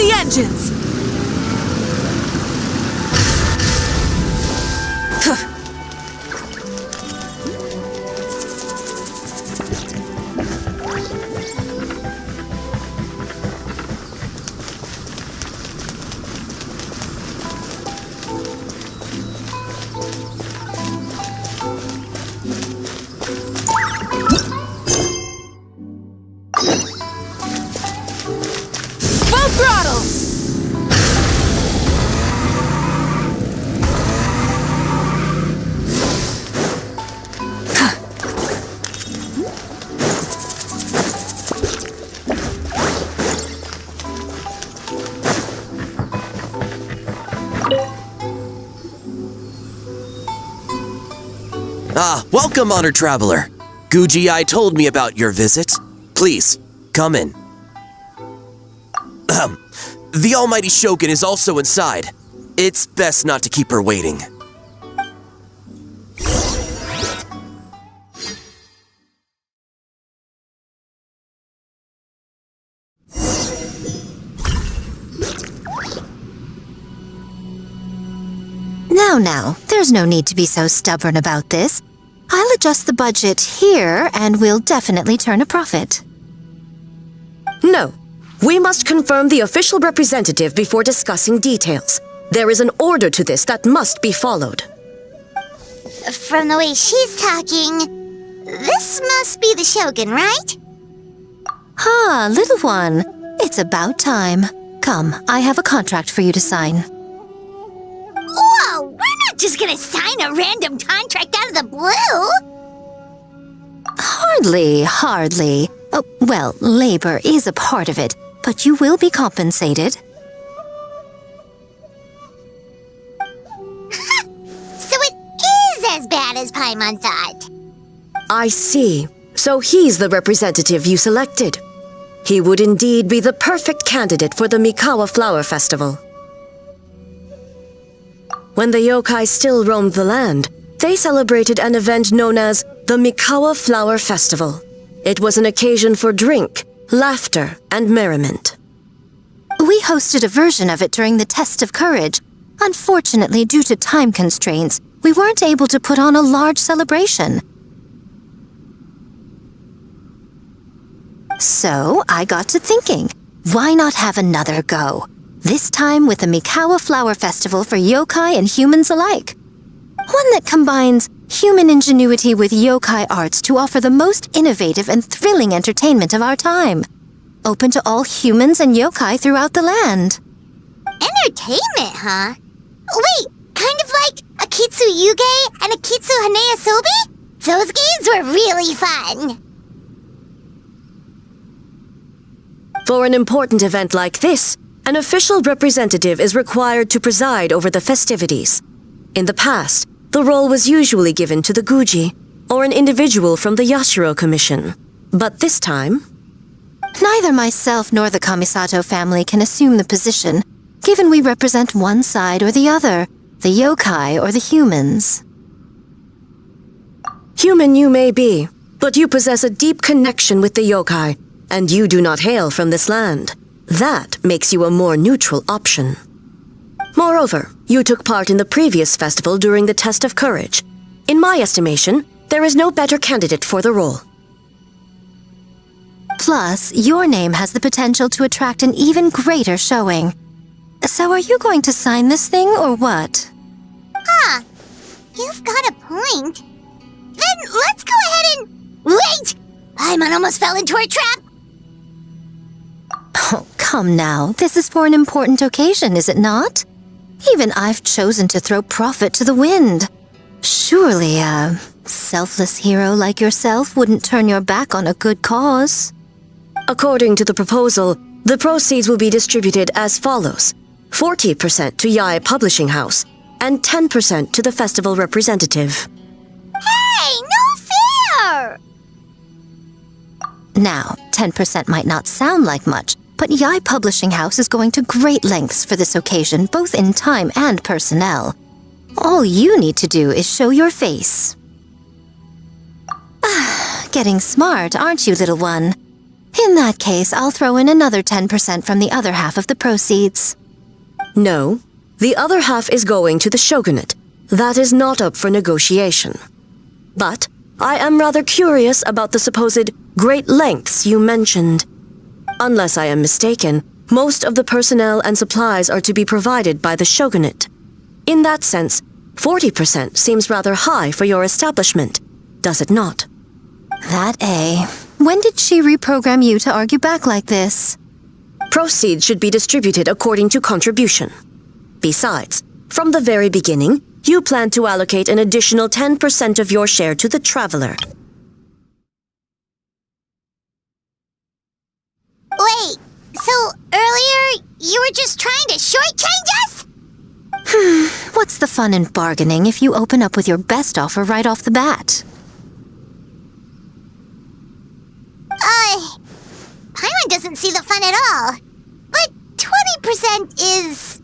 the engines! Full throttle! Welcome, honored traveler. Guji told me about your visit. Please, come in. The almighty Shogun is also inside. It's best not to keep her waiting. Now, there's no need to be so stubborn about this. I'll adjust the budget here, and we'll definitely turn a profit. No. We must confirm the official representative before discussing details. There is an order to this that must be followed. From the way she's talking, this must be the Shogun, right? Ah, little one. It's about time. Come, I have a contract for you to sign. Whoa! We're not just gonna sign a random contract out of the blue! Hardly. Oh, well, labor is a part of it, but you will be compensated. So it is as bad as Paimon thought. I see. So he's the representative you selected. He would indeed be the perfect candidate for the Mikawa Flower Festival. When the yokai still roamed the land, they celebrated an event known as the Mikawa Flower Festival. It was an occasion for drink, laughter, and merriment. We hosted a version of it during the Test of Courage. Unfortunately, due to time constraints, we weren't able to put on a large celebration. So, I got to thinking, why not have another go? This time with the Mikawa Flower Festival for yokai and humans alike. One that combines human ingenuity with yokai arts to offer the most innovative and thrilling entertainment of our time. Open to all humans and yokai throughout the land. Entertainment, huh? Wait, kind of like Akitsu Yuge and Akitsu Hanea Sobi? Those games were really fun. For an important event like this, an official representative is required to preside over the festivities. In the past, the role was usually given to the Guji, or an individual from the Yashiro Commission. But this time... Neither myself nor the Kamisato family can assume the position, given we represent one side or the other, the yokai or the humans. Human you may be, but you possess a deep connection with the yokai, and you do not hail from this land. That makes you a more neutral option. Moreover, you took part in the previous festival during the Test of Courage. In my estimation, there is no better candidate for the role. Plus, your name has the potential to attract an even greater showing. So are you going to sign this thing, or what? Huh. You've got a point. Then let's go ahead and... Wait! Paimon almost fell into her trap! Oh, come now. This is for an important occasion, is it not? Even I've chosen to throw profit to the wind. Surely a selfless hero like yourself wouldn't turn your back on a good cause. According to the proposal, the proceeds will be distributed as follows. 40% to Yae Publishing House, and 10% to the festival representative. Hey, no fair! Now, 10% might not sound like much, but Yae Publishing House is going to great lengths for this occasion, both in time and personnel. All you need to do is show your face. Getting smart, aren't you, little one? In that case, I'll throw in another 10% from the other half of the proceeds. No, the other half is going to the shogunate. That is not up for negotiation. But I am rather curious about the supposed great lengths you mentioned. Unless I am mistaken, most of the personnel and supplies are to be provided by the shogunate. In that sense, 40% seems rather high for your establishment, does it not? When did she reprogram you to argue back like this? Proceeds should be distributed according to contribution. Besides, from the very beginning, you plan to allocate an additional 10% of your share to the traveler. Wait, so earlier you were just trying to shortchange us? What's the fun in bargaining if you open up with your best offer right off the bat? Paimon doesn't see the fun at all. But 20% is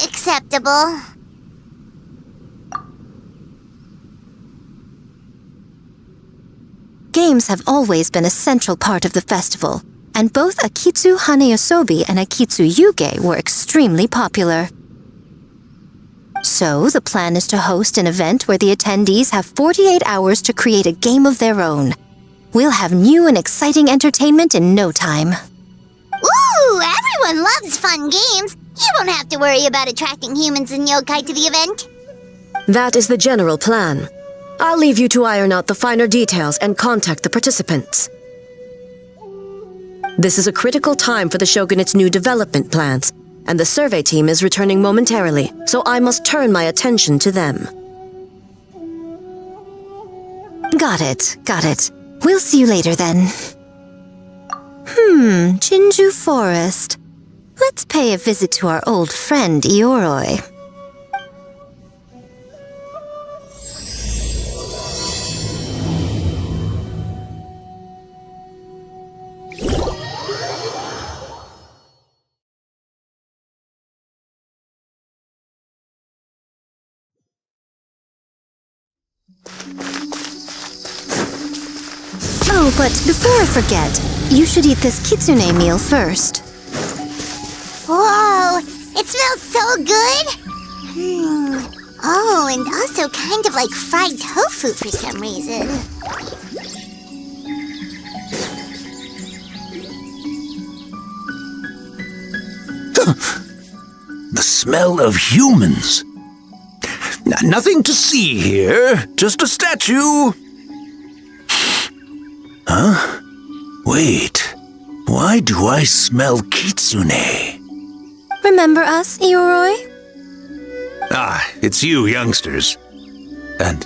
acceptable. Games have always been a central part of the festival, and both Akitsu Haneyosobi and Akitsu Yuge were extremely popular. So, the plan is to host an event where the attendees have 48 hours to create a game of their own. We'll have new and exciting entertainment in no time. Ooh, everyone loves fun games. You won't have to worry about attracting humans and yokai to the event. That is the general plan. I'll leave you to iron out the finer details and contact the participants. This is a critical time for the Shogunate's new development plans, and the survey team is returning momentarily, so I must turn my attention to them. Got it. We'll see you later then. Jinju Forest. Let's pay a visit to our old friend Ioroi. Oh, but before I forget, you should eat this kitsune meal first. Whoa, it smells so good. Oh, and also kind of like fried tofu for some reason. The smell of humans. Nothing to see here, just a statue. Huh? Wait, why do I smell kitsune? Remember us, Ioroi? Ah, it's you youngsters. And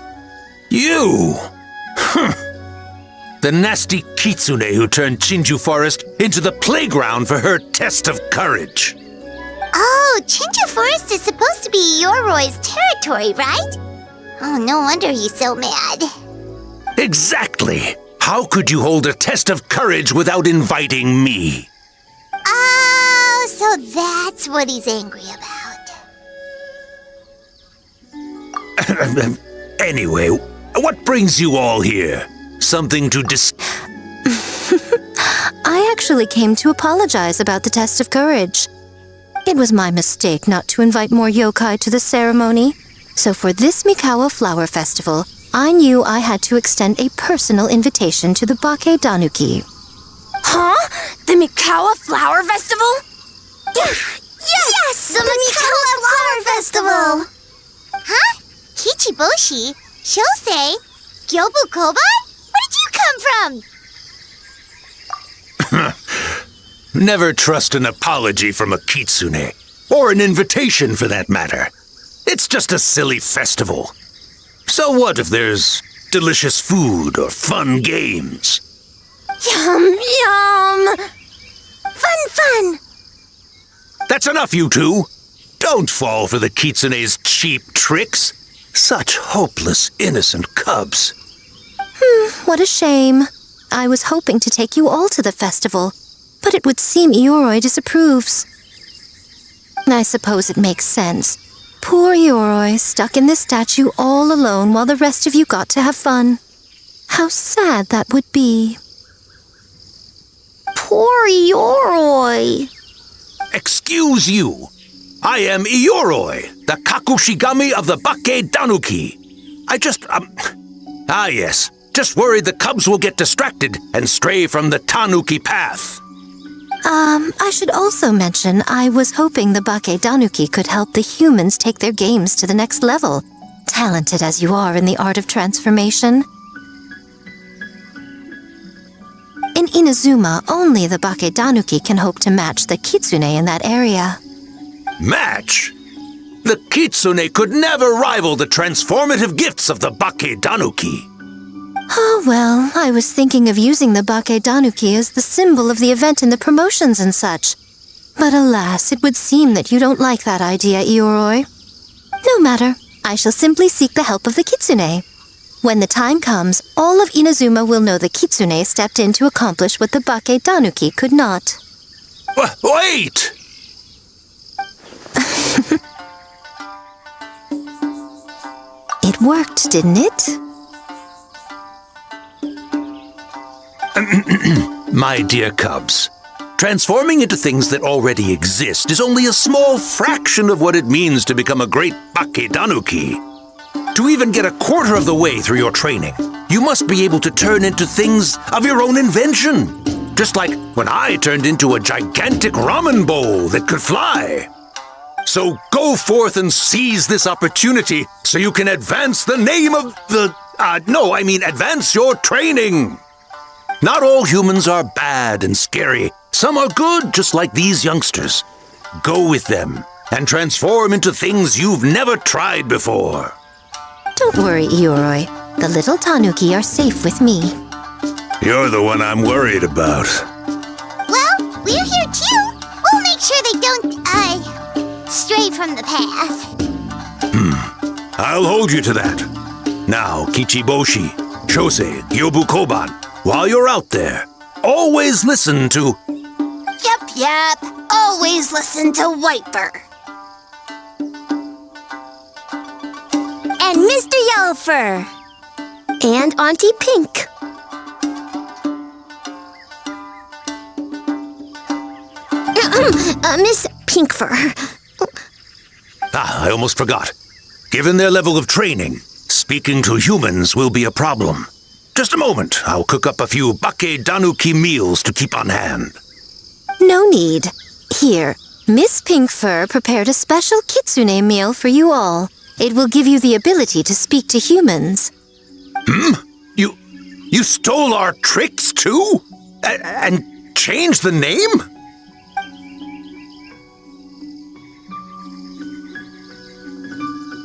you! The nasty kitsune who turned Jinju Forest into the playground for her test of courage. Oh, Jinju Forest is supposed to be Ioroi's territory, right? Oh, no wonder he's so mad. Exactly! How could you hold a test of courage without inviting me? Oh, so that's what he's angry about. Anyway, what brings you all here? Something to I actually came to apologize about the test of courage. It was my mistake not to invite more yokai to the ceremony. So for this Mikawa Flower Festival, I knew I had to extend a personal invitation to the Bake Danuki. Huh? The Mikawa Flower Festival? Yes! The Mikawa Flower Festival! Huh? Kichiboshi? Shosei? Gyobu Kobai? Where did you come from? Never trust an apology from a kitsune, or an invitation for that matter. It's just a silly festival. So what if there's delicious food or fun games? Yum, yum! Fun! That's enough, you two! Don't fall for the kitsune's cheap tricks. Such hopeless, innocent cubs. What a shame. I was hoping to take you all to the festival, but it would seem Ioroi disapproves. I suppose it makes sense. Poor Ioroi, stuck in this statue all alone while the rest of you got to have fun. How sad that would be. Poor Yoroi. Excuse you. I am Ioroi, the Kakushigami of the Bake Danuki. Yes. Just worried the cubs will get distracted and stray from the Tanuki path. I should also mention I was hoping the Bake Danuki could help the humans take their games to the next level, talented as you are in the art of transformation. In Inazuma, only the Bake Danuki can hope to match the Kitsune in that area. Match? The Kitsune could never rival the transformative gifts of the Bake Danuki. Oh, well, I was thinking of using the Bake Danuki as the symbol of the event in the promotions and such. But alas, it would seem that you don't like that idea, Ioroi. No matter, I shall simply seek the help of the Kitsune. When the time comes, all of Inazuma will know the Kitsune stepped in to accomplish what the Bake Danuki could not. Wait! It worked, didn't it? My dear cubs, transforming into things that already exist is only a small fraction of what it means to become a great Bake Danuki. To even get a quarter of the way through your training, you must be able to turn into things of your own invention. Just like when I turned into a gigantic ramen bowl that could fly. So go forth and seize this opportunity so you can advance the name of advance your training. Not all humans are bad and scary. Some are good, just like these youngsters. Go with them and transform into things you've never tried before. Don't worry, Ioroi. The little Tanuki are safe with me. You're the one I'm worried about. Well, we're here too. We'll make sure they don't, stray from the path. I'll hold you to that. Now, Kichiboshi, Shosei, Gyobu Koban, while you're out there, always listen to... Yep. Always listen to Wiper. And Mr. Yellowfur. And Auntie Pink. Miss Pinkfur. I almost forgot. Given their level of training, speaking to humans will be a problem. Just a moment, I'll cook up a few Bake Danuki meals to keep on hand. No need. Here, Miss Pinkfur prepared a special kitsune meal for you all. It will give you the ability to speak to humans. You stole our tricks too? And changed the name?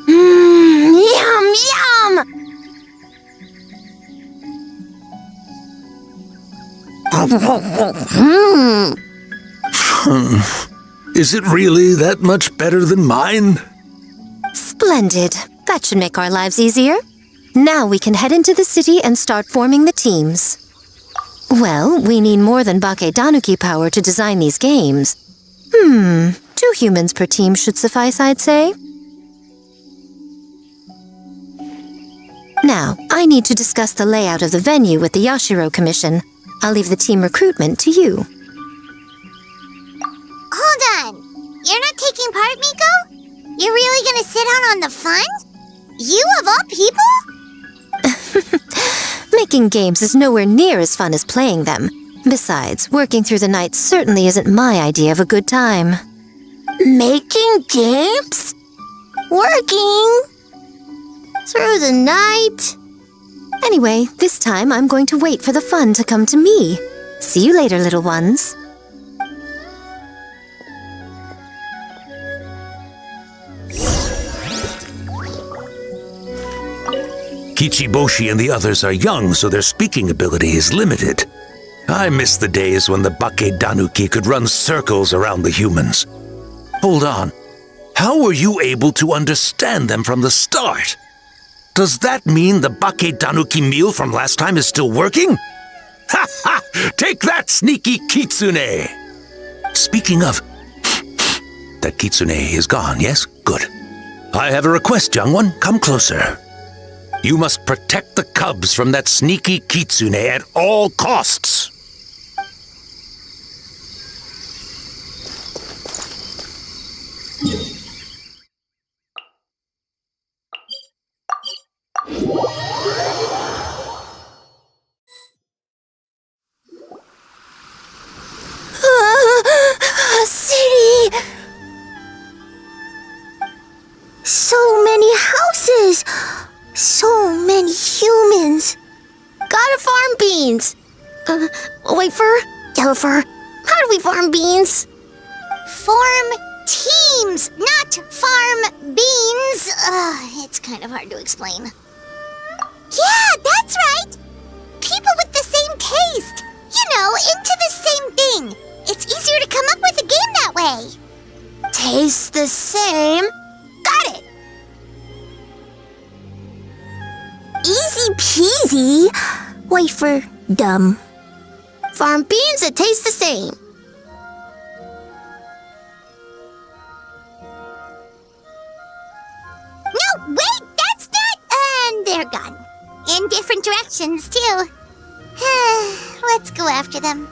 Yum! Is it really that much better than mine? Splendid. That should make our lives easier. Now we can head into the city and start forming the teams. Well, we need more than Bake Danuki power to design these games. 2 humans per team should suffice, I'd say. Now, I need to discuss the layout of the venue with the Yashiro Commission. I'll leave the team recruitment to you. Hold on. You're not taking part, Miko? You're really gonna sit on the fun? You of all people? Making games is nowhere near as fun as playing them. Besides, working through the night certainly isn't my idea of a good time. Making games? Working? Through the night? Anyway, this time I'm going to wait for the fun to come to me. See you later, little ones. Kichiboshi and the others are young, so their speaking ability is limited. I miss the days when the Bake Danuki could run circles around the humans. Hold on. How were you able to understand them from the start? Does that mean the Bake Danuki meal from last time is still working? Ha ha! Take that, sneaky kitsune! Speaking of... that kitsune is gone, yes? Good. I have a request, young one. Come closer. You must protect the cubs from that sneaky kitsune at all costs. A city! So many houses! So many humans! Gotta farm beans! Wafer? Yellowfur, how do we farm beans? Farm teams, not farm beans. It's kind of hard to explain. Yeah, that's right! People with the same taste. You know, into the same thing. It's easier to come up with a game that way. Taste the same? Got it! Easy peasy. Wafer, dumb. Farm beans that taste the same. No, wait, that's not... And they're gone. In different directions, too. Let's go after them.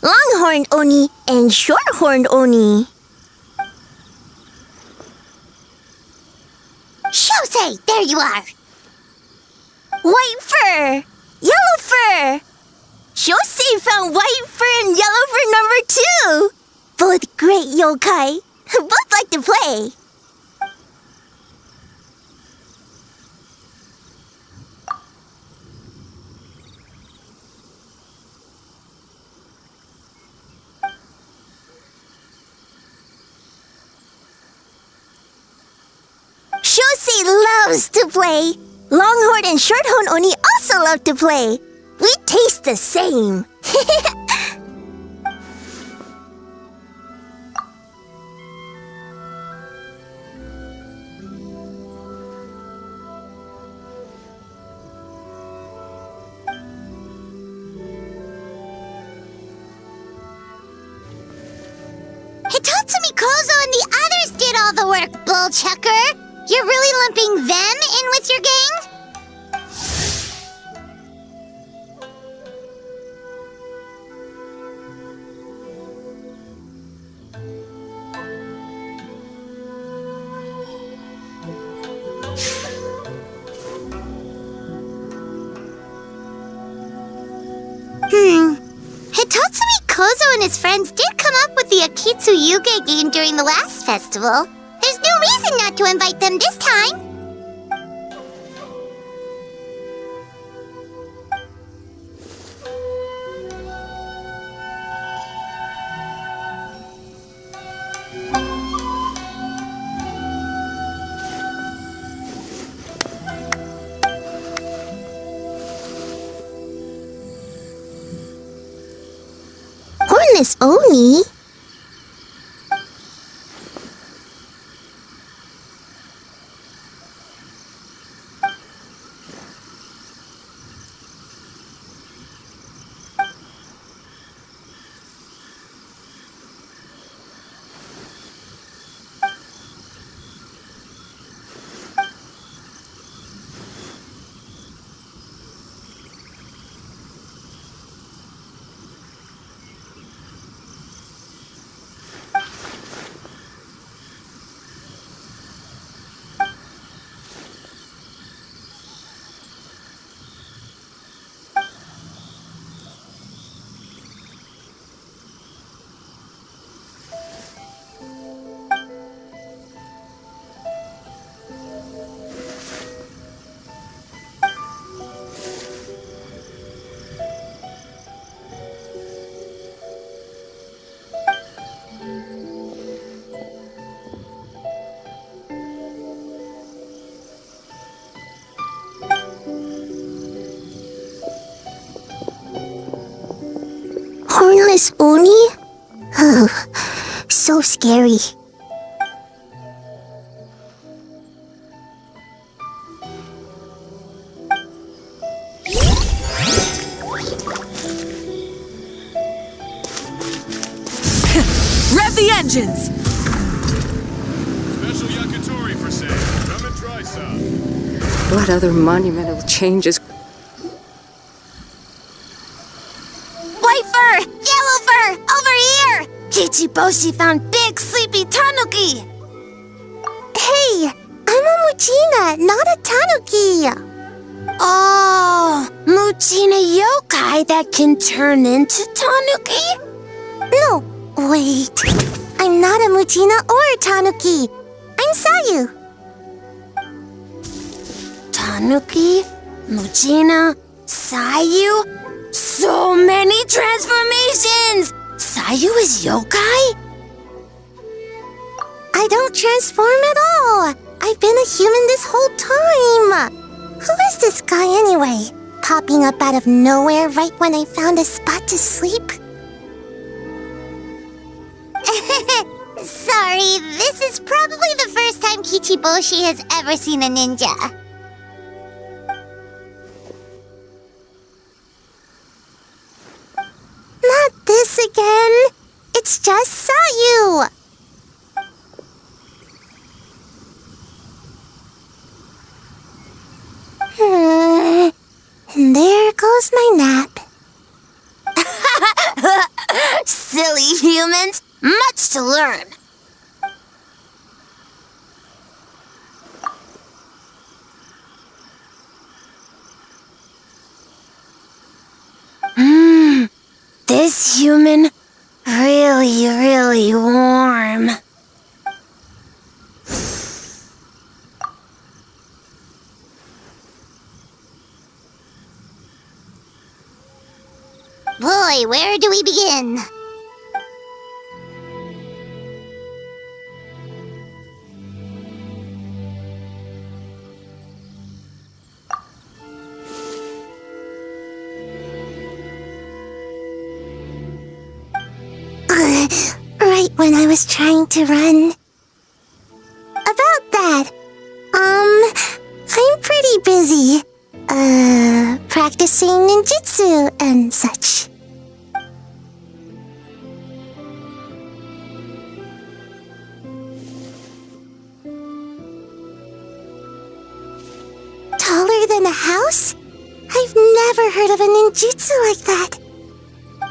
Longhorned Oni and Shorthorned Oni. Shosei, there you are. White fur! Yellow fur! Shosei found white fur and yellow fur number 2! Both great yokai. Both like to play. Shosei loves to play. Longhorn and Shorthorn Oni also love to play. We taste the same. Hitatsumi Kozo and the others did all the work, Bullchucker. You're really lumping them in with your gang? Hitatsumi Kozo and his friends did come up with the Akitsu Yuge game during the last festival. There's no reason not to invite them this time. Hornless Oni? Oni? So scary. Rev the engines! Special yakitori for sale. Come and try some. What other monumental changes? White fur! Yellow fur! Over here! Kichiboshi found big sleepy tanuki! Hey, I'm a Muchina, not a Tanuki. Oh, Muchina yokai that can turn into tanuki? No, wait. I'm not a Muchina or a Tanuki. I'm Sayu. Tanuki, Muchina, Sayu. So many transformations! Sayu is yokai? I don't transform at all. I've been a human this whole time. Who is this guy anyway? Popping up out of nowhere right when I found a spot to sleep? Sorry, this is probably the first time Kichiboshi has ever seen a ninja. Not this again. It's just Sayu. And there goes my nap. Silly humans, much to learn. This human, really warm. Boy, where do we begin? Right when I was trying to run. About that, I'm pretty busy. Practicing ninjutsu and such. Taller than a house? I've never heard of a ninjutsu like that.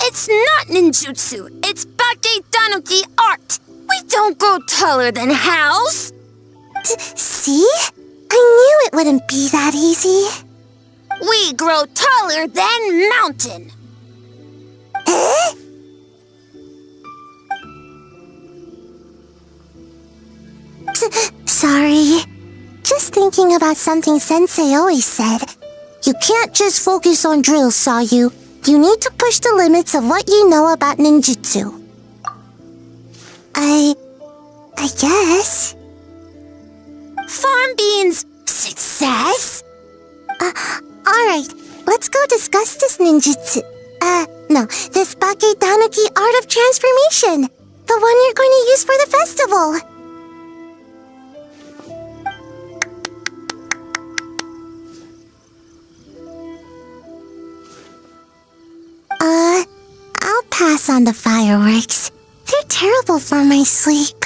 It's not ninjutsu, it's Bake Tanuki art. We don't go taller than house. See? I knew it wouldn't be that easy. We grow taller than mountain. Eh? Sorry. Just thinking about something Sensei always said. You can't just focus on drills, Sayu. You need to push the limits of what you know about ninjutsu. I guess. Farm beans, success? Alright, let's go discuss this ninjutsu. No, this Bake Tanuki art of transformation. The one you're going to use for the festival. I'll pass on the fireworks. They're terrible for my sleep.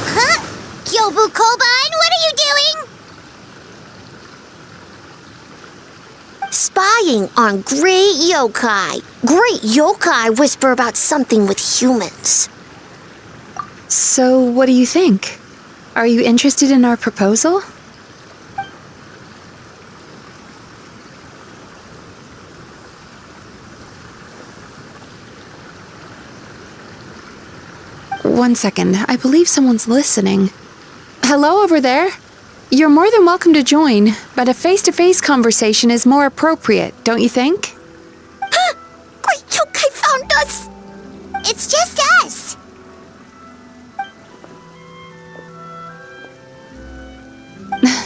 Huh? Kyobu Koban, what are you doing? Spying on great yokai. Great yokai whisper about something with humans. So, what do you think? Are you interested in our proposal? One second, I believe someone's listening. Hello over there? You're more than welcome to join, but a face-to-face conversation is more appropriate, don't you think? Great yokai found us! It's just us.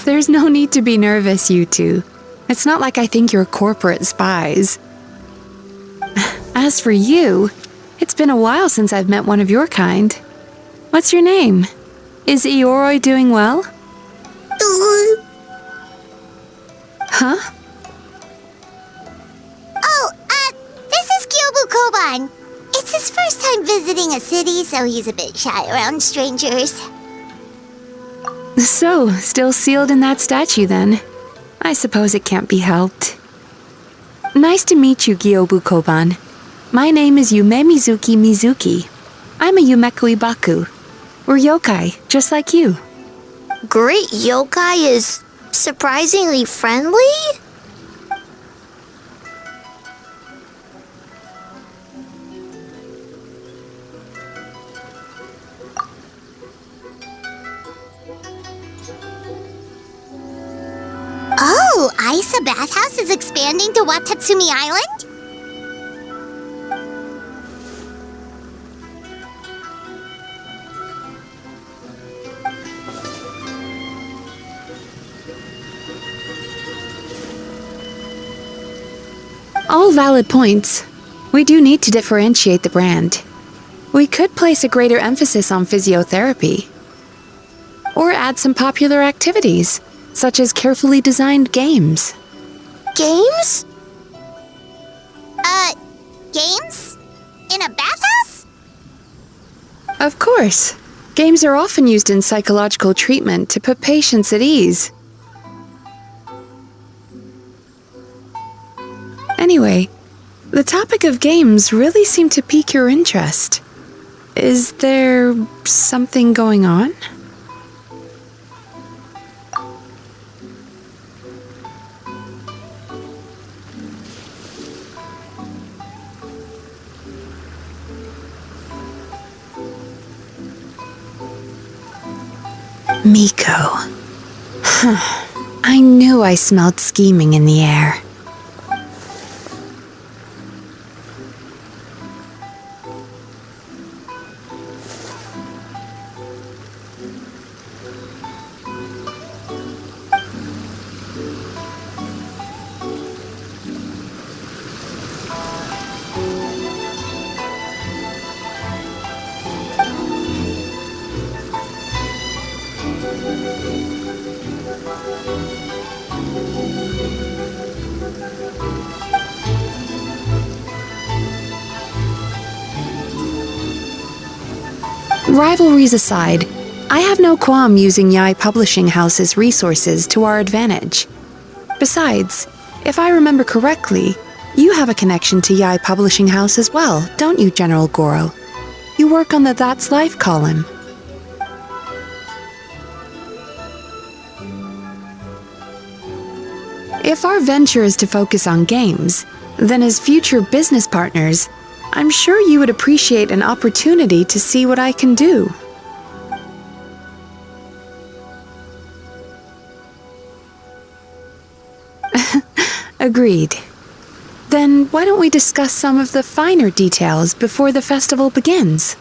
There's no need to be nervous, you two. It's not like I think you're corporate spies. As for you, it's been a while since I've met one of your kind. What's your name? Is Ioroi doing well? Huh? Oh, this is Kyobu Koban. It's his first time visiting a city, so he's a bit shy around strangers. So, still sealed in that statue then. I suppose it can't be helped. Nice to meet you, Kyobu Koban. My name is Yume Mizuki. I'm a Yumeku Ibaku. We're yokai, just like you. Great yokai is surprisingly friendly? Oh, Aisa Bathhouse is expanding to Watatsumi Island? All valid points. We do need to differentiate the brand. We could place a greater emphasis on physiotherapy. Or add some popular activities, such as carefully designed games. Games? Games? In a bathhouse? Of course. Games are often used in psychological treatment to put patients at ease. Anyway, the topic of games really seemed to pique your interest. Is there something going on? Miko. I knew I smelled scheming in the air. Rivalries aside, I have no qualm using Yae Publishing House's resources to our advantage. Besides, if I remember correctly, you have a connection to Yae Publishing House as well, don't you, General Goro? You work on the That's Life column. If our venture is to focus on games, then as future business partners, I'm sure you would appreciate an opportunity to see what I can do. Agreed. Then why don't we discuss some of the finer details before the festival begins?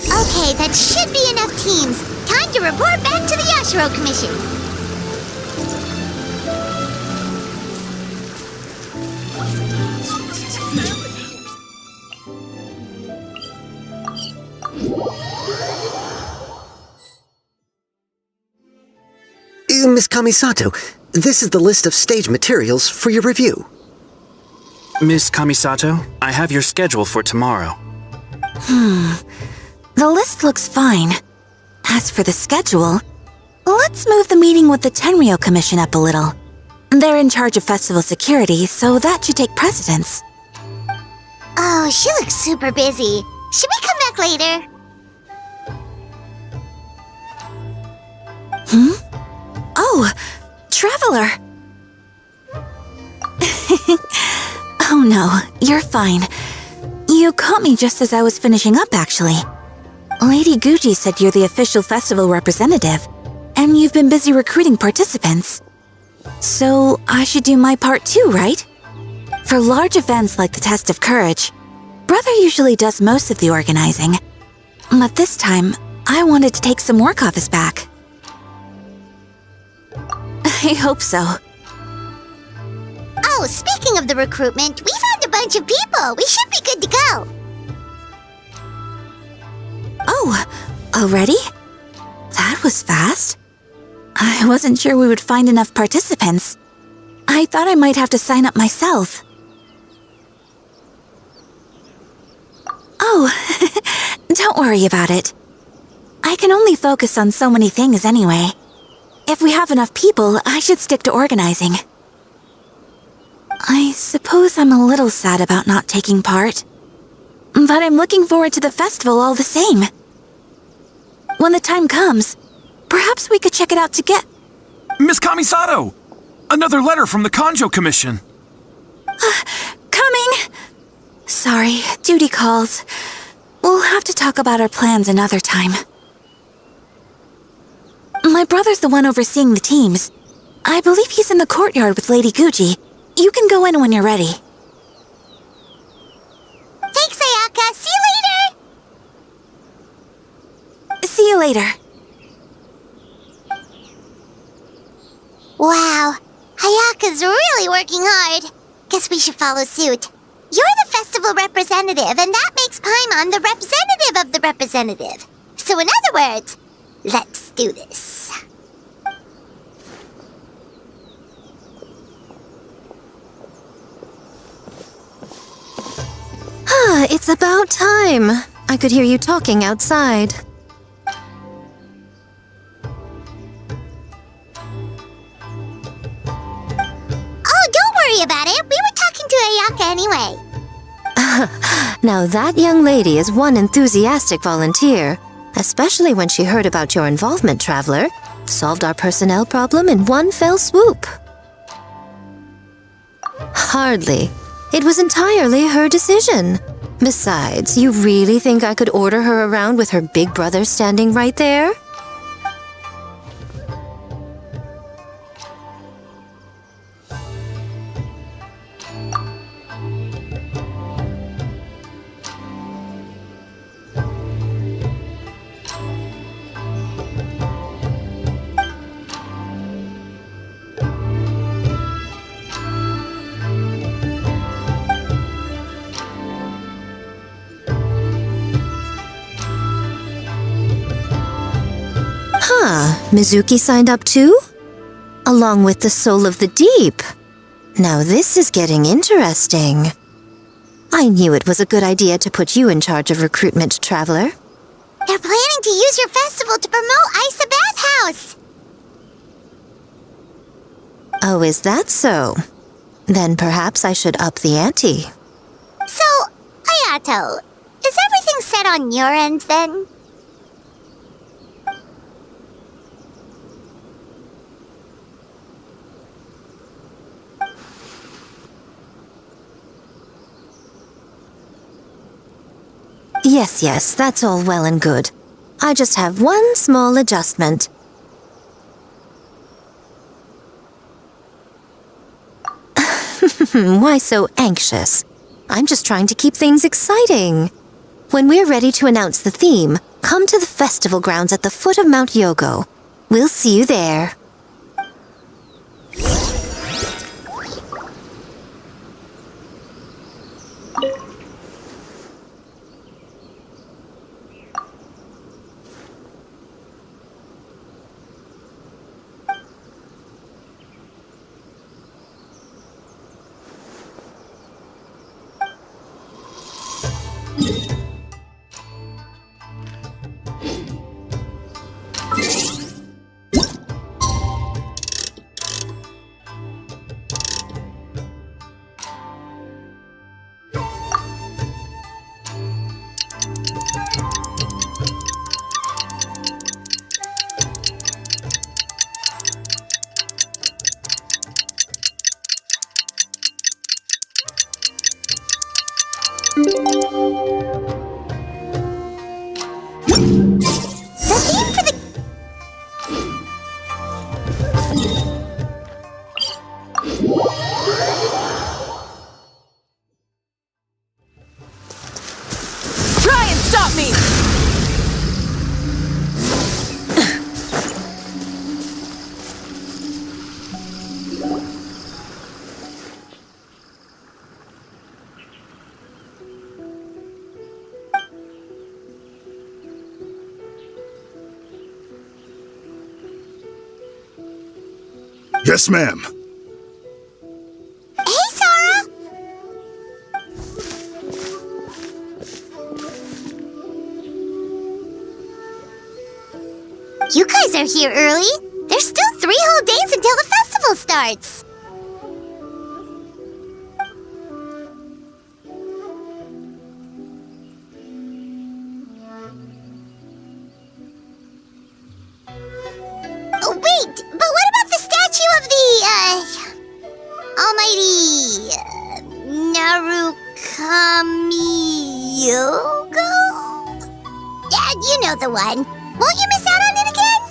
Okay, that should be enough teams. Time to report back to the Yashiro Commission. Miss Kamisato, This is the list of stage materials for your review. Miss Kamisato, I have your schedule for tomorrow. The list looks fine. As for the schedule, let's move the meeting with the Tenryo Commission up a little. They're in charge of festival security, so that should take precedence. Oh, she looks super busy. Should we come back later? Oh, Traveler! Oh no, you're fine. You caught me just as I was finishing up, actually. Lady Guji said you're the official festival representative, and you've been busy recruiting participants. So I should do my part too, right? For large events like the Test of Courage, Brother usually does most of the organizing. But this time, I wanted to take some work off his back. I hope so. Oh, speaking of the recruitment, we found a bunch of people. We should be good to go. Oh, already? That was fast. I wasn't sure we would find enough participants. I thought I might have to sign up myself. Oh, don't worry about it. I can only focus on so many things anyway. If we have enough people, I should stick to organizing. I suppose I'm a little sad about not taking part. But I'm looking forward to the festival all the same. When the time comes, perhaps we could check it out together. Miss Kamisato! Another letter from the Kanjo Commission. Coming! Sorry, duty calls. We'll have to talk about our plans another time. My brother's the one overseeing the teams. I believe he's in the courtyard with Lady Guji. You can go in when you're ready. Thanks, Ayaka. See you later. See you later. Wow, Ayaka's really working hard. Guess we should follow suit. You're the festival representative, and that makes Paimon the representative of the representative. So in other words, let's do this. It's about time. I could hear you talking outside. Oh, don't worry about it. We were talking to Ayaka anyway. Now that young lady is one enthusiastic volunteer, especially when she heard about your involvement, Traveler. Solved our personnel problem in one fell swoop. Hardly. It was entirely her decision. Besides, you really think I could order her around with her big brother standing right there? Mizuki signed up too? Along with the Soul of the Deep. Now this is getting interesting. I knew it was a good idea to put you in charge of recruitment, Traveler. They're planning to use your festival to promote Isa Bathhouse. Oh, is that so? Then perhaps I should up the ante. So, Ayato, is everything set on your end then? Yes, that's all well and good. I just have one small adjustment. Why so anxious? I'm just trying to keep things exciting. When we're ready to announce the theme, come to the festival grounds at the foot of Mount Yogo. We'll see you there. The theme for the... Try and stop me! Yes, ma'am. Hey, Sarah! You guys are here early. There's still 3 whole days until the festival starts. Oh, wait, but what about the statue of the, almighty, Narukami-yogo? Yeah, you know the one. Won't you miss out on it again?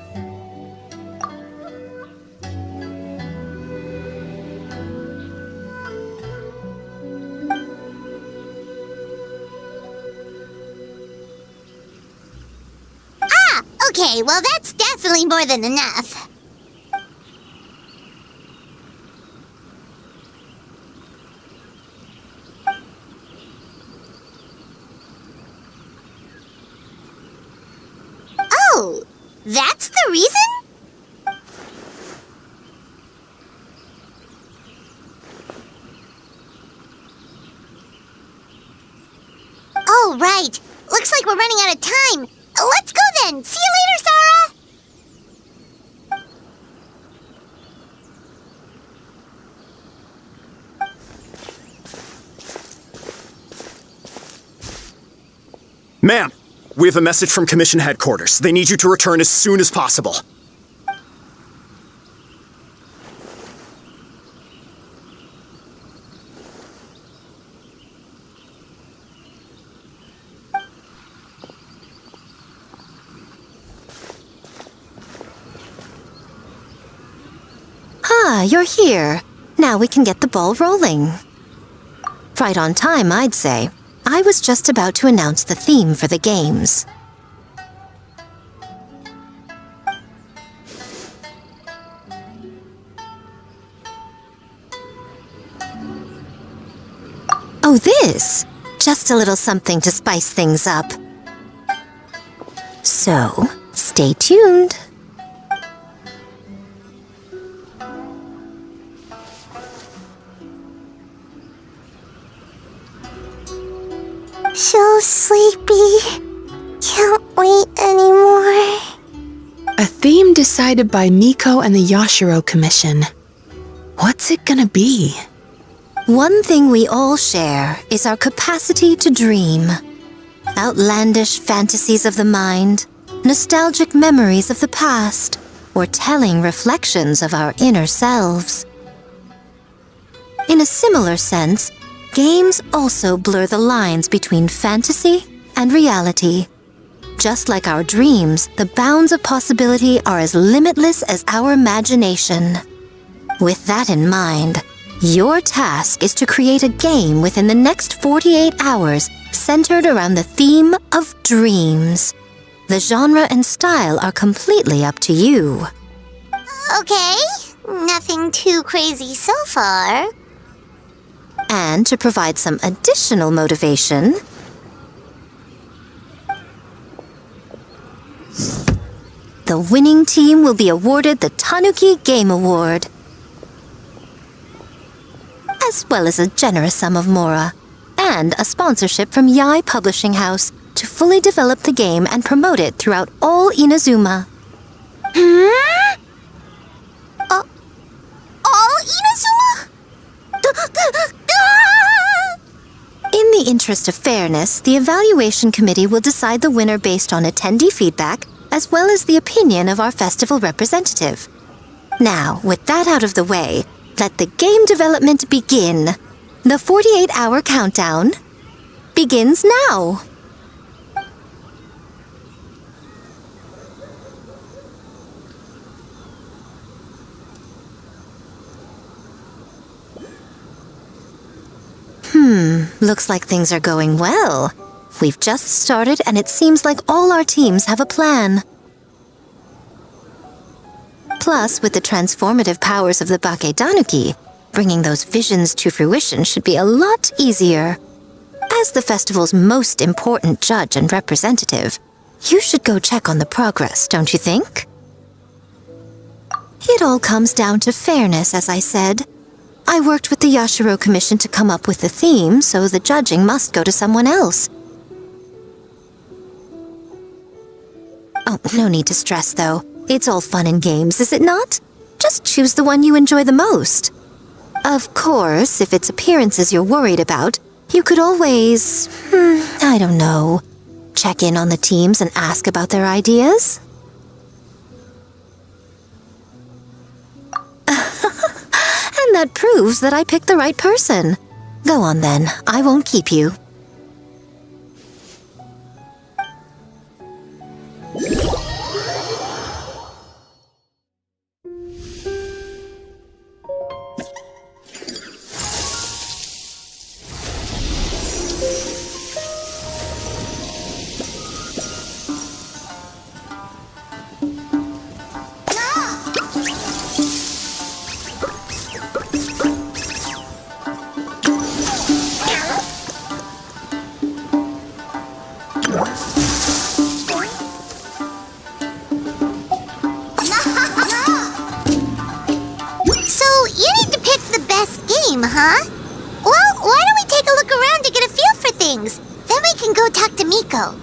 Ah, okay, well that's definitely more than enough. Oh, that's the reason? Oh, right. Looks like we're running out of time. Let's go then. See you later, Sarah. Ma'am, we have a message from Commission Headquarters. They need you to return as soon as possible. Ah, you're here. Now we can get the ball rolling. Right on time, I'd say. I was just about to announce the theme for the games. Oh, this? Just a little something to spice things up. So, stay tuned. So sleepy. Can't wait anymore. A theme decided by Miko and the Yashiro Commission. What's it gonna be? One thing we all share is our capacity to dream. Outlandish fantasies of the mind, nostalgic memories of the past, or telling reflections of our inner selves. In a similar sense, games also blur the lines between fantasy and reality. Just like our dreams, the bounds of possibility are as limitless as our imagination. With that in mind, your task is to create a game within the next 48 hours centered around the theme of dreams. The genre and style are completely up to you. Okay, nothing too crazy so far. And to provide some additional motivation, the winning team will be awarded the Tanuki Game Award, as well as a generous sum of mora, and a sponsorship from Yae Publishing House to fully develop the game and promote it throughout all Inazuma. All Inazuma? In the interest of fairness, the evaluation committee will decide the winner based on attendee feedback, as well as the opinion of our festival representative. Now, with that out of the way, let the game development begin. The 48-hour countdown begins now. Looks like things are going well. We've just started and it seems like all our teams have a plan. Plus, with the transformative powers of the Bakedanuki, bringing those visions to fruition should be a lot easier. As the festival's most important judge and representative, you should go check on the progress, don't you think? It all comes down to fairness, as I said. I worked with the Yashiro Commission to come up with the theme, so the judging must go to someone else. Oh, no need to stress, though. It's all fun and games, is it not? Just choose the one you enjoy the most. Of course, if it's appearances you're worried about, you could always, I don't know, check in on the teams and ask about their ideas. And that proves that I picked the right person. Go on then, I won't keep you. Huh? Well, why don't we take a look around to get a feel for things? Then we can go talk to Miko.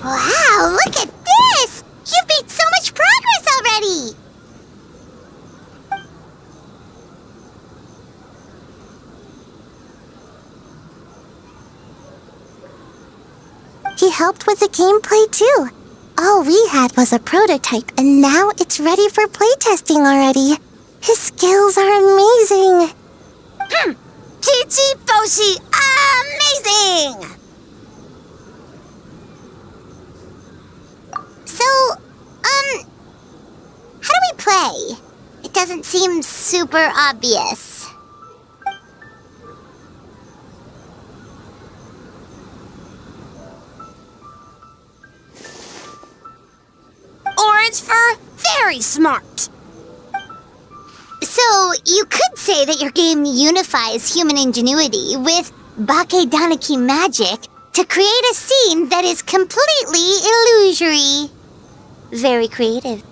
Wow, look at this! You've made so much progress already! He helped with the gameplay too. All we had was a prototype, and now it's ready for playtesting already. His skills are amazing. Chichi Boshi, amazing! So, how do we play? It doesn't seem super obvious. Orange fur, very smart. So, you could say that your game unifies human ingenuity with Bakedanuki magic to create a scene that is completely illusory. Very creative.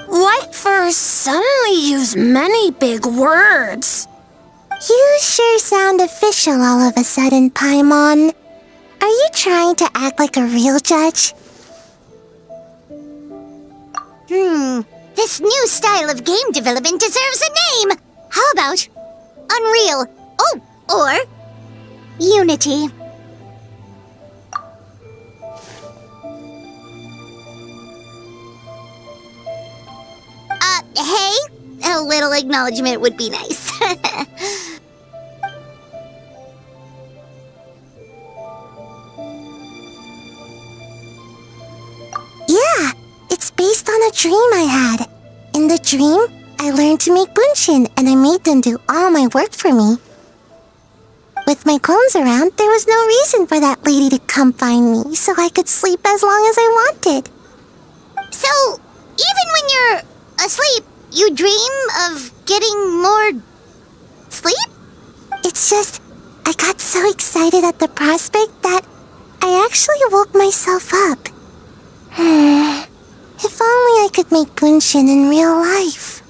White fur suddenly use many big words. You sure sound official all of a sudden, Paimon. Are you trying to act like a real judge? This new style of game development deserves a name! How about Unreal? Oh, or Unity. Hey? A little acknowledgement would be nice. Yeah, it's based on a dream I had. In the dream, I learned to make bunshin, and I made them do all my work for me. With my clones around, there was no reason for that lady to come find me, so I could sleep as long as I wanted. So, even when you're asleep, you dream of getting more sleep? It's just, I got so excited at the prospect that I actually woke myself up. If only I could make bunshin in real life.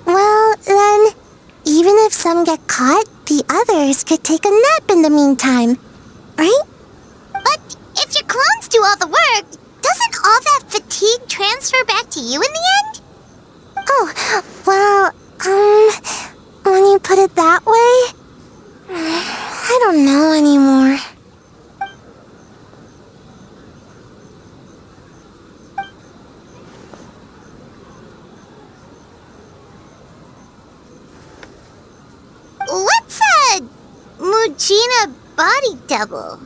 Well, then, even if some get caught, the others could take a nap in the meantime, right? But if your clones do all the work, doesn't all that fatigue transfer back to you in the end? Oh, well, when you put it that way, I don't know anymore. Regina body double.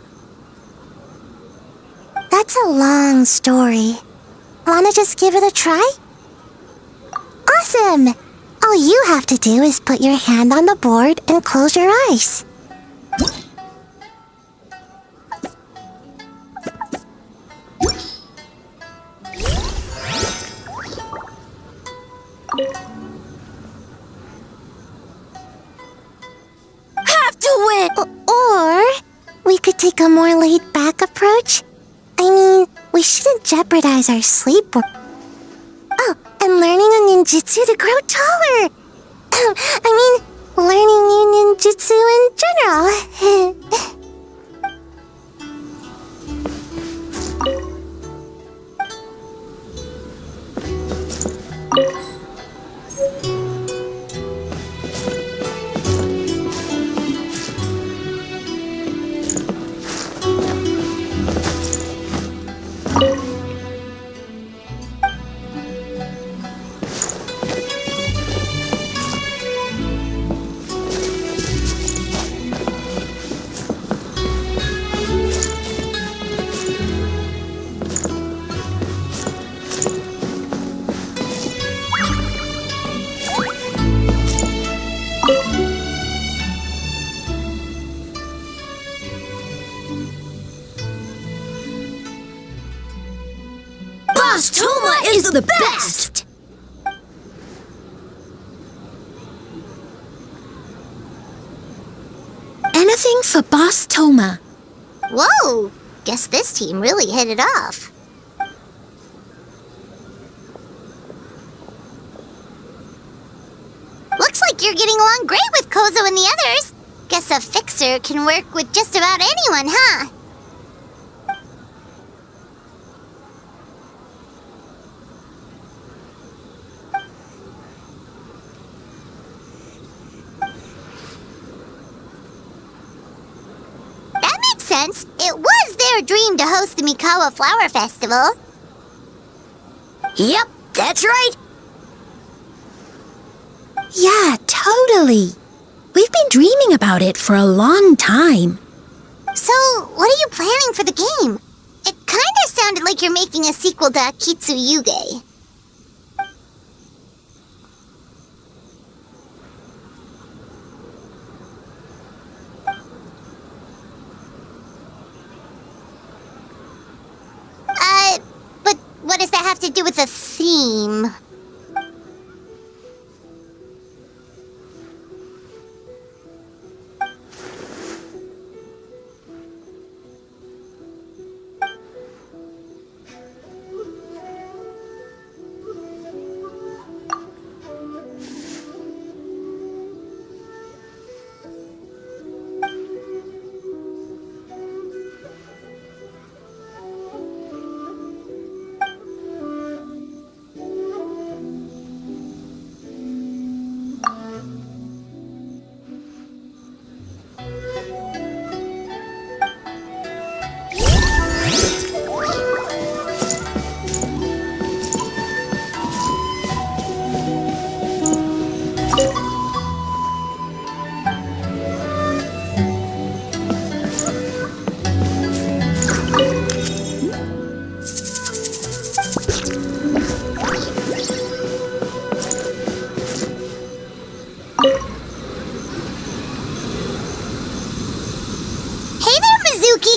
That's a long story. Wanna just give it a try? Awesome! All you have to do is put your hand on the board and close your eyes. Have to win! Or we could take a more laid-back approach. I mean, we shouldn't jeopardize our sleep. Oh, and learning a ninjutsu to grow taller. Learning new ninjutsu in general. Boss Toma is the best! Anything for Boss Toma. Whoa! Guess this team really hit it off. Looks like you're getting along great with Kozo and the others. Guess a fixer can work with just about anyone, huh? That makes sense. It was their dream to host the Mikawa Flower Festival. Yep, that's right. Yeah, totally. We've been dreaming about it for a long time. So, what are you planning for the game? It kinda sounded like you're making a sequel to Akitsu Yuge. But what does that have to do with the theme?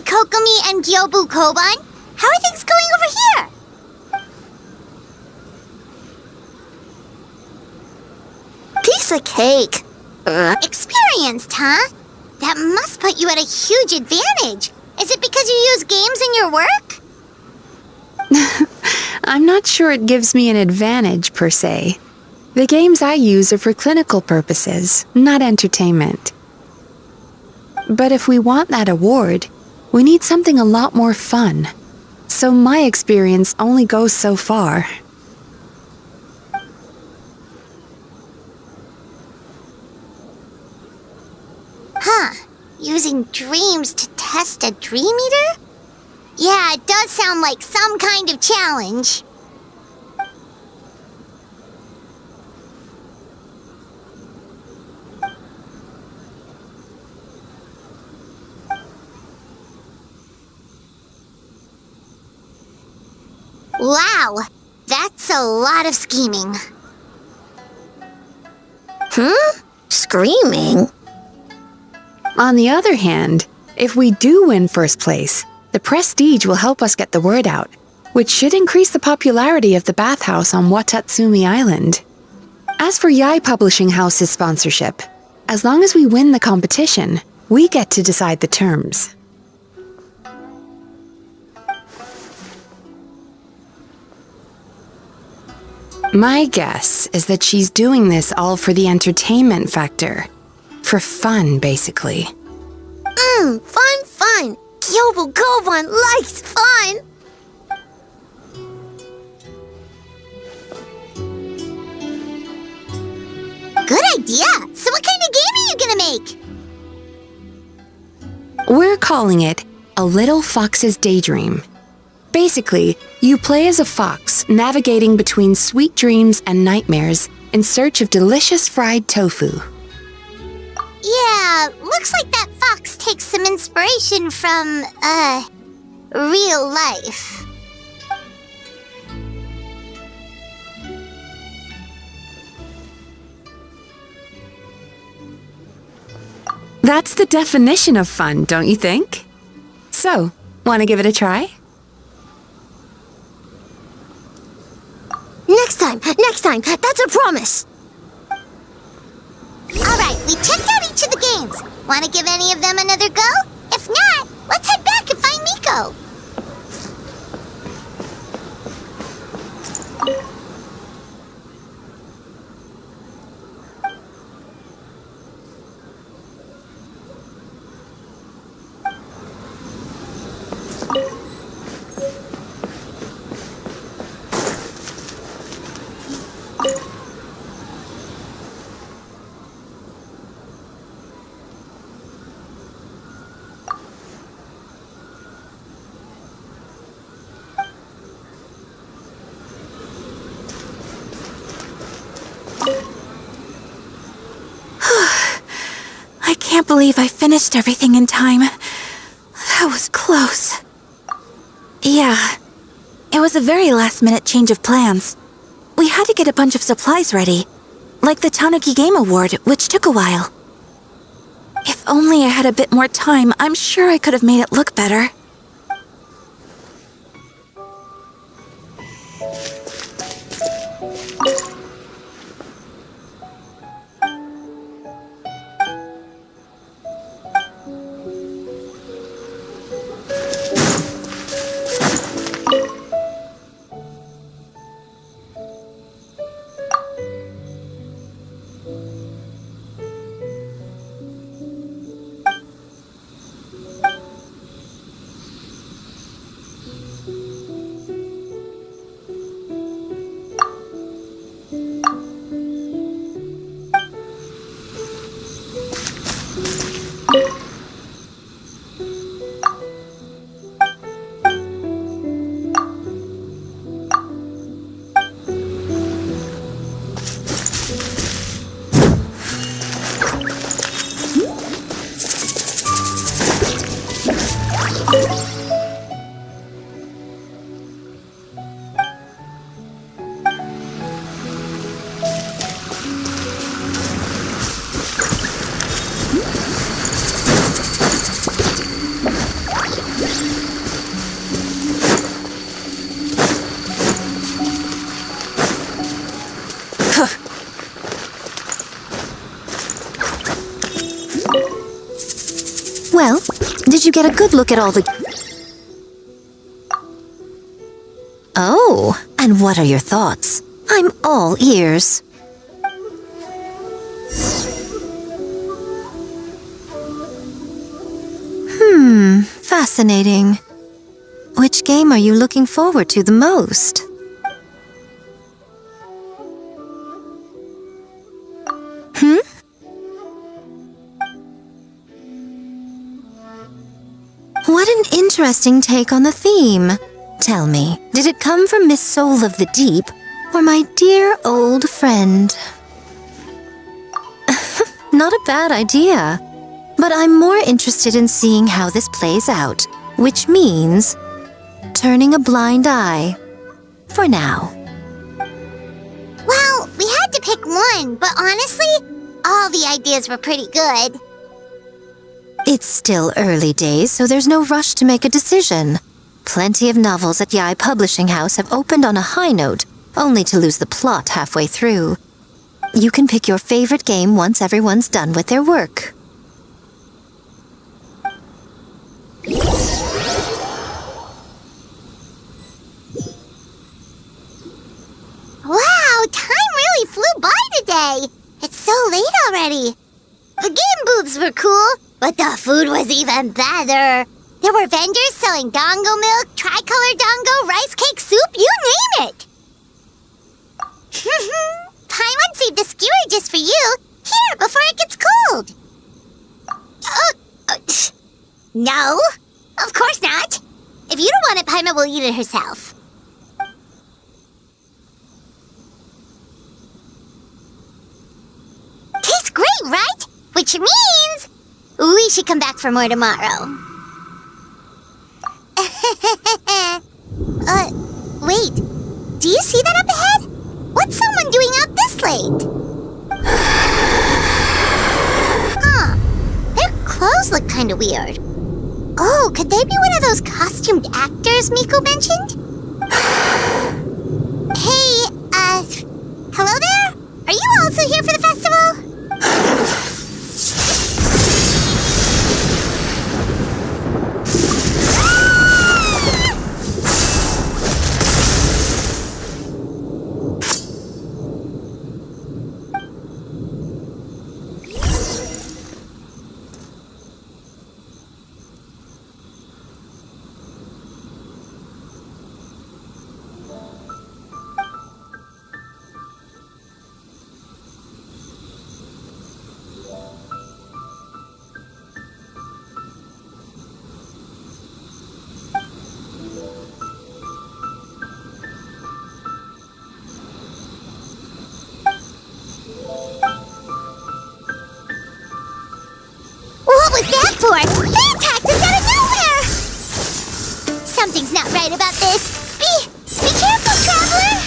Kokomi and Gyobu Koban? How are things going over here? Piece of cake. Experienced, huh? That must put you at a huge advantage. Is it because you use games in your work? I'm not sure it gives me an advantage, per se. The games I use are for clinical purposes, not entertainment. But if we want that award, we need something a lot more fun. So my experience only goes so far. Huh. Using dreams to test a Dream Eater? Yeah, it does sound like some kind of challenge. Wow, that's a lot of scheming. Screaming? On the other hand, if we do win first place, the prestige will help us get the word out, which should increase the popularity of the bathhouse on Watatsumi Island. As for Yae Publishing House's sponsorship, as long as we win the competition, we get to decide the terms. My guess is that she's doing this all for the entertainment factor. For fun, basically. Fun. Kyobo Koban likes fun. Good idea. So what kind of game are you gonna make? We're calling it A Little Fox's Daydream. Basically, you play as a fox navigating between sweet dreams and nightmares in search of delicious fried tofu. Yeah, looks like that fox takes some inspiration from, real life. That's the definition of fun, don't you think? So, want to give it a try? Next time, that's a promise. Alright, we checked out each of the games. Wanna give any of them another go? If not, let's head back and find Miko. I can't believe I finished everything in time. That was close. Yeah, it was a very last-minute change of plans. We had to get a bunch of supplies ready, like the Tanuki Game Award, which took a while. If only I had a bit more time, I'm sure I could have made it look better. Well, did you get a good look at all the... Oh, and what are your thoughts? I'm all ears. Fascinating. Which game are you looking forward to the most? What an interesting take on the theme. Tell me, did it come from Miss Soul of the Deep, or my dear old friend? Not a bad idea. But I'm more interested in seeing how this plays out, which means turning a blind eye. For now. Well, we had to pick one, but honestly, all the ideas were pretty good. It's still early days, so there's no rush to make a decision. Plenty of novels at Yai Publishing House have opened on a high note, only to lose the plot halfway through. You can pick your favorite game once everyone's done with their work. Wow, time really flew by today. It's so late already. The game booths were cool, but the food was even better. There were vendors selling dango milk, tricolor dango, rice cake soup, you name it. Paimon saved a skewer just for you. Here, before it gets cold. No, of course not. If you don't want it, Paimon will eat it herself. Tastes great, right? Which means we should come back for more tomorrow. Wait. Do you see that up ahead? What's someone doing out this late? Huh. Their clothes look kinda weird. Oh, could they be one of those costumed actors Miko mentioned? Hey, hello there? Are you also here for the festival? What was that for? They attacked us out of nowhere! Something's not right about this. Be careful, traveler!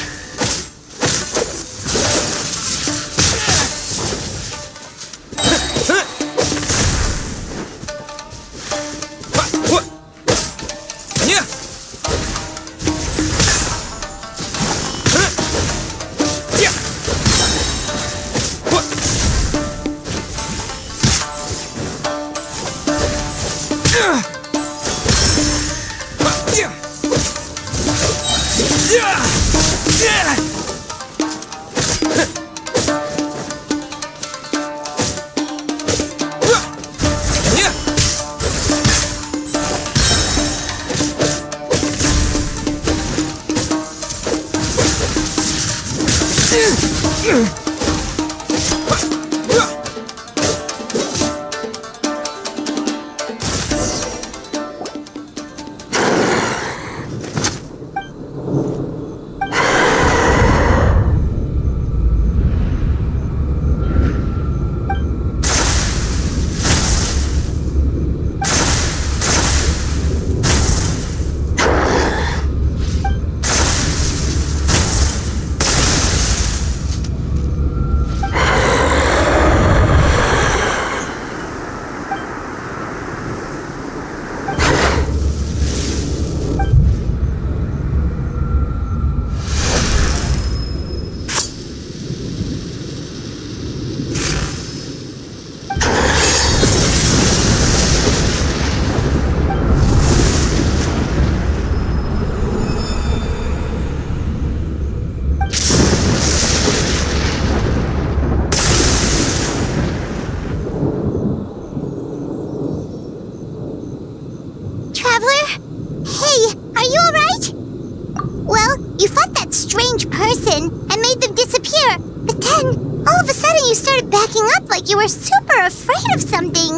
You were super afraid of something.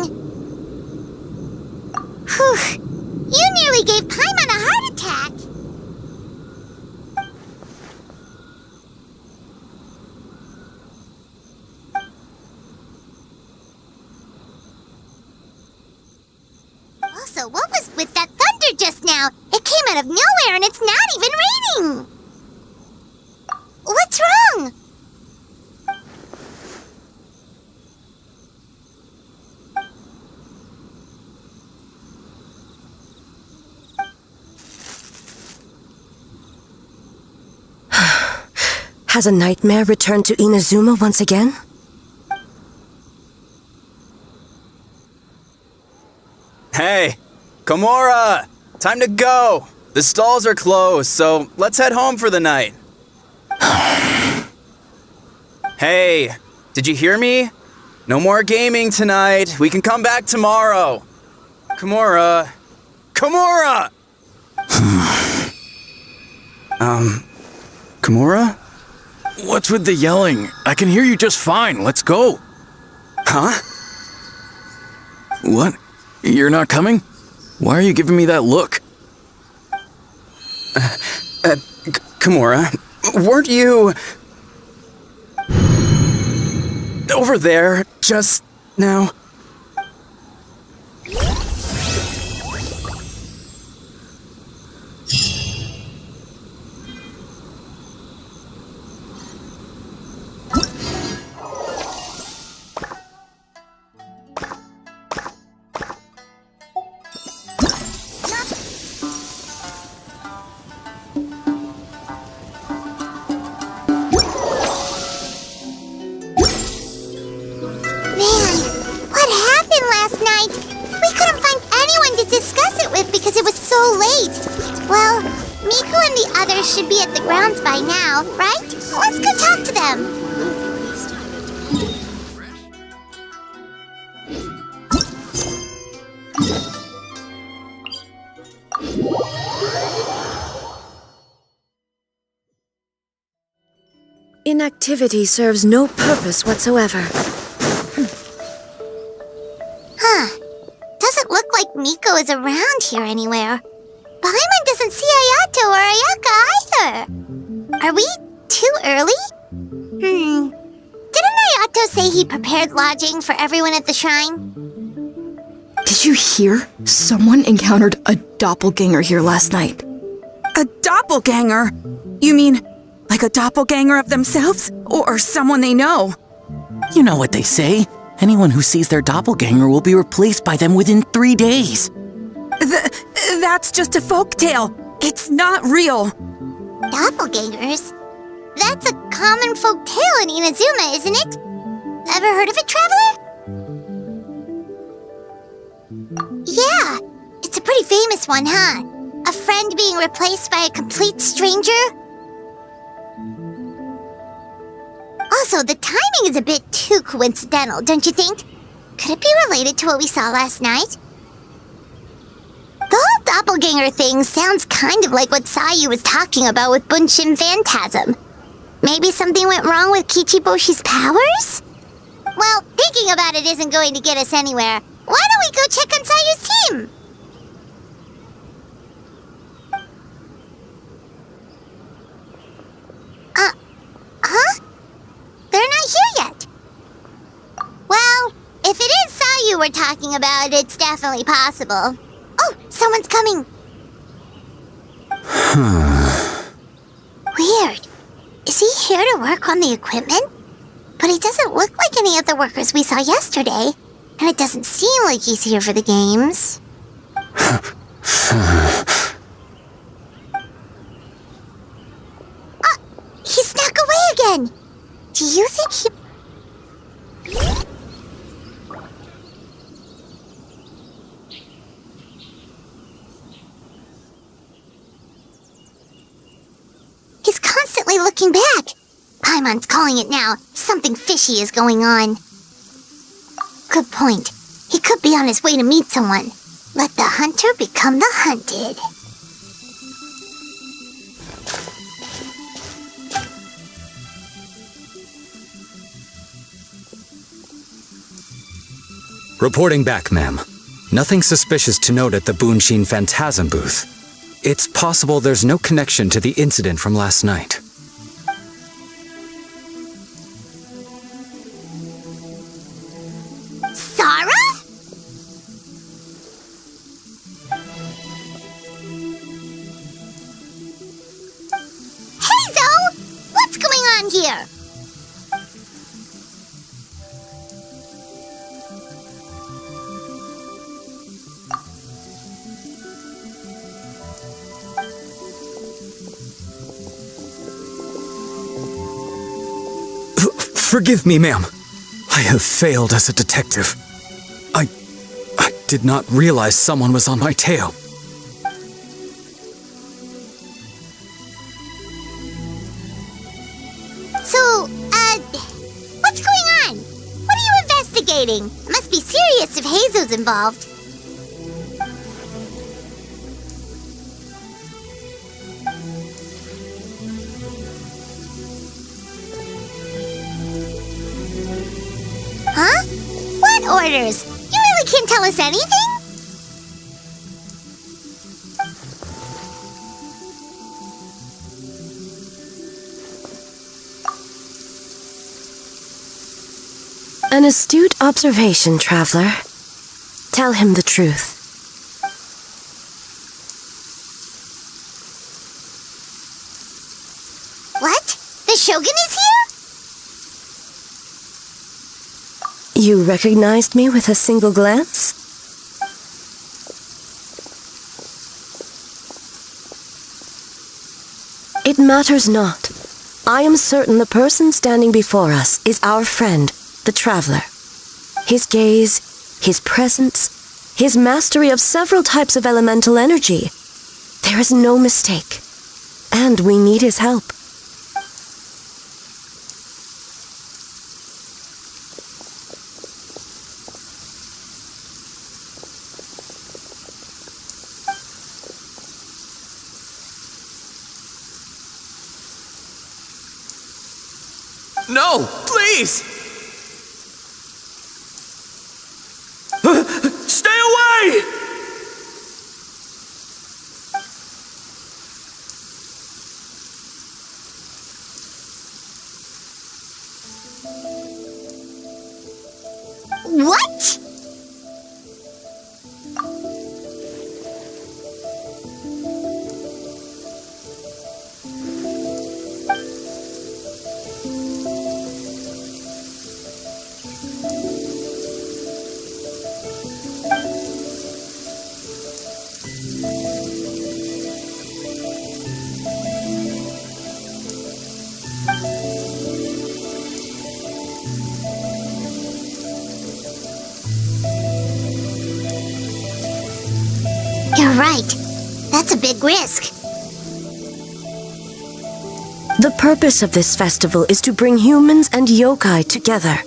Whew. You nearly gave Paimon a heart attack. Also, what was with that thunder just now? It came out of nowhere and it's not even raining. What's wrong? Has a nightmare returned to Inazuma once again? Hey, Komura! Time to go! The stalls are closed, so let's head home for the night. Hey, did you hear me? No more gaming tonight. We can come back tomorrow. Komura. Komura! Komura? What's with the yelling? I can hear you just fine. Let's go. Huh? What? You're not coming? Why are you giving me that look? Komura, weren't you over there just now? Well, Miku and the others should be at the grounds by now, right? Let's go talk to them. Inactivity serves no purpose whatsoever. Huh. Doesn't look like Miko is around here anywhere. Paimon doesn't see Ayato or Ayaka either. Are we too early? Didn't Ayato say he prepared lodging for everyone at the shrine? Did you hear? Someone encountered a doppelganger here last night. A doppelganger? You mean like a doppelganger of themselves? Or someone they know? You know what they say. Anyone who sees their doppelganger will be replaced by them within 3 days. That's just a folktale. It's not real. Doppelgangers? That's a common folk tale in Inazuma, isn't it? Ever heard of it, Traveler? Yeah, it's a pretty famous one, huh? A friend being replaced by a complete stranger? Also, the timing is a bit too coincidental, don't you think? Could it be related to what we saw last night? The whole doppelganger thing sounds kind of like what Sayu was talking about with Bunshin Phantasm. Maybe something went wrong with Kichiboshi's powers? Well, thinking about it isn't going to get us anywhere. Why don't we go check on Sayu's team? Huh? They're not here yet. Well, if it is Sayu we're talking about, it's definitely possible. Oh, someone's coming. Weird. Is he here to work on the equipment? But he doesn't look like any of the workers we saw yesterday. And it doesn't seem like he's here for the games. He snuck away again. Do you think he... He's constantly looking back. Paimon's calling it now. Something fishy is going on. Good point. He could be on his way to meet someone. Let the hunter become the hunted. Reporting back, ma'am. Nothing suspicious to note at the Bunshin Phantasm booth. It's possible there's no connection to the incident from last night. Sarah? Hey, Zoe! What's going around here. Forgive me, ma'am. I have failed as a detective. I did not realize someone was on my tail. So, what's going on? What are you investigating? It must be serious if Hazu's involved. Huh? What orders? You really can't tell us anything? An astute observation, traveler. Tell him the truth. What? The Shogun is here? You recognized me with a single glance? It matters not. I am certain the person standing before us is our friend, the traveler. His gaze, his presence, his mastery of several types of elemental energy. There is no mistake. And we need his help. No, please! Stay away! What? You're right. That's a big risk. The purpose of this festival is to bring humans and yokai together.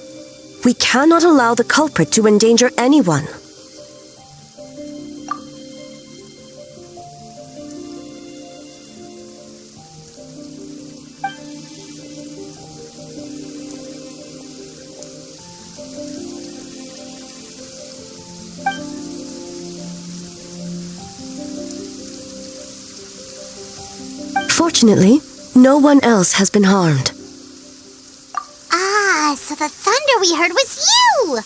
We cannot allow the culprit to endanger anyone. Fortunately, no one else has been harmed. Ah, so the thunder we heard was you!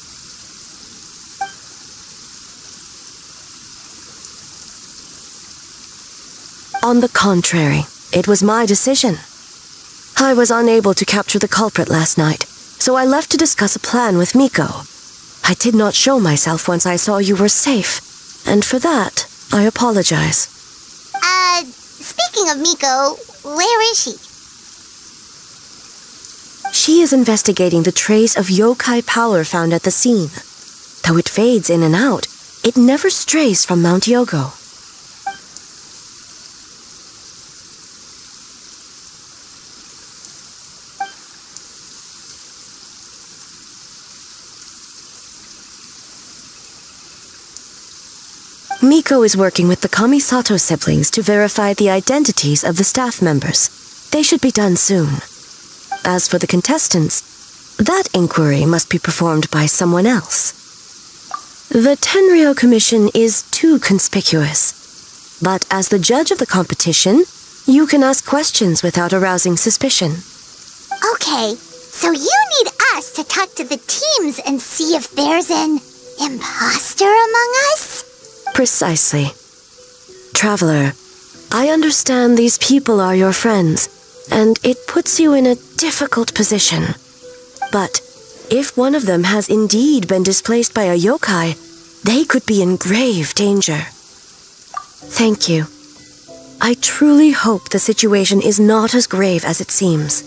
On the contrary, it was my decision. I was unable to capture the culprit last night, so I left to discuss a plan with Miko. I did not show myself once I saw you were safe, and for that, I apologize. Speaking of Miko, where is she? She is investigating the trace of yokai power found at the scene. Though it fades in and out, it never strays from Mount Yogo. Miko is working with the Kamisato siblings to verify the identities of the staff members. They should be done soon. As for the contestants, that inquiry must be performed by someone else. The Tenryo Commission is too conspicuous. But as the judge of the competition, you can ask questions without arousing suspicion. Okay, so you need us to talk to the teams and see if there's an imposter among us? Precisely. Traveler, I understand these people are your friends, and it puts you in a difficult position. But if one of them has indeed been displaced by a yokai, they could be in grave danger. Thank you. I truly hope the situation is not as grave as it seems.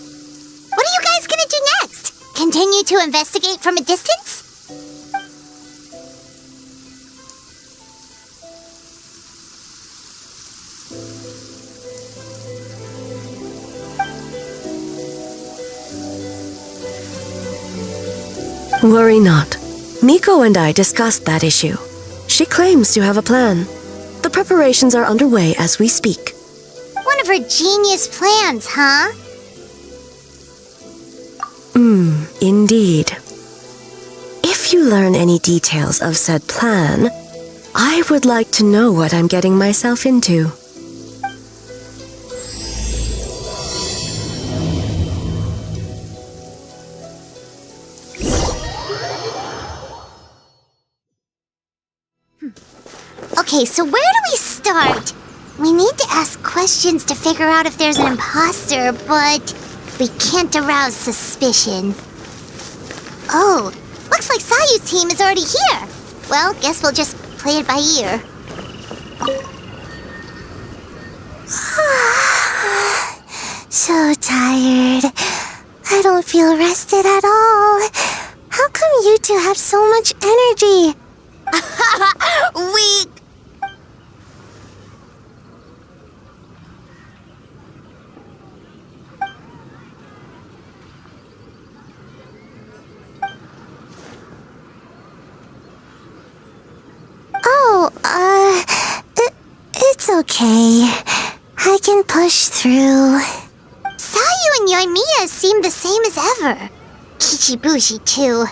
What are you guys gonna do next? Continue to investigate from a distance? Worry not. Miko and I discussed that issue. She claims to have a plan. The preparations are underway as we speak. One of her genius plans, huh? Indeed. If you learn any details of said plan, I would like to know what I'm getting myself into. Okay, so where do we start? We need to ask questions to figure out if there's an imposter, but we can't arouse suspicion. Oh, looks like Sayu's team is already here. Well, guess we'll just play it by ear. So tired. I don't feel rested at all. How come you two have so much energy? Weak. It's okay. I can push through. Sayu and Yoimiya seem the same as ever. Kichibushi, too.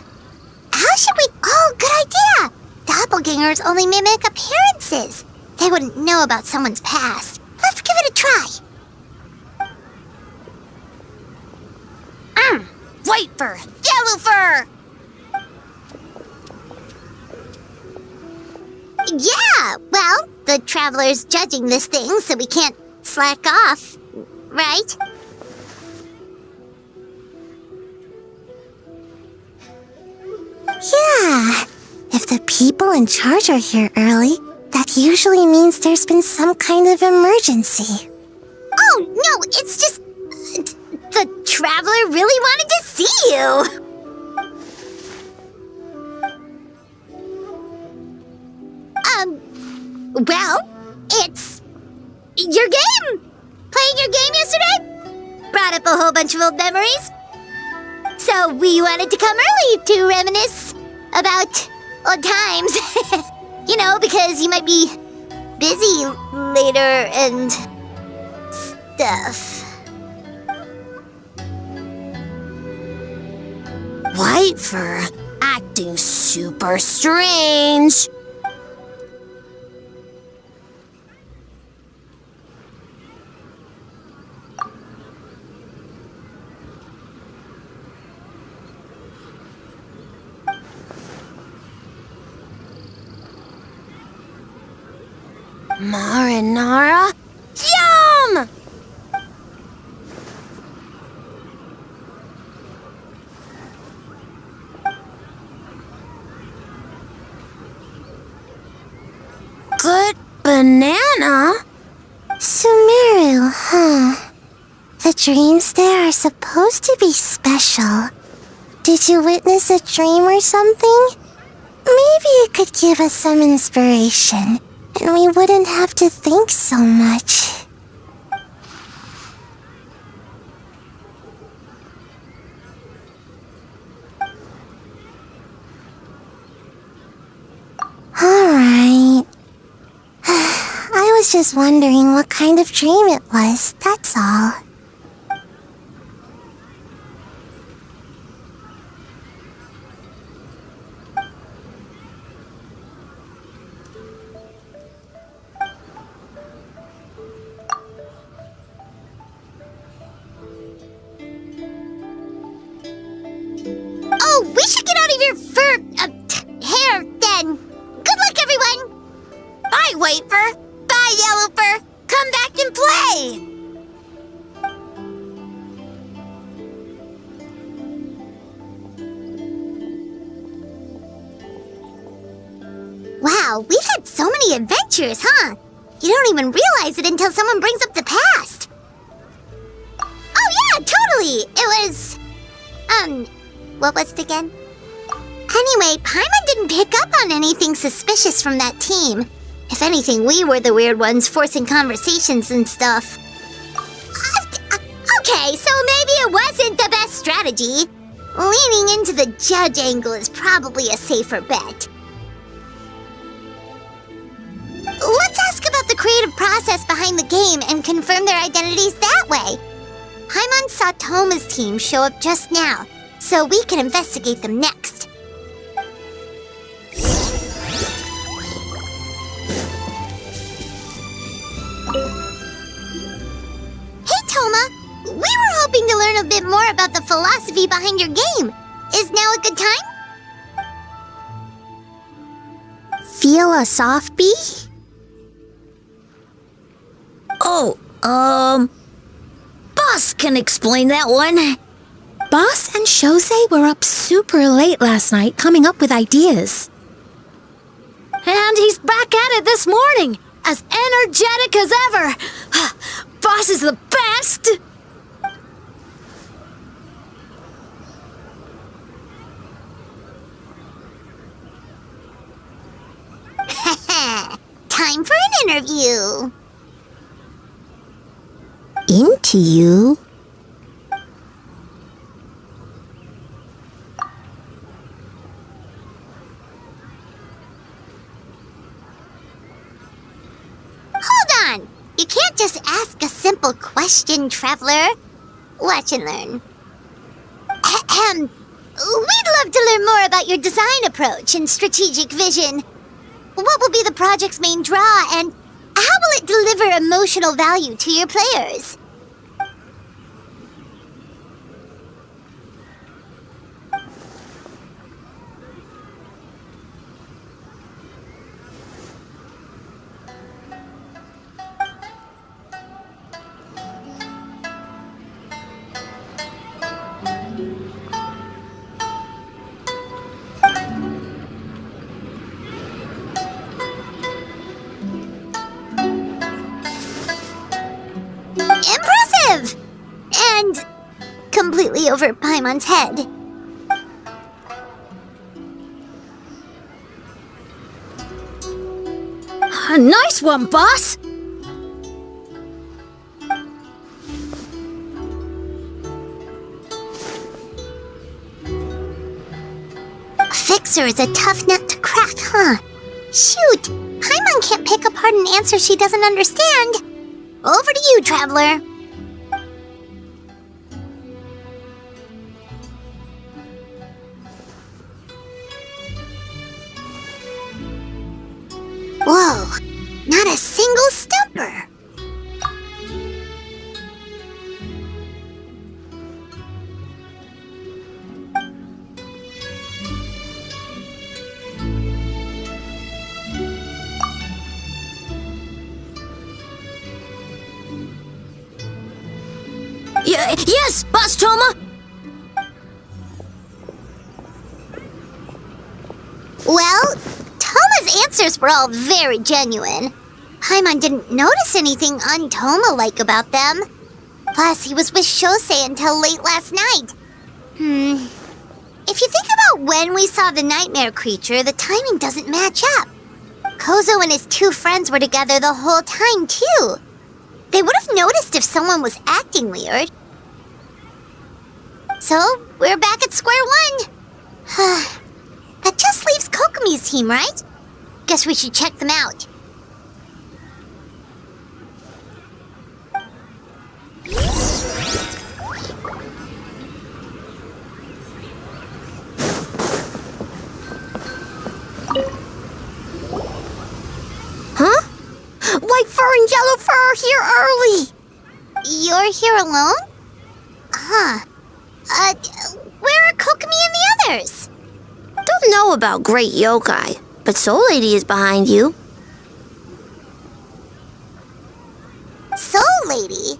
How should we... Oh, good idea! Doppelgangers only mimic appearances. They wouldn't know about someone's past. Let's give it a try. White fur, yellow fur. Yeah, well, the Traveler's judging this thing, so we can't slack off, right? Yeah. If the people in charge are here early, that usually means there's been some kind of emergency. Oh, no, it's just... the Traveler really wanted to see you. Well, it's... your game! Playing your game yesterday? Brought up a whole bunch of old memories. So we wanted to come early to reminisce about old times. You know, because you might be busy later and stuff. White fur, acting super strange. Marinara? Yum! Good banana? Sumeru, huh? The dreams there are supposed to be special. Did you witness a dream or something? Maybe it could give us some inspiration, and we wouldn't have to think so much. Alright. I was just wondering what kind of dream it was, that's all. Oh, we should get out of your hair, then. Good luck, everyone! Bye, White fur. Bye, yellow fur. Come back and play! Wow, we've had so many adventures, huh? You don't even realize it until someone brings up the past. Oh yeah, totally! It was... what was it again? Anyway, Paimon didn't pick up on anything suspicious from that team. If anything, we were the weird ones forcing conversations and stuff. Okay, so maybe it wasn't the best strategy. Leaning into the judge angle is probably a safer bet. Let's ask about the creative process behind the game and confirm their identities that way. Paimon saw Toma's team show up just now, so we can investigate them next. Hey, Toma! We were hoping to learn a bit more about the philosophy behind your game. Is now a good time? Philosophy? Oh, Boss can explain that one. Boss and Shosei were up super late last night coming up with ideas. And he's back at it this morning, as energetic as ever. Boss is the best! Time for an interview. Into you? Hold on! You can't just ask a simple question, traveler. Watch and learn. We'd love to learn more about your design approach and strategic vision. What will be the project's main draw, and how will it deliver emotional value to your players? Impressive! And completely over Paimon's head. Nice one, boss! Fixer is a tough nut to crack, huh? Shoot! Paimon can't pick apart an answer she doesn't understand. Over to you, traveler. Whoa, not a single stumper. Yes, Boss Toma! Well, Toma's answers were all very genuine. Paimon didn't notice anything un-Toma-like about them. Plus, he was with Shosei until late last night. If you think about when we saw the nightmare creature, the timing doesn't match up. Kozo and his two friends were together the whole time, too. They would have noticed if someone was acting weird. So, we're back at square one. That just leaves Kokomi's team, right? Guess we should check them out. Huh? White fur and yellow fur are here early! You're here alone? Huh. Where are Kokomi and the others? Don't know about Great Yokai, but Soul Lady is behind you. Soul Lady?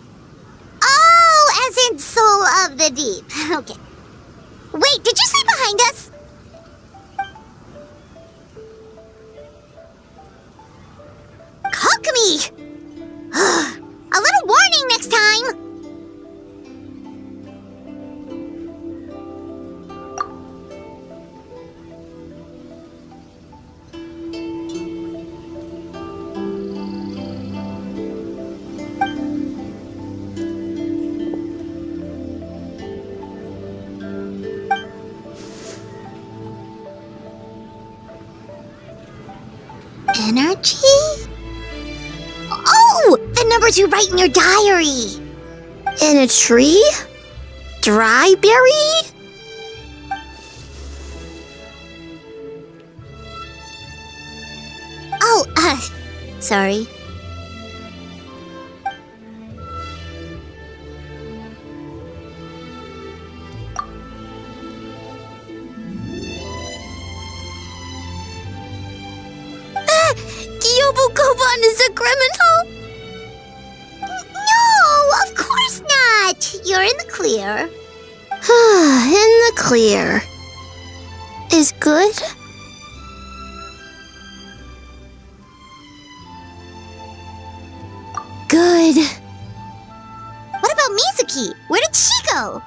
Oh, as in Soul of the Deep. Okay. Wait, did you say behind us? alchemy! A little warning next time! Energy? Oh! The numbers you write in your diary! In a tree? Dryberry? Oh, sorry. Yobukoban is a criminal? No, of course not! You're in the clear. In the clear. Is good? Good. What about Mizuki? Where did she go?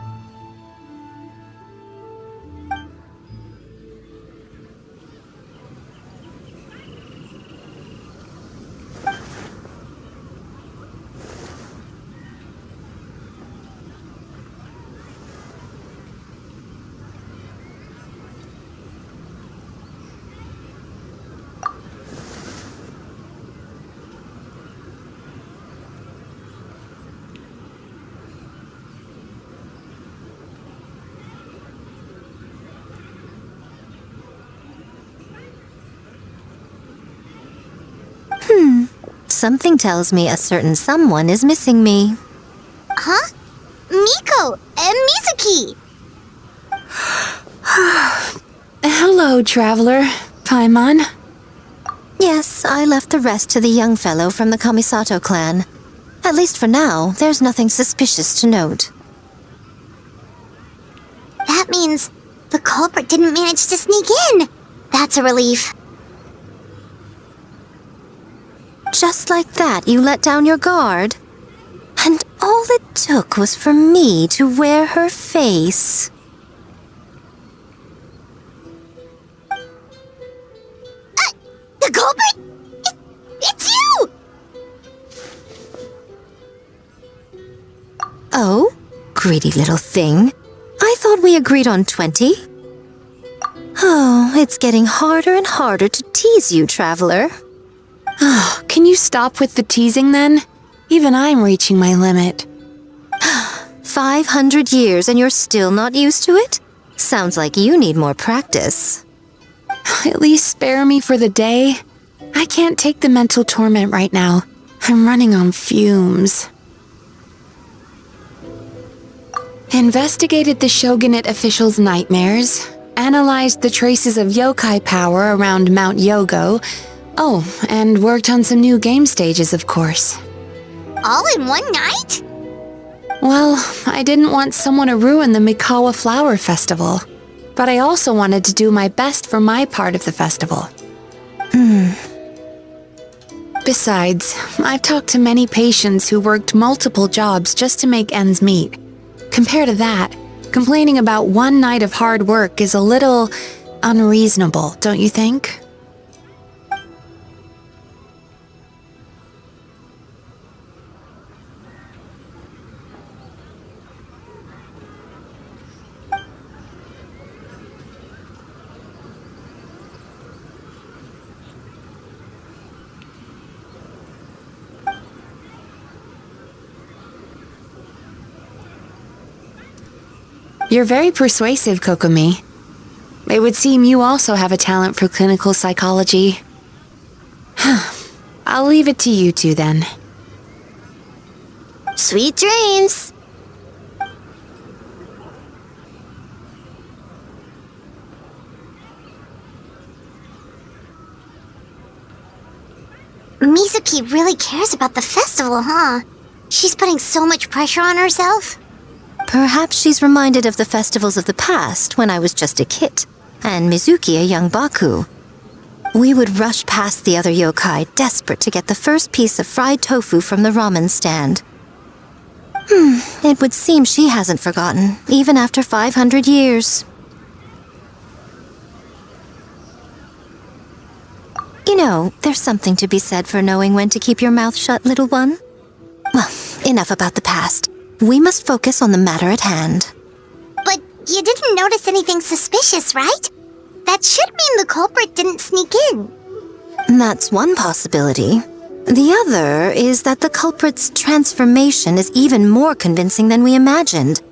Something tells me a certain someone is missing me. Huh? Miko and Mizuki! Hello, traveler. Paimon. Yes, I left the rest to the young fellow from the Kamisato clan. At least for now, there's nothing suspicious to note. That means the culprit didn't manage to sneak in. That's a relief. Just like that, you let down your guard? And all it took was for me to wear her face. The culprit? It's you! Oh? Greedy little thing. I thought we agreed on 20. Oh, it's getting harder and harder to tease you, traveler. Oh, can you stop with the teasing then? Even I'm reaching my limit. 500 years and you're still not used to it? Sounds like you need more practice. At least spare me for the day. I can't take the mental torment right now. I'm running on fumes. Investigated the shogunate officials' nightmares, analyzed the traces of yokai power around Mount Yogo. Oh, and worked on some new game stages, of course. All in one night? Well, I didn't want someone to ruin the Mikawa Flower Festival. But I also wanted to do my best for my part of the festival. Besides, I've talked to many patients who worked multiple jobs just to make ends meet. Compared to that, complaining about one night of hard work is a little unreasonable, don't you think? You're very persuasive, Kokomi. It would seem you also have a talent for clinical psychology. I'll leave it to you two then. Sweet dreams! Mizuki really cares about the festival, huh? She's putting so much pressure on herself. Perhaps she's reminded of the festivals of the past when I was just a kid, and Mizuki a young Baku. We would rush past the other yokai, desperate to get the first piece of fried tofu from the ramen stand. It would seem she hasn't forgotten, even after 500 years. You know, there's something to be said for knowing when to keep your mouth shut, little one. Well, enough about the past. We must focus on the matter at hand. But you didn't notice anything suspicious, right? That should mean the culprit didn't sneak in. That's one possibility. The other is that the culprit's transformation is even more convincing than we imagined.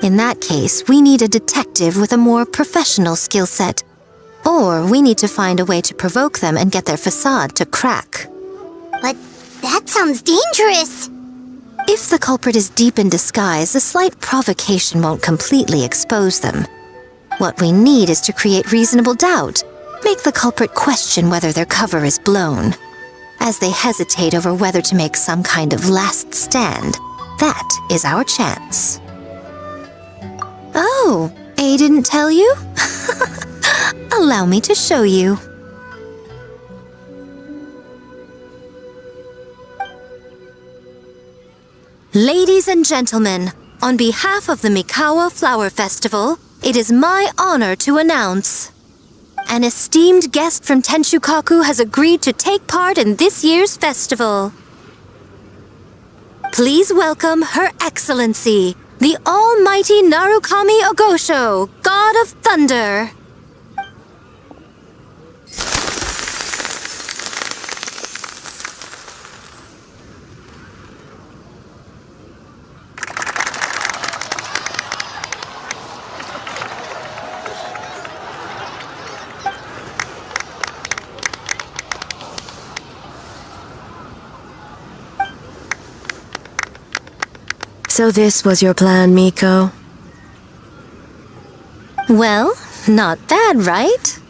In that case, we need a detective with a more professional skill set. Or we need to find a way to provoke them and get their facade to crack. But that sounds dangerous. If the culprit is deep in disguise, a slight provocation won't completely expose them. What we need is to create reasonable doubt, make the culprit question whether their cover is blown. As they hesitate over whether to make some kind of last stand, that is our chance. Oh, A didn't tell you? Allow me to show you. Ladies and gentlemen, on behalf of the Mikawa Flower Festival, it is my honor to announce an esteemed guest from Tenshukaku has agreed to take part in this year's festival. Please welcome Her Excellency, the Almighty Narukami Ogosho, God of Thunder. So this was your plan, Miko? Well, not bad, right?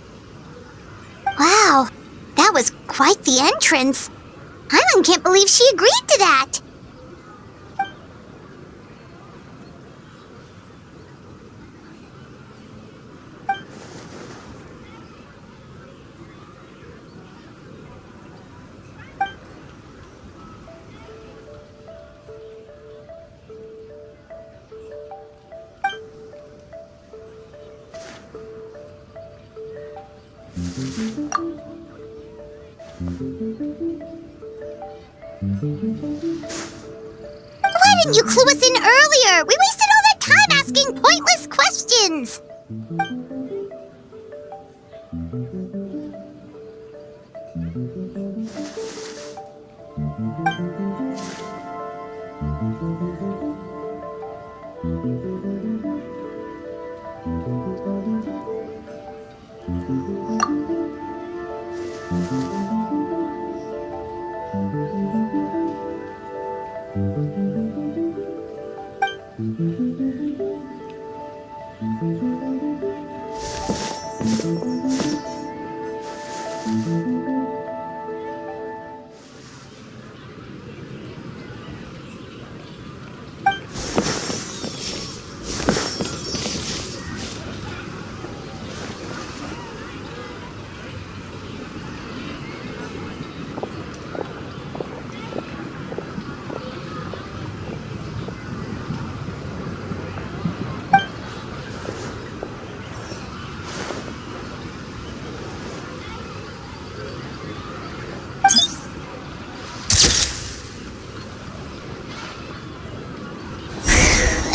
Wow, that was quite the entrance. Hyman can't believe she agreed to that. Why didn't you clue us in earlier? We wasted all that time asking pointless questions.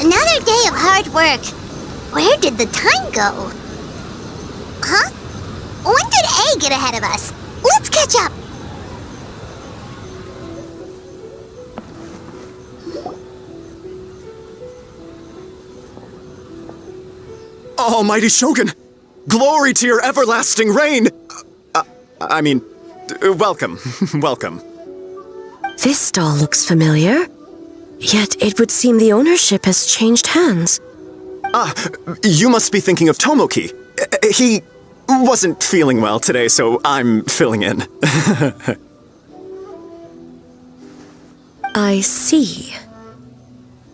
Another day of hard work. Where did the time go? Huh? When did A get ahead of us? Let's catch up. Almighty Shogun! Glory to your everlasting reign! Welcome. Welcome. This stall looks familiar. Yet it would seem the ownership has changed hands. You must be thinking of Tomoki. He wasn't feeling well today, so I'm filling in. I see.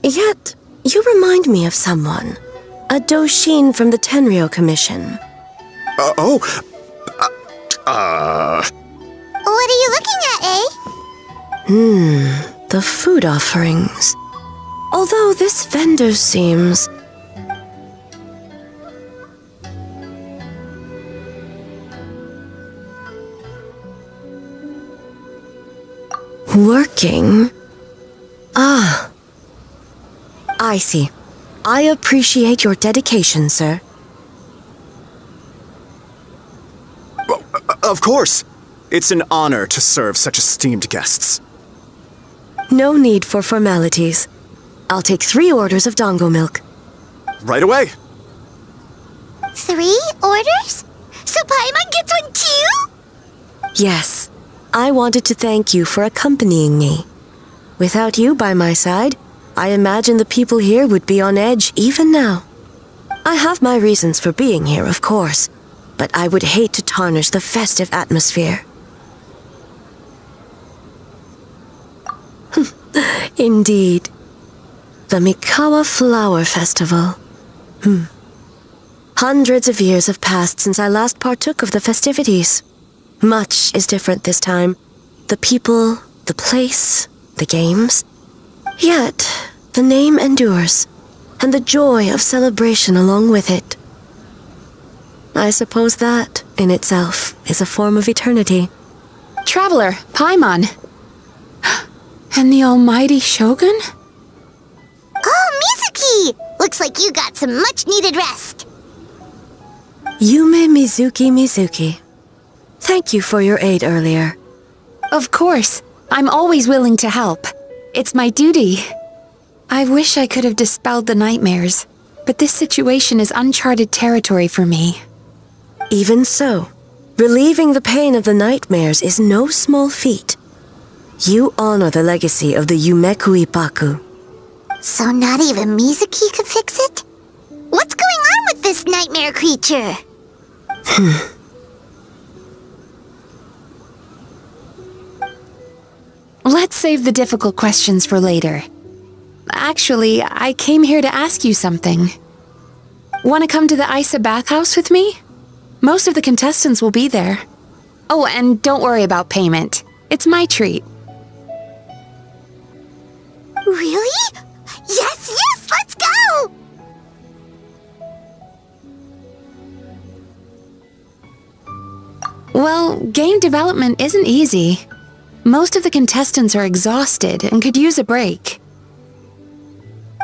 Yet, you remind me of someone. A Doshin from the Tenryo Commission. What are you looking at, eh? The food offerings. Although this vendor seems... working? Ah. I see. I appreciate your dedication, sir. Of course. It's an honor to serve such esteemed guests. No need for formalities. I'll take 3 orders of dongo milk. Right away. 3 orders? So Paimon gets one too? Yes. I wanted to thank you for accompanying me. Without you by my side, I imagine the people here would be on edge even now. I have my reasons for being here, of course, but I would hate to tarnish the festive atmosphere. Indeed. The Mikawa Flower Festival. Hundreds of years have passed since I last partook of the festivities. Much is different this time. The people, the place, the games. Yet, the name endures, and the joy of celebration along with it. I suppose that, in itself, is a form of eternity. Traveler, Paimon. And the almighty Shogun? Oh, Mizuki! Looks like you got some much-needed rest. Yume Mizuki. Thank you for your aid earlier. Of course. I'm always willing to help. It's my duty. I wish I could have dispelled the nightmares, but this situation is uncharted territory for me. Even so, relieving the pain of the nightmares is no small feat. You honor the legacy of the Yumeku Ippaku. So not even Mizuki could fix it? What's going on with this nightmare creature? Let's save the difficult questions for later. Actually, I came here to ask you something. Want to come to the Isa bathhouse with me? Most of the contestants will be there. Oh, and don't worry about payment. It's my treat. Really? Yes, let's go! Well, game development isn't easy. Most of the contestants are exhausted and could use a break.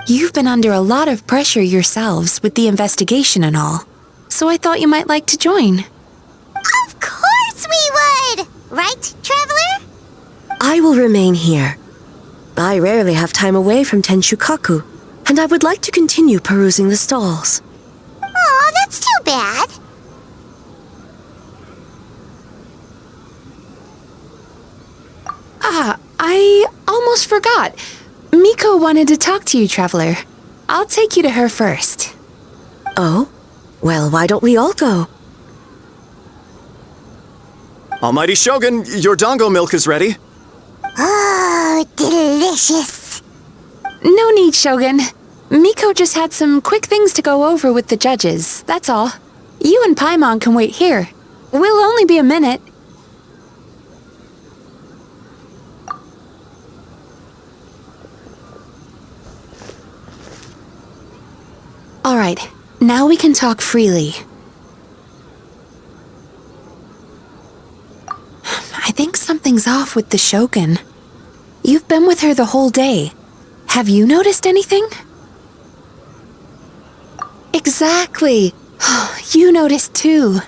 You've been under a lot of pressure yourselves with the investigation and all, so I thought you might like to join. Of course we would! Right, Traveler? I will remain here. I rarely have time away from Tenshukaku, and I would like to continue perusing the stalls. Aw, that's too bad. I almost forgot. Miko wanted to talk to you, Traveler. I'll take you to her first. Oh? Well, why don't we all go? Almighty Shogun, your dongo milk is ready. Oh, delicious. No need, Shogun. Miko just had some quick things to go over with the judges, that's all. You and Paimon can wait here. We'll only be a minute. All right, now we can talk freely. I think something's off with the Shogun. You've been with her the whole day. Have you noticed anything? Exactly. You noticed too.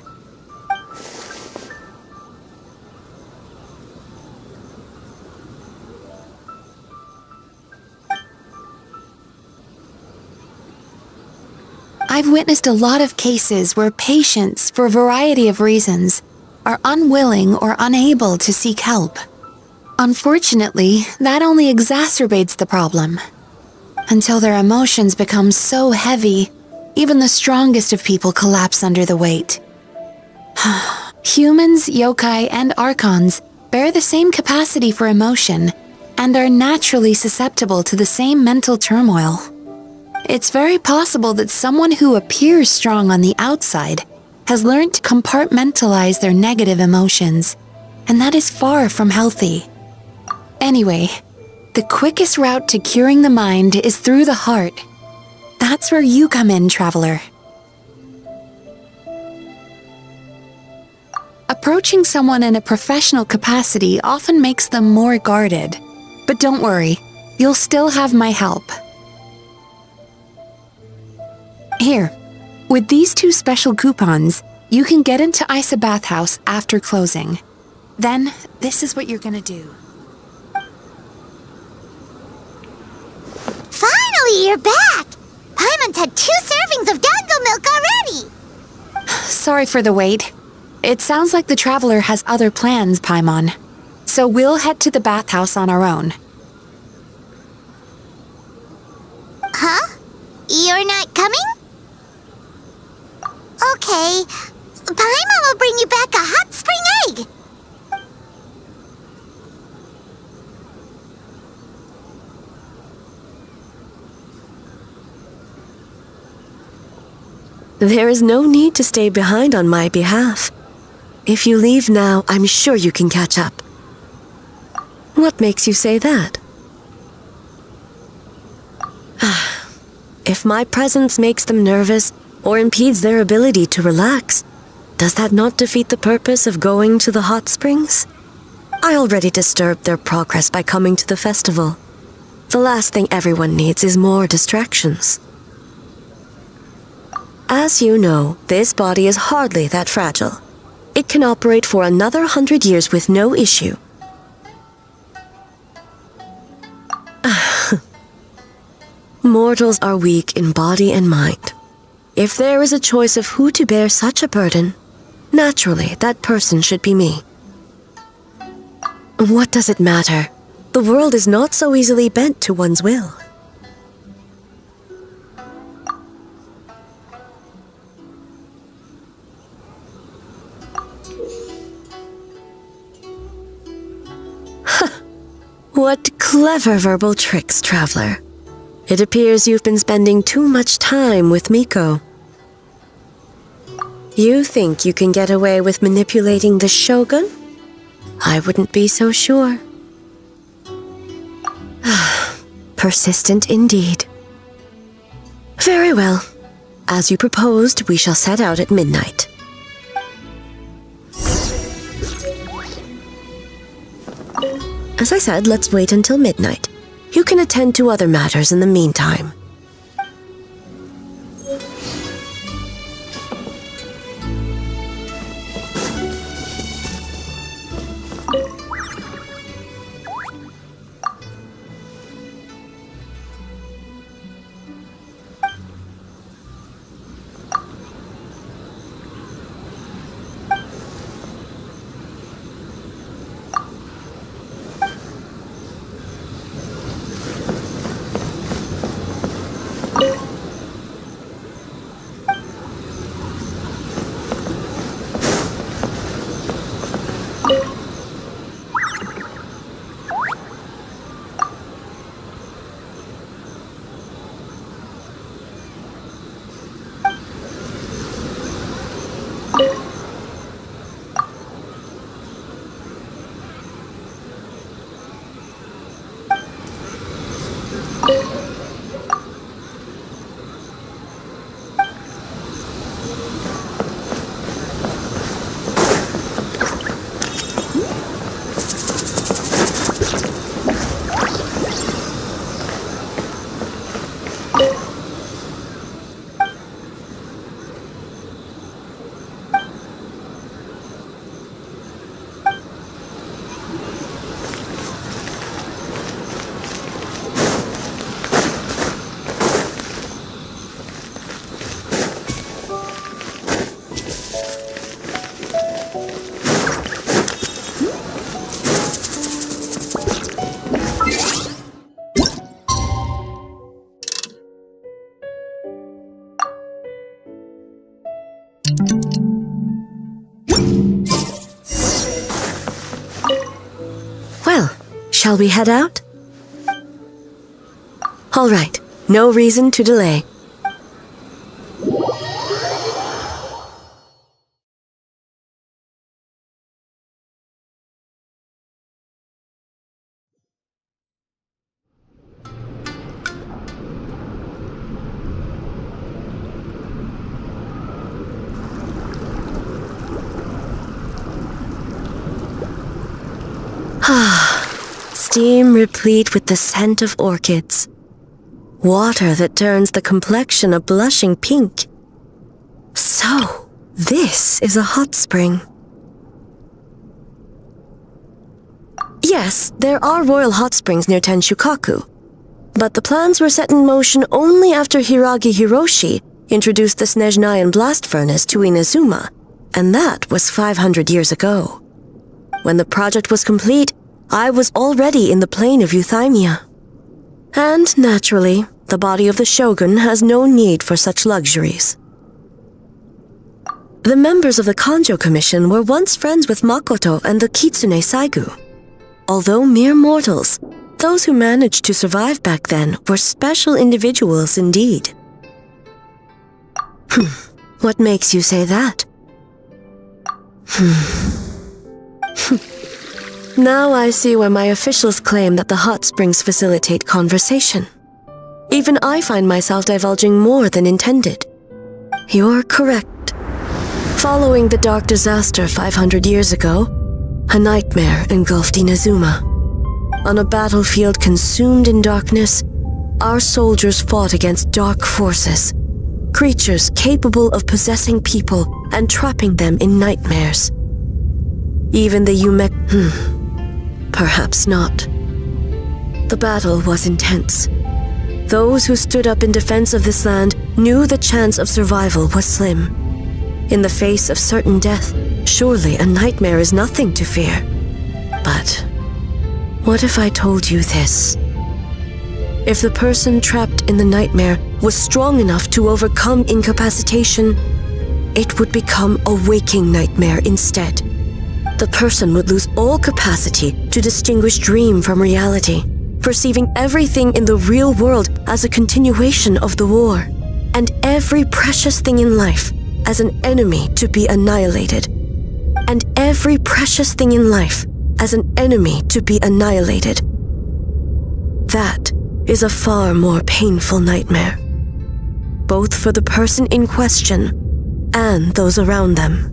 I've witnessed a lot of cases where patients, for a variety of reasons, are unwilling or unable to seek help. Unfortunately, that only exacerbates the problem. Until their emotions become so heavy, even the strongest of people collapse under the weight. Humans, yokai, and archons bear the same capacity for emotion and are naturally susceptible to the same mental turmoil. It's very possible that someone who appears strong on the outside has learned to compartmentalize their negative emotions, and that is far from healthy. Anyway, the quickest route to curing the mind is through the heart. That's where you come in, traveler. Approaching someone in a professional capacity often makes them more guarded. But don't worry, you'll still have my help. Here, with these 2 special coupons, you can get into Isa Bathhouse after closing. Then, this is what you're gonna do. Finally, you're back! Paimon's had 2 servings of dango milk already! Sorry for the wait. It sounds like the traveler has other plans, Paimon. So we'll head to the bathhouse on our own. Huh? You're not coming? Okay. Paimon will bring you back a hot spring egg. There is no need to stay behind on my behalf. If you leave now, I'm sure you can catch up. What makes you say that? If my presence makes them nervous or impedes their ability to relax, does that not defeat the purpose of going to the hot springs? I already disturbed their progress by coming to the festival. The last thing everyone needs is more distractions. As you know, this body is hardly that fragile. It can operate for another 100 years with no issue. Mortals are weak in body and mind. If there is a choice of who to bear such a burden, naturally that person should be me. What does it matter? The world is not so easily bent to one's will. What clever verbal tricks, traveler. It appears you've been spending too much time with Miko. You think you can get away with manipulating the Shogun? I wouldn't be so sure. Persistent indeed. Very well. As you proposed, we shall set out at midnight. As I said, let's wait until midnight. You can attend to other matters in the meantime. Well, shall we head out? All right, no reason to delay. steam replete with the scent of orchids. Water that turns the complexion a blushing pink. So, this is a hot spring. Yes, there are royal hot springs near Tenshukaku, but the plans were set in motion only after Hiragi Hiroshi introduced the Snezhnayan blast furnace to Inazuma, and that was 500 years ago. When the project was complete, I was already in the plain of Euthymia. And, naturally, the body of the shogun has no need for such luxuries. The members of the Kanjo Commission were once friends with Makoto and the Kitsune Saigu. Although mere mortals, those who managed to survive back then were special individuals indeed. What makes you say that? Now I see why my officials claim that the hot springs facilitate conversation. Even I find myself divulging more than intended. You're correct. Following the dark disaster 500 years ago, a nightmare engulfed Inazuma. On a battlefield consumed in darkness, our soldiers fought against dark forces, creatures capable of possessing people and trapping them in nightmares. Even the perhaps not. The battle was intense. Those who stood up in defense of this land knew the chance of survival was slim. In the face of certain death, surely a nightmare is nothing to fear. But what if I told you this? If the person trapped in the nightmare was strong enough to overcome incapacitation, it would become a waking nightmare instead. The person would lose all capacity to distinguish dream from reality, perceiving everything in the real world as a continuation of the war, and every precious thing in life as an enemy to be annihilated. And every precious thing in life as an enemy to be annihilated. That is a far more painful nightmare, both for the person in question and those around them.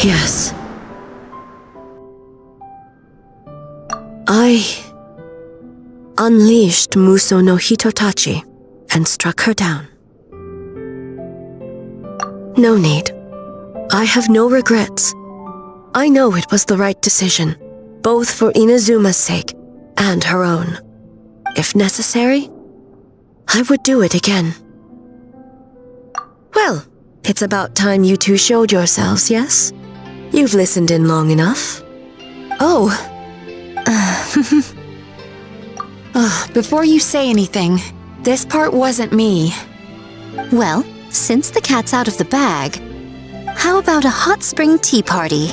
Yes. I unleashed Muso no Hitotachi and struck her down. No need. I have no regrets. I know it was the right decision, both for Inazuma's sake and her own. If necessary, I would do it again. Well, it's about time you two showed yourselves, yes? You've listened in long enough. Oh. Before you say anything, this part wasn't me. Well, since the cat's out of the bag, how about a hot spring tea party?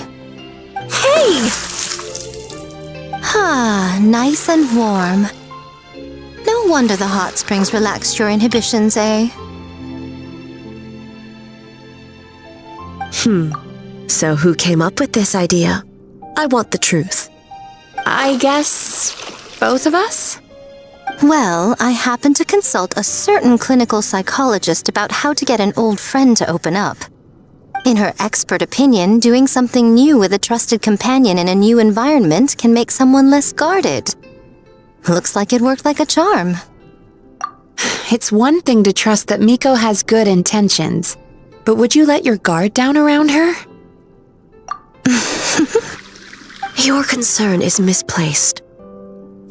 Hey! Nice and warm. No wonder the hot springs relaxed your inhibitions, eh? So who came up with this idea? I want the truth. I guess both of us? Well, I happened to consult a certain clinical psychologist about how to get an old friend to open up. In her expert opinion, doing something new with a trusted companion in a new environment can make someone less guarded. Looks like it worked like a charm. It's one thing to trust that Miko has good intentions, but would you let your guard down around her? Your concern is misplaced.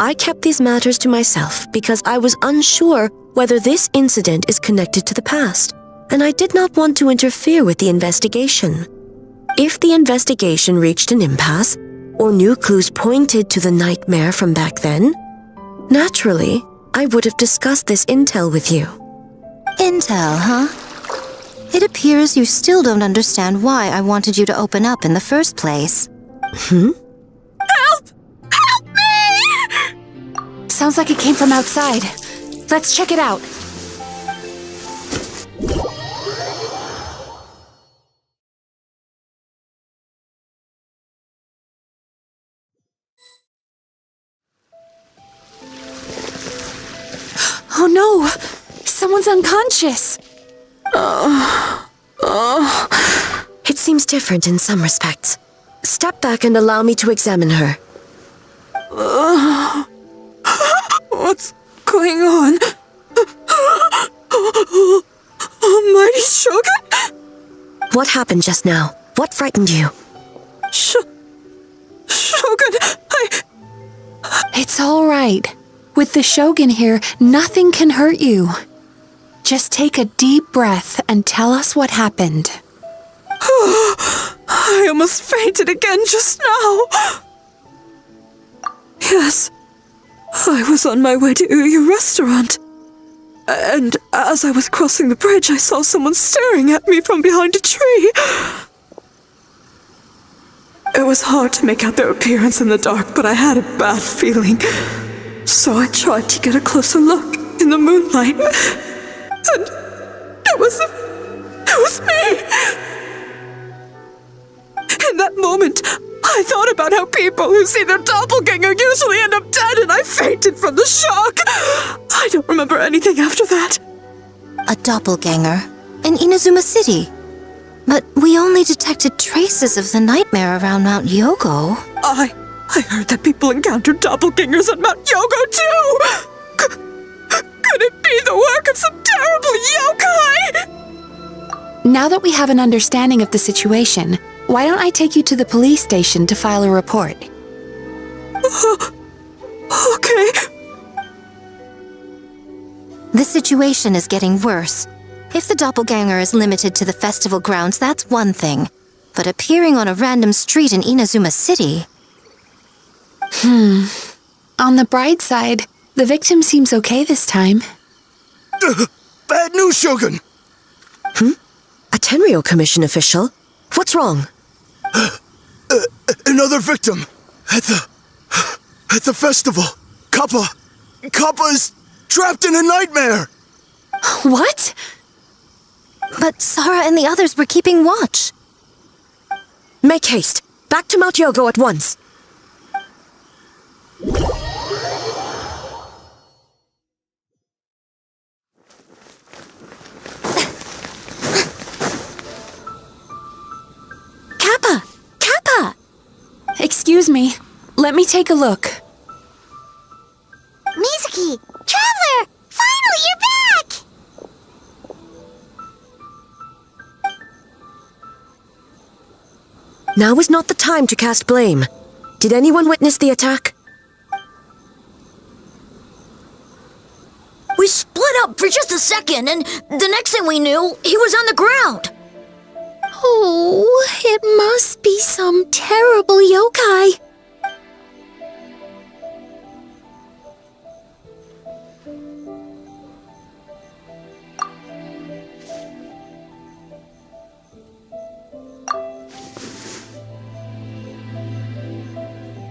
I kept these matters to myself because I was unsure whether this incident is connected to the past, and I did not want to interfere with the investigation. If the investigation reached an impasse, or new clues pointed to the nightmare from back then, naturally, I would have discussed this intel with you. Intel, huh? It appears you still don't understand why I wanted you to open up in the first place. Help! Help me! Sounds like it came from outside. Let's check it out. Oh no! Someone's unconscious. It seems different in some respects. Step back and allow me to examine her. What's going on? Almighty Shogun? What happened just now? What frightened you? Shogun, It's all right. With the Shogun here, nothing can hurt you. Just take a deep breath and tell us what happened. I almost fainted again just now. Yes, I was on my way to Uyu restaurant. And as I was crossing the bridge, I saw someone staring at me from behind a tree. It was hard to make out their appearance in the dark, but I had a bad feeling. So I tried to get a closer look in the moonlight. And it was me! In that moment, I thought about how people who see their doppelganger usually end up dead, and I fainted from the shock. I don't remember anything after that. A doppelganger in Inazuma City. But we only detected traces of the nightmare around Mount Yogo. I heard that people encountered doppelgangers at Mount Yogo too! Could it be the work of some terrible yokai? Now that we have an understanding of the situation, why don't I take you to the police station to file a report? Okay. The situation is getting worse. If the doppelganger is limited to the festival grounds, that's one thing. But appearing on a random street in Inazuma City... On the bright side, the victim seems okay this time. Bad news, Shogun! A Tenryo Commission official? What's wrong? Another victim! At the festival! Kappa is trapped in a nightmare! What? But Sara and the others were keeping watch. Make haste. Back to Mount Yogo at once. Kappa! Excuse me. Let me take a look. Mizuki! Traveler! Finally, you're back! Now is not the time to cast blame. Did anyone witness the attack? We split up for just a second, and the next thing we knew, he was on the ground. Oh, it must be some terrible yokai.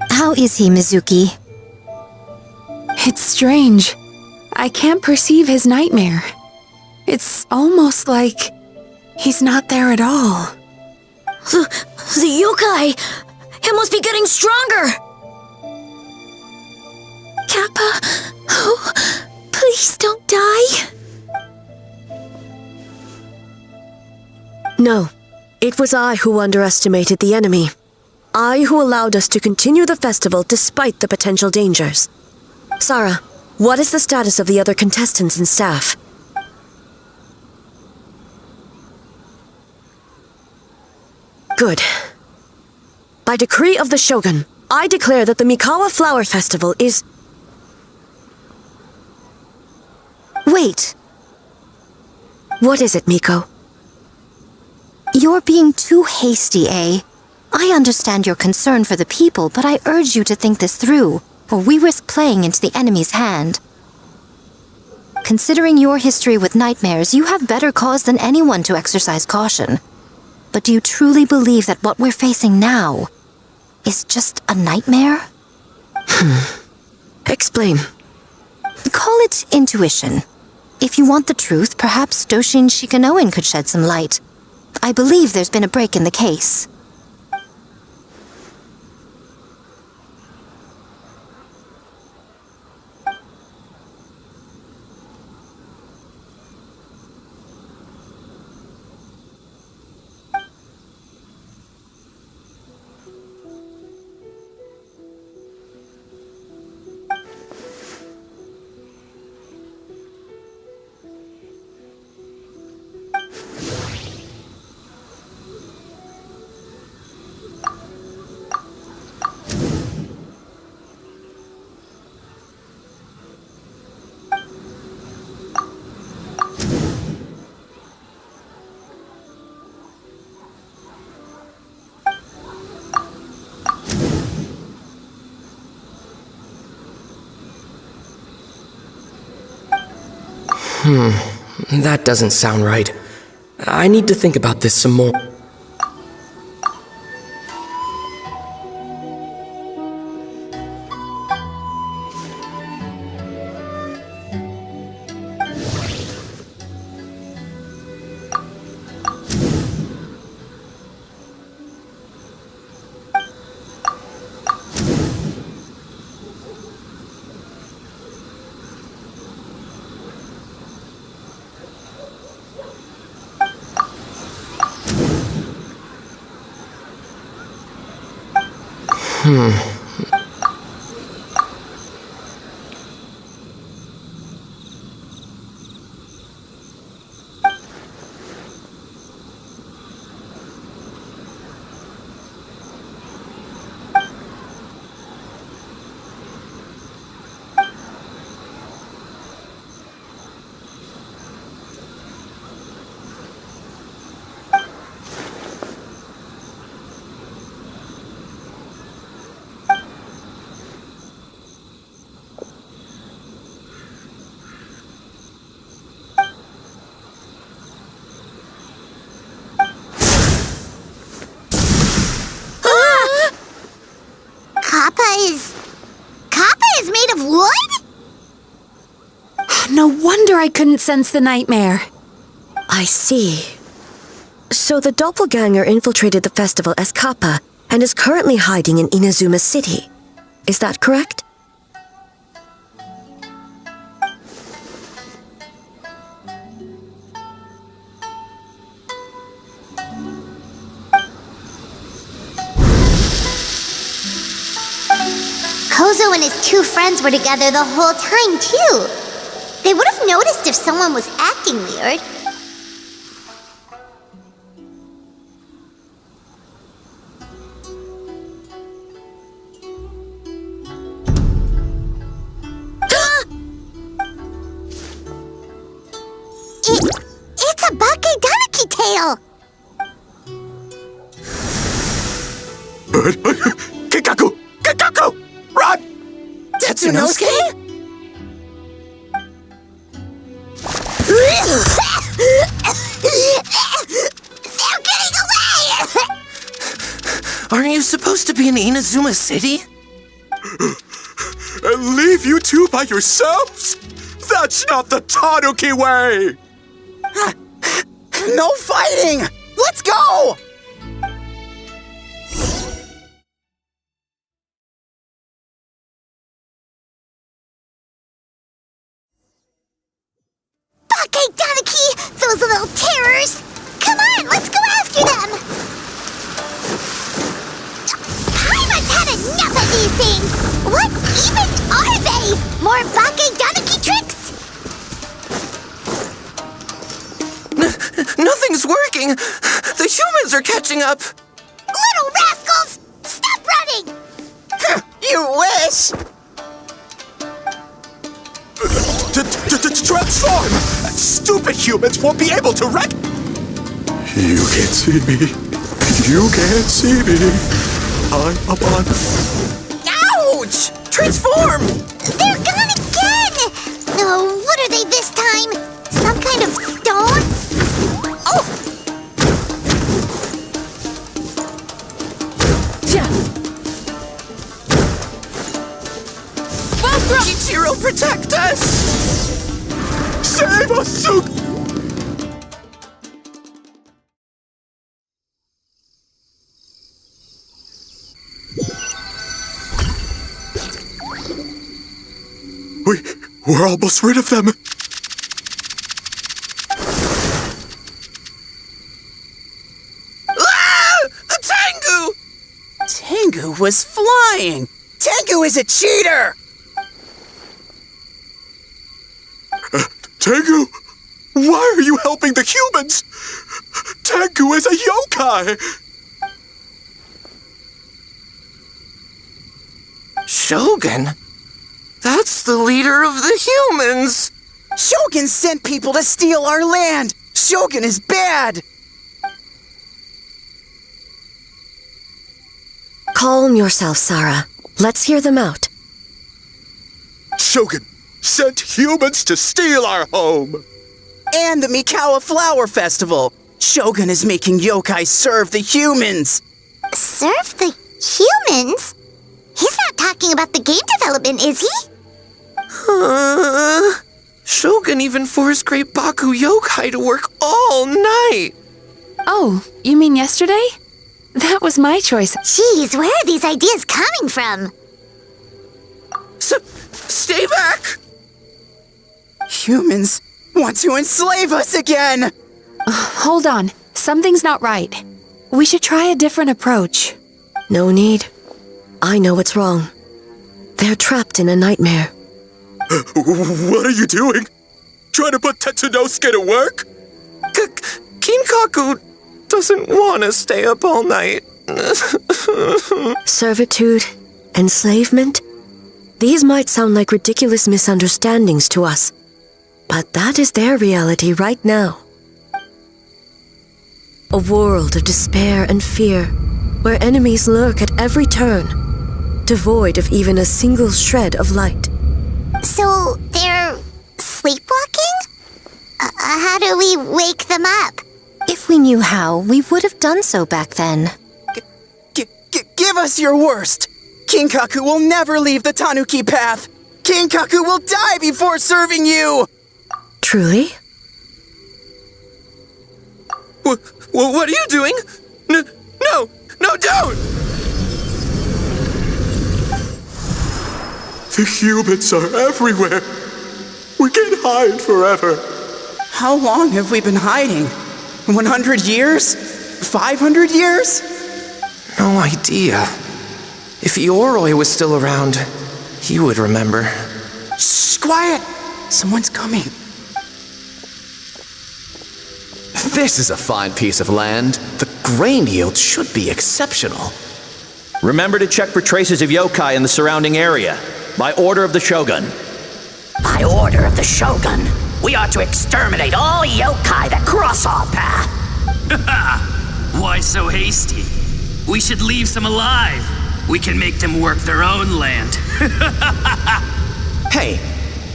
How is he, Mizuki? It's strange. I can't perceive his nightmare. It's almost like he's not there at all. The yokai! It must be getting stronger! Kappa, oh, please don't die. No. It was I who underestimated the enemy. I who allowed us to continue the festival despite the potential dangers. Sara, what is the status of the other contestants and staff? Good. By decree of the Shogun, I declare that the Mikawa Flower Festival is... Wait. What is it, Miko? You're being too hasty, eh? I understand your concern for the people, but I urge you to think this through, or we risk playing into the enemy's hand. Considering your history with nightmares, you have better cause than anyone to exercise caution. But do you truly believe that what we're facing now is just a nightmare? Explain. Call it intuition. If you want the truth, perhaps Doshin Shikanoin could shed some light. I believe there's been a break in the case. That doesn't sound right. I need to think about this some more. Kappa is made of wood? No wonder I couldn't sense the nightmare. I see. So the doppelganger infiltrated the festival as Kappa and is currently hiding in Inazuma City. Is that correct? Kozo and his two friends were together the whole time, too. They would have noticed if someone was acting weird. It's a Bakedaniki tail! Kikaku! Kikaku! Run! Tetsunosuke? They're getting away! Aren't you supposed to be in Inazuma City? And leave you two by yourselves? That's not the Tanuki way! No fighting! Let's go! Bakedaniki! Those little terrors! Come on, let's go after them! Paimon's had enough of these things! What even are they? More Bakedaniki tricks? Nothing's working! The humans are catching up! Little rascals! Stop running! You wish! Transform! Stupid humans won't be able to wreck. You can't see me. You can't see me. I'm up on. Ouch! Transform! They're gone again! Oh, what are they this time? Some kind of stone? Oh! Ichiro, protect us! Save us, Suk! We're almost rid of them. Ah! Tengu! Tengu was flying! Tengu is a cheater! Tengu, why are you helping the humans? Tengu is a yokai! Shogun? That's the leader of the humans! Shogun sent people to steal our land! Shogun is bad! Calm yourself, Sarah. Let's hear them out. Shogun sent humans to steal our home! and the Mikawa Flower Festival. Shogun is making yokai serve the humans. Serve the humans? He's not talking about the game development, is he? Shogun even forced Great Baku Yokai to work all night. Oh, you mean yesterday? That was my choice. Jeez, where are these ideas coming from? Stay back! Humans want to enslave us again! Hold on. Something's not right. We should try a different approach. No need. I know what's wrong. They're trapped in a nightmare. What are you doing? Trying to put Tetsunosuke to work? Kinkaku doesn't want to stay up all night. Servitude, enslavement. These might sound like ridiculous misunderstandings to us, but that is their reality right now. A world of despair and fear, where enemies lurk at every turn, devoid of even a single shred of light. So, they're sleepwalking? How do we wake them up? If we knew how, we would have done so back then. Give us your worst! Kinkaku will never leave the Tanuki path! Kinkaku will die before serving you! Truly? What are you doing? No, don't! The humans are everywhere. We can't hide forever. How long have we been hiding? 100 years? 500 years? No idea. If Ioroi was still around, he would remember. Shh, quiet! Someone's coming. This is a fine piece of land. The grain yield should be exceptional. Remember to check for traces of yokai in the surrounding area, by order of the Shogun. By order of the Shogun, we are to exterminate all yokai that cross our path. Why so hasty? We should leave some alive. We can make them work their own land. Hey,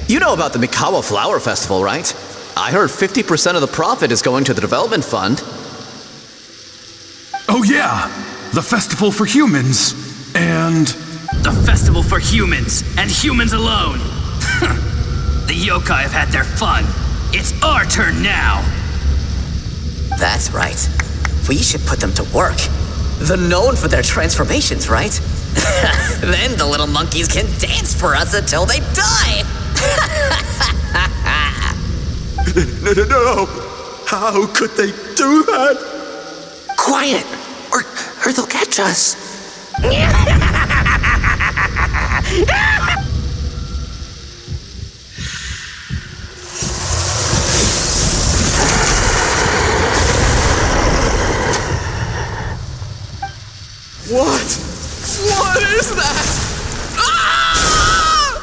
you know about the Mikawa Flower Festival, right? I heard 50% of the profit is going to the development fund. Oh yeah, the festival for humans, and... The festival for humans, and humans alone. The yokai have had their fun. It's our turn now. That's right. We should put them to work. They're known for their transformations, right? Then the little monkeys can dance for us until they die. No. How could they do that? Quiet, or they'll catch us. What? What is that? Ah!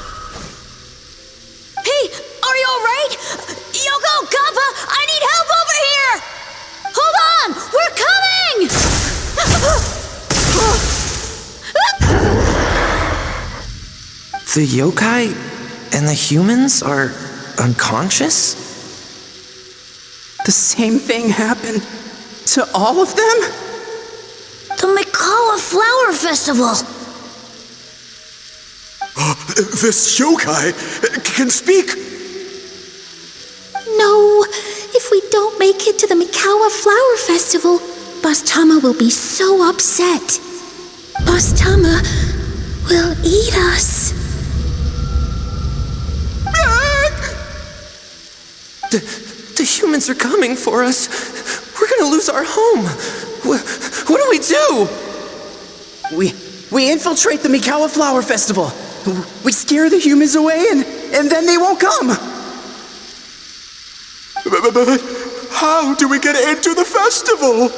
Hey, are you alright? Yoko, Kappa, I need help over here! Hold on, we're coming! The yokai and the humans are unconscious? The same thing happened to all of them? The Mikawa Flower Festival! This yokai can speak! No, if we don't make it to the Mikawa Flower Festival, Bastama will be so upset. Bastama will eat us. The humans are coming for us. We're gonna lose our home. What do we do? We infiltrate the Mikawa Flower Festival. We scare the humans away and then they won't come. But how do we get into the festival?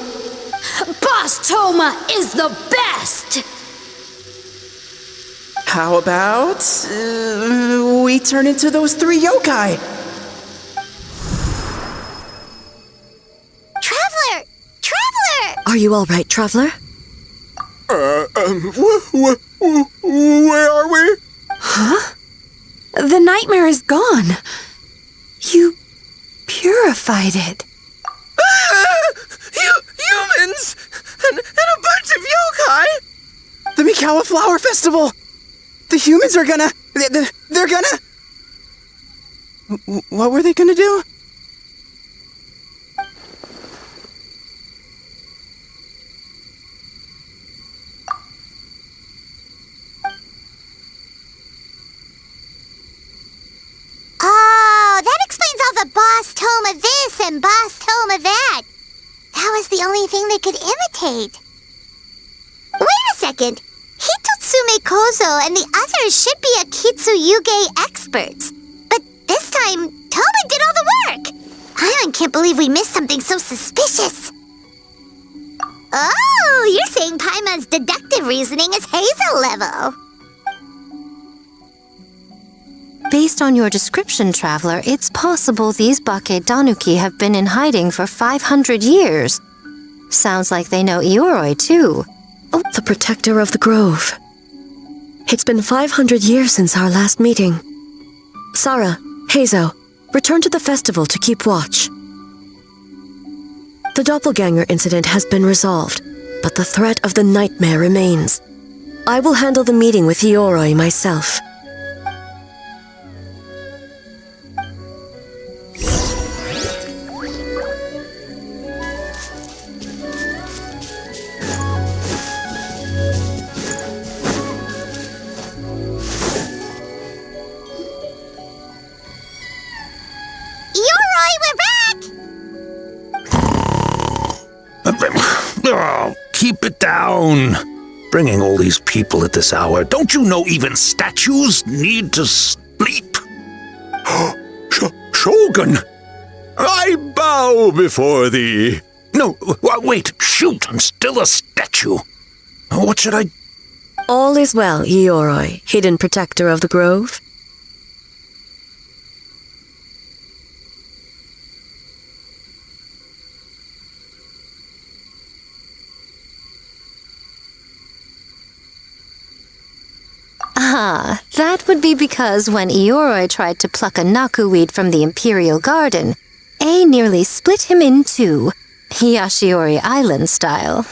Bastoma is the best! How about we turn into those 3 yokai? Traveler! Are you all right, Traveler? Where are we? Huh? The nightmare is gone. You purified it. Humans! And a bunch of yokai! The Mikawa Flower Festival! The humans are gonna... They're gonna... What were they gonna do? Oh, that explains all the boss tome of this and boss tome of that. That was the only thing they could imitate. Wait a second. Hitotsume Kozo and the others should be Akitsu Yuge experts. But this time, Toma did all the work. I can't believe we missed something so suspicious. Oh, you're saying Paimon's deductive reasoning is Hazel level. Based on your description, Traveler, it's possible these Bakedanuki have been in hiding for 500 years. Sounds like they know Ioroi, too. Oh, the protector of the grove. It's been 500 years since our last meeting. Sarah, Hazo, return to the festival to keep watch. The doppelganger incident has been resolved, but the threat of the nightmare remains. I will handle the meeting with Ioroi myself. Oh, keep it down. Bringing all these people at this hour. Don't you know even statues need to sleep? Shogun! I bow before thee. No, wait, shoot, I'm still a statue. What should I... All is well, Ioroi, hidden protector of the grove. Ah, that would be because when Ioroi tried to pluck a nakuweed from the Imperial Garden, A nearly split him in two, Yashiori Island style.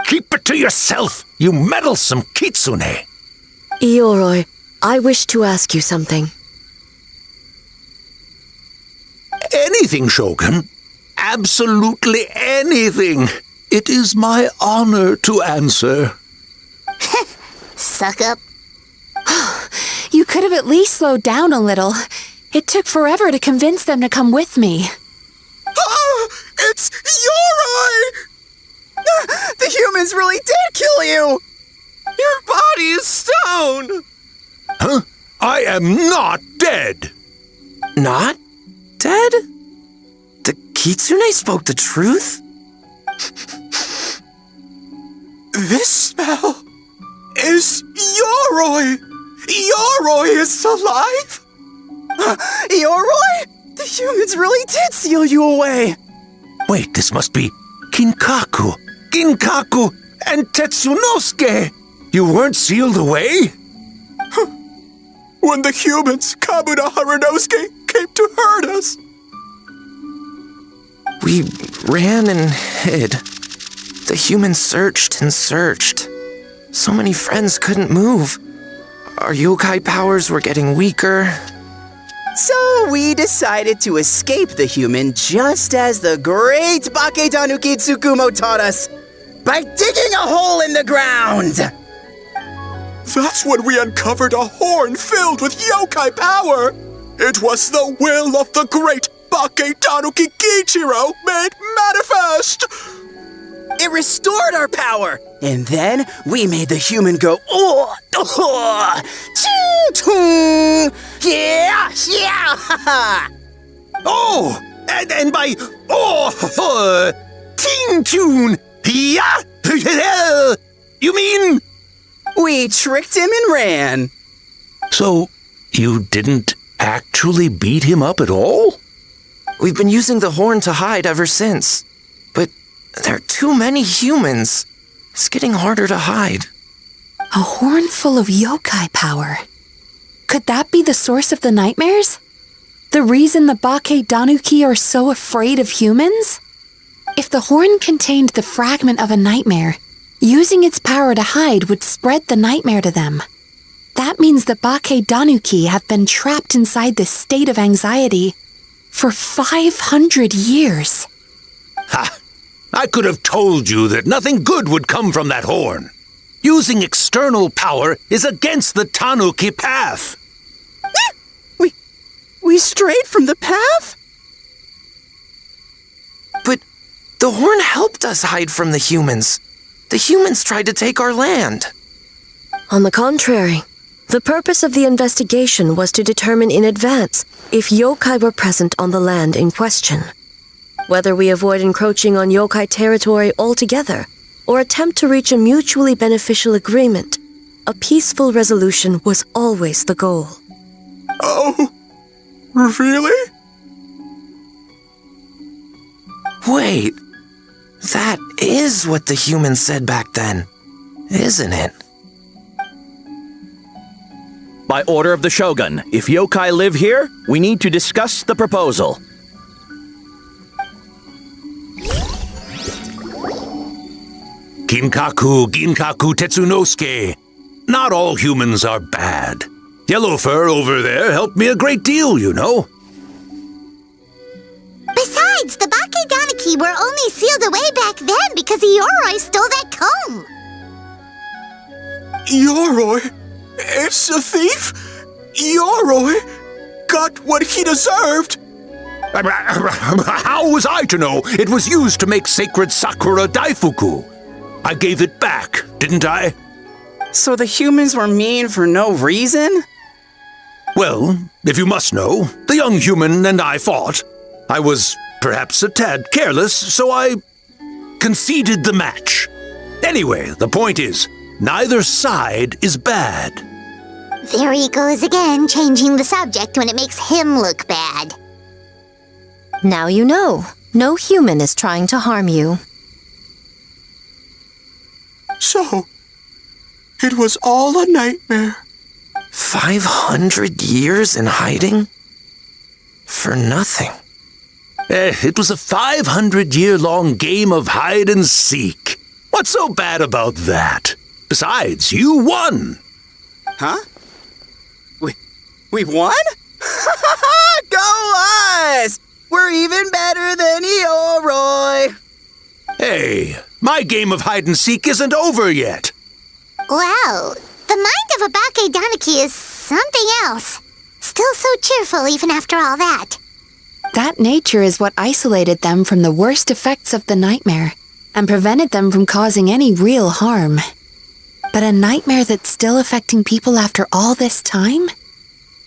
Keep it to yourself, you meddlesome kitsune! Ioroi, I wish to ask you something. Anything, Shogun. Absolutely anything. It is my honor to answer. Suck up. You could have at least slowed down a little. It took forever to convince them to come with me. Oh, it's Ioroi! The humans really did kill you! Your body is stone! Huh? I am not dead! Not dead? The Kitsune spoke the truth? This smell is Ioroi! Ioroi is alive! Ioroi? The humans really did seal you away! Wait, this must be Ginkaku, and Tetsunosuke! You weren't sealed away? When the humans, Kabuda Harunosuke, came to hurt us. We ran and hid. The humans searched and searched. So many friends couldn't move. Our yokai powers were getting weaker. So we decided to escape the human just as the great Bakedanuki Tsukumo taught us, by digging a hole in the ground! That's when we uncovered a horn filled with yokai power! It was the will of the great Bakedanuki Kichiro made manifest! It restored our power, and then we made the human go, oh, oh, choo-choo, yeah, yeah, oh, and by, oh, ting-tune, yeah, you mean? We tricked him and ran. So, you didn't actually beat him up at all? We've been using the horn to hide ever since. But there are too many humans. It's getting harder to hide. A horn full of yokai power. Could that be the source of the nightmares? The reason the Bakedanuki are so afraid of humans? If the horn contained the fragment of a nightmare, using its power to hide would spread the nightmare to them. That means the Bakedanuki have been trapped inside this state of anxiety for 500 years. Ha! I could have told you that nothing good would come from that horn. Using external power is against the Tanuki path. We strayed from the path? But the horn helped us hide from the humans. The humans tried to take our land. On the contrary, the purpose of the investigation was to determine in advance if yokai were present on the land in question. Whether we avoid encroaching on yokai territory altogether or attempt to reach a mutually beneficial agreement, a peaceful resolution was always the goal. Oh, really? Wait, that is what the humans said back then, isn't it? By order of the Shogun, if yokai live here, we need to discuss the proposal. Ginkaku Tetsunosuke. Not all humans are bad. Yellow Fur over there helped me a great deal, you know. Besides, the Bakedanuki were only sealed away back then because Yoroi stole that comb. Yoroi? It's a thief? Yoroi got what he deserved. How was I to know it was used to make sacred Sakura Daifuku? I gave it back, didn't I? So the humans were mean for no reason? Well, if you must know, the young human and I fought. I was perhaps a tad careless, so I conceded the match. Anyway, the point is, neither side is bad. There he goes again, changing the subject when it makes him look bad. Now you know. No human is trying to harm you. So, it was all a nightmare. 500 years in hiding? For nothing. It was a 500-year-long game of hide and seek. What's so bad about that? Besides, you won. Huh? We won? Go us! We're even better than Yoroi! Hey, my game of hide and seek isn't over yet. Wow, the mind of a Bakedanuki is something else. Still so cheerful even after all that. That nature is what isolated them from the worst effects of the nightmare and prevented them from causing any real harm. But a nightmare that's still affecting people after all this time?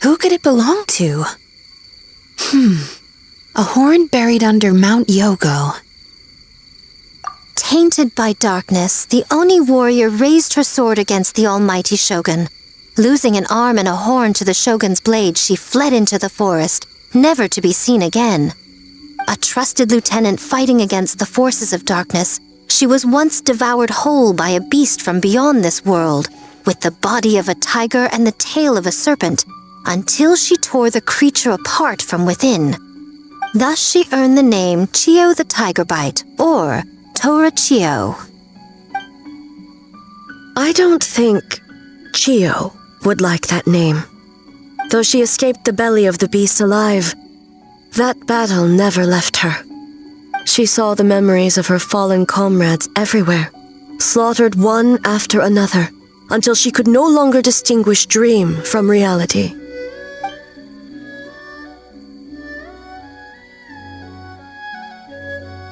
Who could it belong to? A horn buried under Mount Yogo. Tainted by darkness, the Oni warrior raised her sword against the almighty Shogun. Losing an arm and a horn to the Shogun's blade, she fled into the forest, never to be seen again. A trusted lieutenant fighting against the forces of darkness, she was once devoured whole by a beast from beyond this world, with the body of a tiger and the tail of a serpent, until she tore the creature apart from within. Thus she earned the name Chiyo the Tiger Bite, or Tora Chiyo. I don't think Chiyo would like that name. Though she escaped the belly of the beast alive, that battle never left her. She saw the memories of her fallen comrades everywhere, slaughtered one after another, until she could no longer distinguish dream from reality.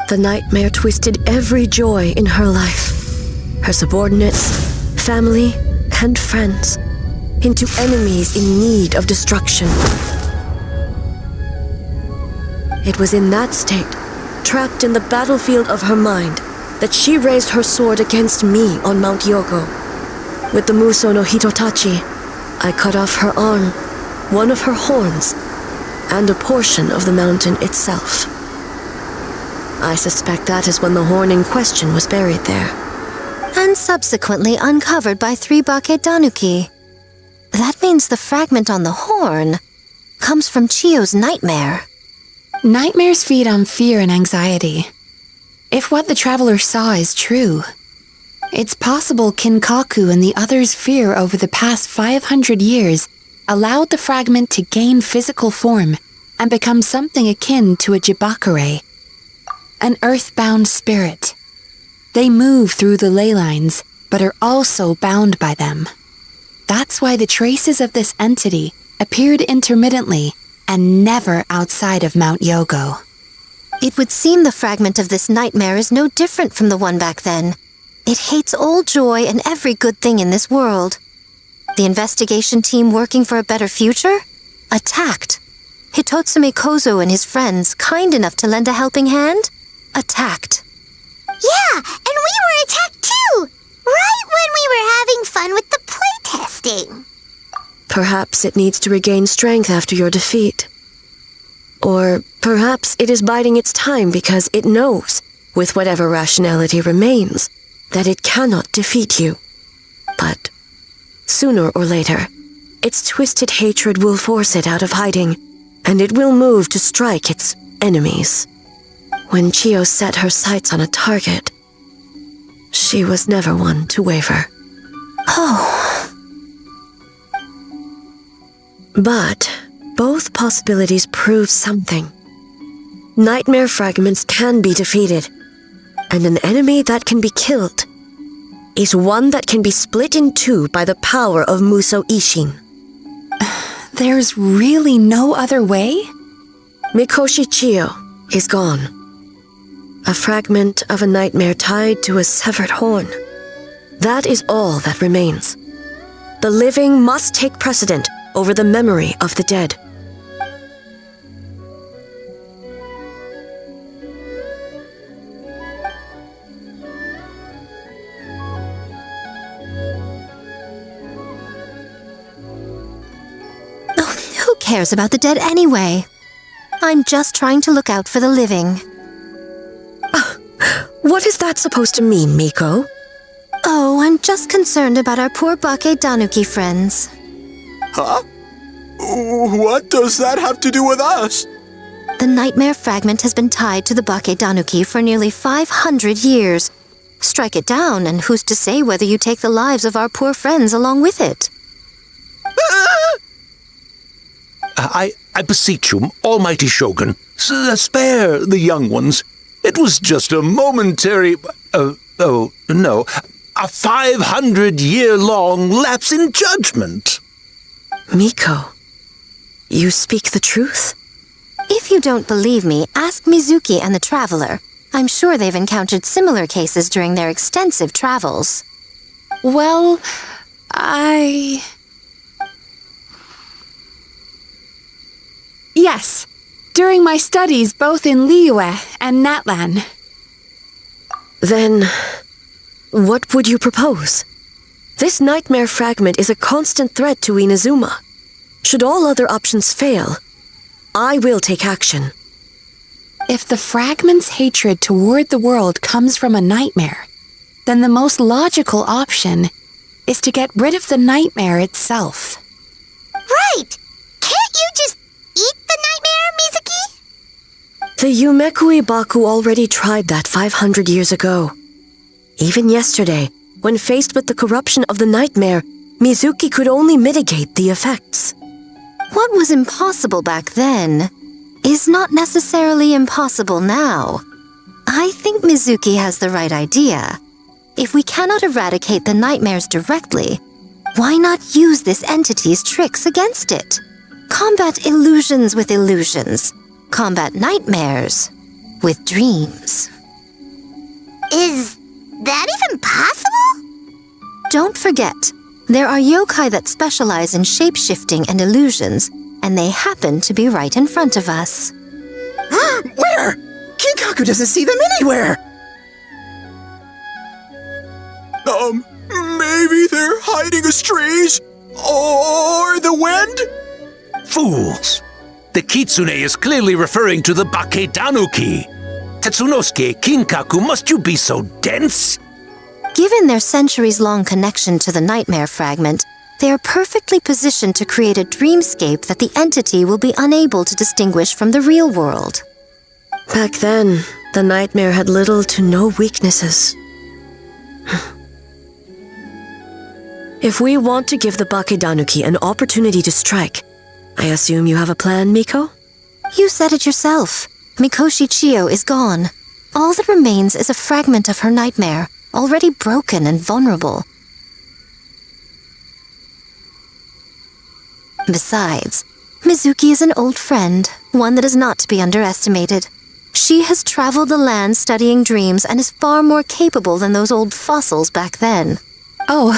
The nightmare twisted every joy in her life, her subordinates, family, and friends, into enemies in need of destruction. It was in that state, trapped in the battlefield of her mind, that she raised her sword against me on Mount Yogo. With the Muso no Hitotachi, I cut off her arm, one of her horns, and a portion of the mountain itself. I suspect that is when the horn in question was buried there. and subsequently uncovered by 3 Baketanuki. That means the fragment on the horn comes from Chiyo's nightmare. Nightmares feed on fear and anxiety. If what the traveler saw is true, it's possible Kinkaku and the others' fear over the past 500 years allowed the fragment to gain physical form and become something akin to a jibakure, an earthbound spirit. They move through the ley lines, but are also bound by them. That's why the traces of this entity appeared intermittently and never outside of Mount Yogo. It would seem the fragment of this nightmare is no different from the one back then. It hates all joy and every good thing in this world. The investigation team working for a better future? Attacked. Hitotsume Kozo and his friends, kind enough to lend a helping hand? Attacked. Yeah, and we were attacked too! Right when we were having fun with the playtesting. Perhaps it needs to regain strength after your defeat. Or perhaps it is biding its time because it knows, with whatever rationality remains, that it cannot defeat you. But sooner or later, its twisted hatred will force it out of hiding, and it will move to strike its enemies. When Chiyo set her sights on a target, she was never one to waver. Oh. But both possibilities prove something. Nightmare fragments can be defeated, and an enemy that can be killed is one that can be split in two by the power of Muso Ishin. There's really no other way? Mikoshi Chiyo is gone. A fragment of a nightmare tied to a severed horn. That is all that remains. The living must take precedent over the memory of the dead. Who cares about the dead anyway? I'm just trying to look out for the living. What is that supposed to mean, Miko? Oh, I'm just concerned about our poor Baketanuki friends. Huh? What does that have to do with us? The nightmare fragment has been tied to the Baketanuki for nearly 500 years. Strike it down, and who's to say whether you take the lives of our poor friends along with it? I beseech you, almighty Shogun, spare the young ones. It was just a momentary... a 500-year-long lapse in judgment. Miko, you speak the truth? If you don't believe me, ask Mizuki and the Traveler. I'm sure they've encountered similar cases during their extensive travels. Well, Yes, during my studies both in Liyue and Natlan. Then, what would you propose? This nightmare fragment is a constant threat to Inazuma. Should all other options fail, I will take action. If the fragment's hatred toward the world comes from a nightmare, then the most logical option is to get rid of the nightmare itself. Right! Can't you just eat the nightmare, Mizuki? The Yumekui Baku already tried that 500 years ago. Even yesterday, when faced with the corruption of the nightmare, Mizuki could only mitigate the effects. What was impossible back then is not necessarily impossible now. I think Mizuki has the right idea. If we cannot eradicate the nightmares directly, why not use this entity's tricks against it? Combat illusions with illusions. Combat nightmares with dreams. Is that even possible? Don't forget, there are yokai that specialize in shape-shifting and illusions, and they happen to be right in front of us. Where? Kinkaku doesn't see them anywhere! Maybe they're hiding us trees? Or the wind? Fools! The kitsune is clearly referring to the Baketanuki. Tetsunosuke, Kinkaku, must you be so dense? Given their centuries-long connection to the nightmare fragment, they are perfectly positioned to create a dreamscape that the entity will be unable to distinguish from the real world. Back then, the nightmare had little to no weaknesses. If we want to give the Bakedanuki an opportunity to strike, I assume you have a plan, Miko? You said it yourself. Mikoshi Chiyo is gone. All that remains is a fragment of her nightmare, already broken and vulnerable. Besides, Mizuki is an old friend, one that is not to be underestimated. She has traveled the land studying dreams and is far more capable than those old fossils back then. Oh,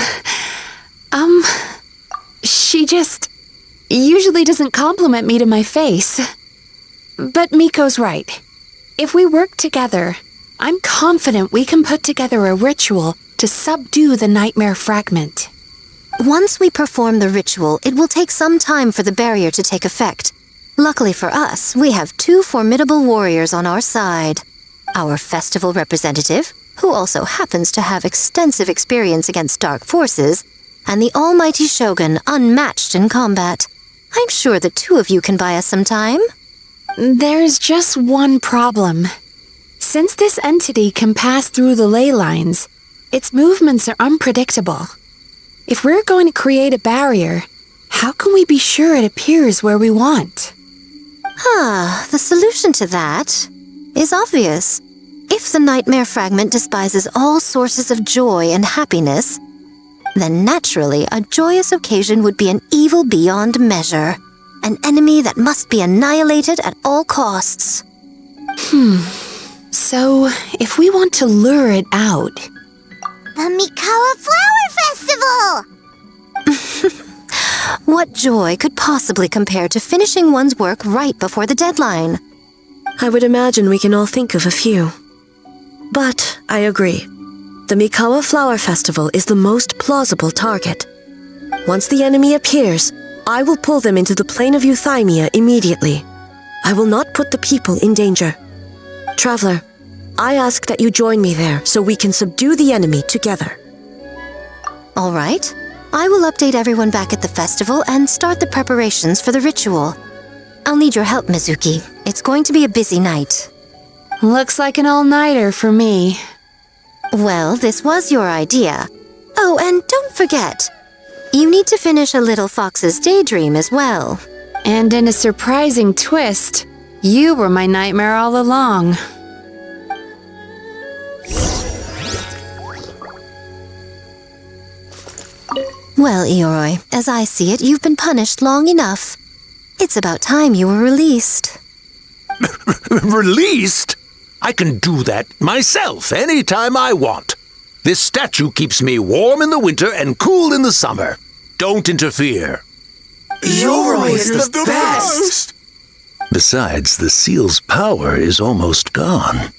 she just usually doesn't compliment me to my face. But Miko's right. If we work together, I'm confident we can put together a ritual to subdue the nightmare fragment. Once we perform the ritual, it will take some time for the barrier to take effect. Luckily for us, we have two formidable warriors on our side. Our festival representative, who also happens to have extensive experience against dark forces, and the almighty Shogun, unmatched in combat. I'm sure the two of you can buy us some time. There's just one problem. Since this entity can pass through the ley lines, its movements are unpredictable. If we're going to create a barrier, how can we be sure it appears where we want? The solution to that is obvious. If the nightmare fragment despises all sources of joy and happiness, then naturally a joyous occasion would be an evil beyond measure, an enemy that must be annihilated at all costs. So, if we want to lure it out... The Mikawa Flower Festival! What joy could possibly compare to finishing one's work right before the deadline? I would imagine we can all think of a few. But I agree. The Mikawa Flower Festival is the most plausible target. Once the enemy appears, I will pull them into the plane of Euthymia immediately. I will not put the people in danger. Traveler, I ask that you join me there so we can subdue the enemy together. All right. I will update everyone back at the festival and start the preparations for the ritual. I'll need your help, Mizuki. It's going to be a busy night. Looks like an all-nighter for me. Well, this was your idea. Oh, and don't forget, you need to finish a little fox's daydream as well. And in a surprising twist, you were my nightmare all along. Well, Ioroi, as I see it, you've been punished long enough. It's about time you were released. Released? I can do that myself anytime I want. This statue keeps me warm in the winter and cool in the summer. Don't interfere. Ioroi is the best! Besides, the seal's power is almost gone.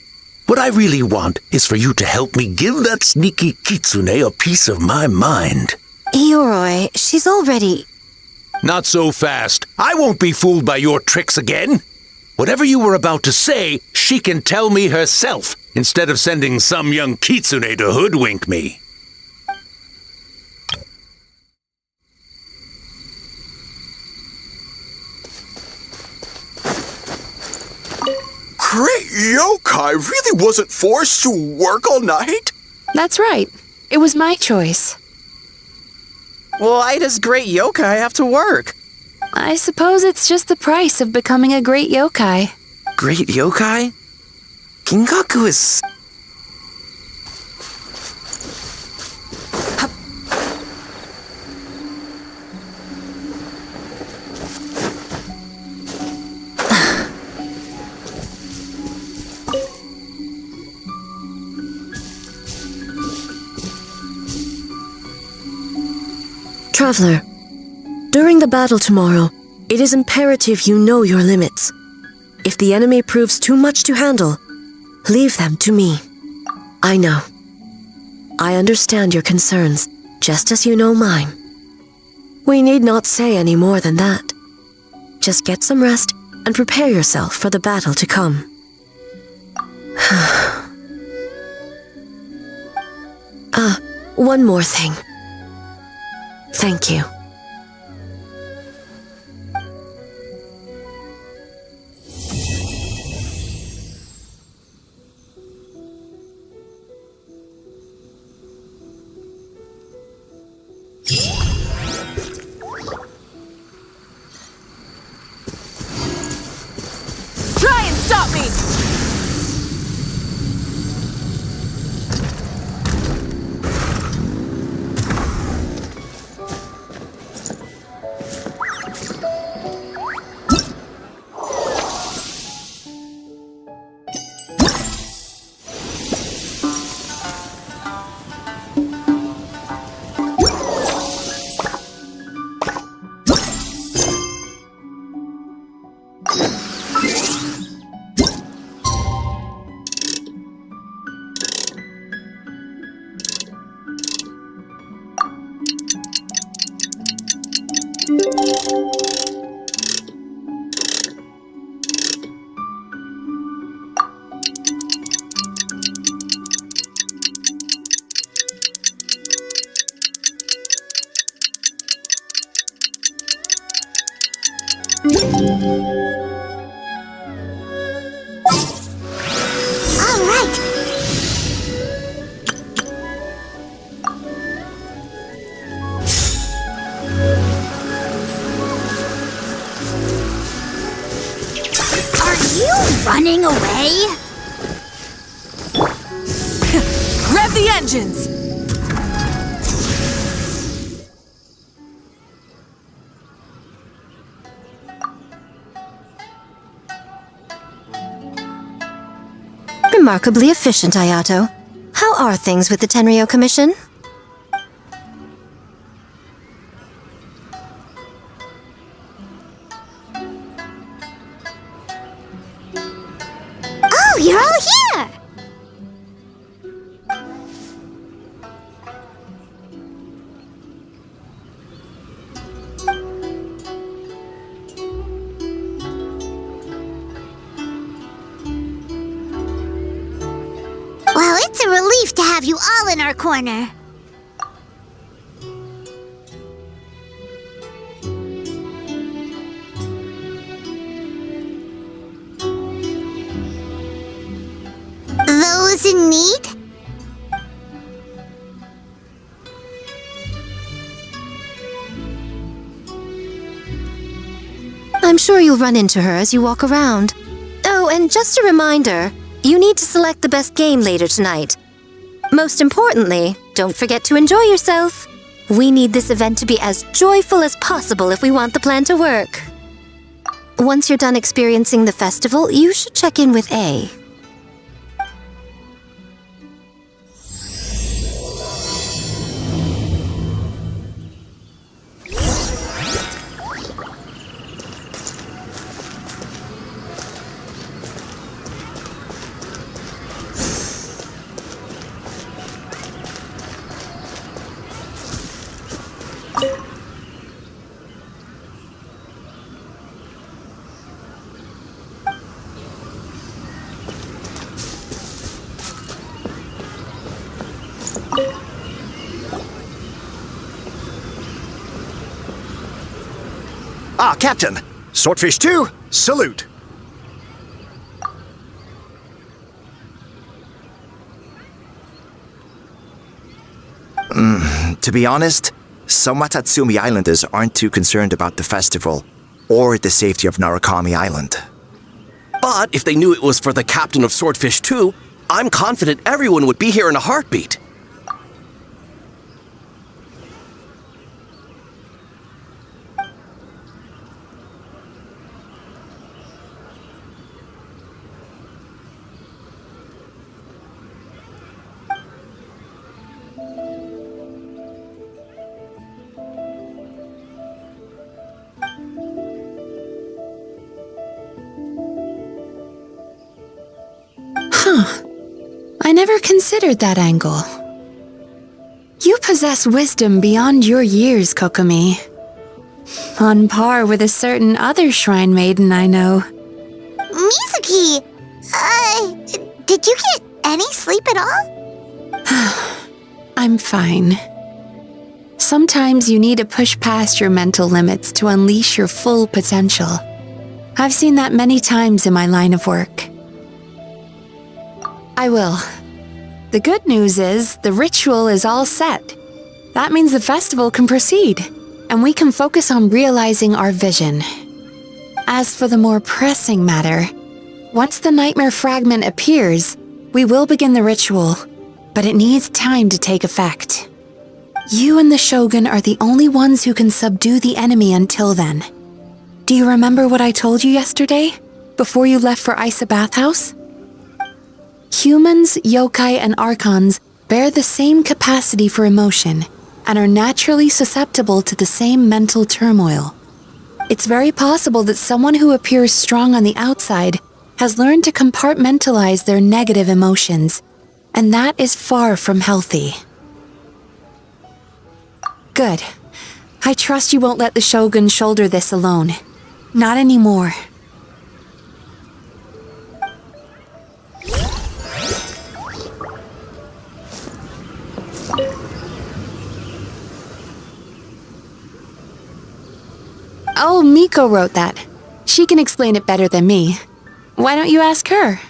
What I really want is for you to help me give that sneaky kitsune a piece of my mind. Ioroi, she's already... Not so fast. I won't be fooled by your tricks again. Whatever you were about to say, she can tell me herself, instead of sending some young kitsune to hoodwink me. Great yokai really wasn't forced to work all night? That's right. It was my choice. Why does great yokai have to work? I suppose it's just the price of becoming a great yokai. Great yokai? Gingaku is... Traveler, during the battle tomorrow, it is imperative you know your limits. If the enemy proves too much to handle, leave them to me. I know. I understand your concerns, just as you know mine. We need not say any more than that. Just get some rest and prepare yourself for the battle to come. One more thing. Thank you. Try and stop me! All right. Are you running away? Rev the engines! Remarkably efficient, Ayato. How are things with the Tenryo Commission? Oh, you're all here! Well, it's a relief to have you all in our corner. Those in need? I'm sure you'll run into her as you walk around. Oh, and just a reminder, you need to select the best game later tonight. Most importantly, don't forget to enjoy yourself. We need this event to be as joyful as possible if we want the plan to work. Once you're done experiencing the festival, you should check in with A. Ah, Captain! Swordfish 2, salute! To be honest, some Watatsumi Islanders aren't too concerned about the festival or the safety of Narukami Island. But if they knew it was for the captain of Swordfish 2, I'm confident everyone would be here in a heartbeat. I never considered that angle. You possess wisdom beyond your years, Kokomi. On par with a certain other shrine maiden I know. Mizuki! Did you get any sleep at all? I'm fine. Sometimes you need to push past your mental limits to unleash your full potential. I've seen that many times in my line of work. I will. The good news is the ritual is all set. That means the festival can proceed, and we can focus on realizing our vision. As for the more pressing matter, once the nightmare fragment appears, we will begin the ritual, but it needs time to take effect. You and the Shogun are the only ones who can subdue the enemy until then. Do you remember what I told you yesterday, before you left for Isa Bathhouse? Humans, yokai, and archons bear the same capacity for emotion and are naturally susceptible to the same mental turmoil. It's very possible that someone who appears strong on the outside has learned to compartmentalize their negative emotions, and that is far from healthy. Good. I trust you won't let the Shogun shoulder this alone. Not anymore. Oh, Miko wrote that. She can explain it better than me. Why don't you ask her?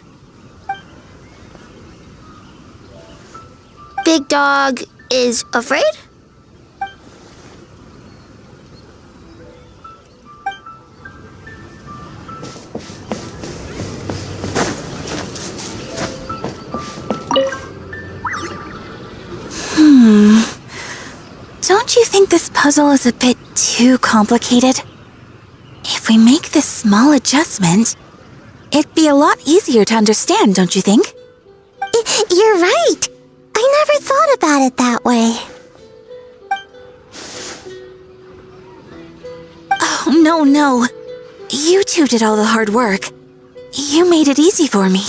Big Dog is afraid? Don't you think this puzzle is a bit too complicated? If we make this small adjustment, it'd be a lot easier to understand, don't you think? You're right. I never thought about it that way. Oh, no. You two did all the hard work. You made it easy for me.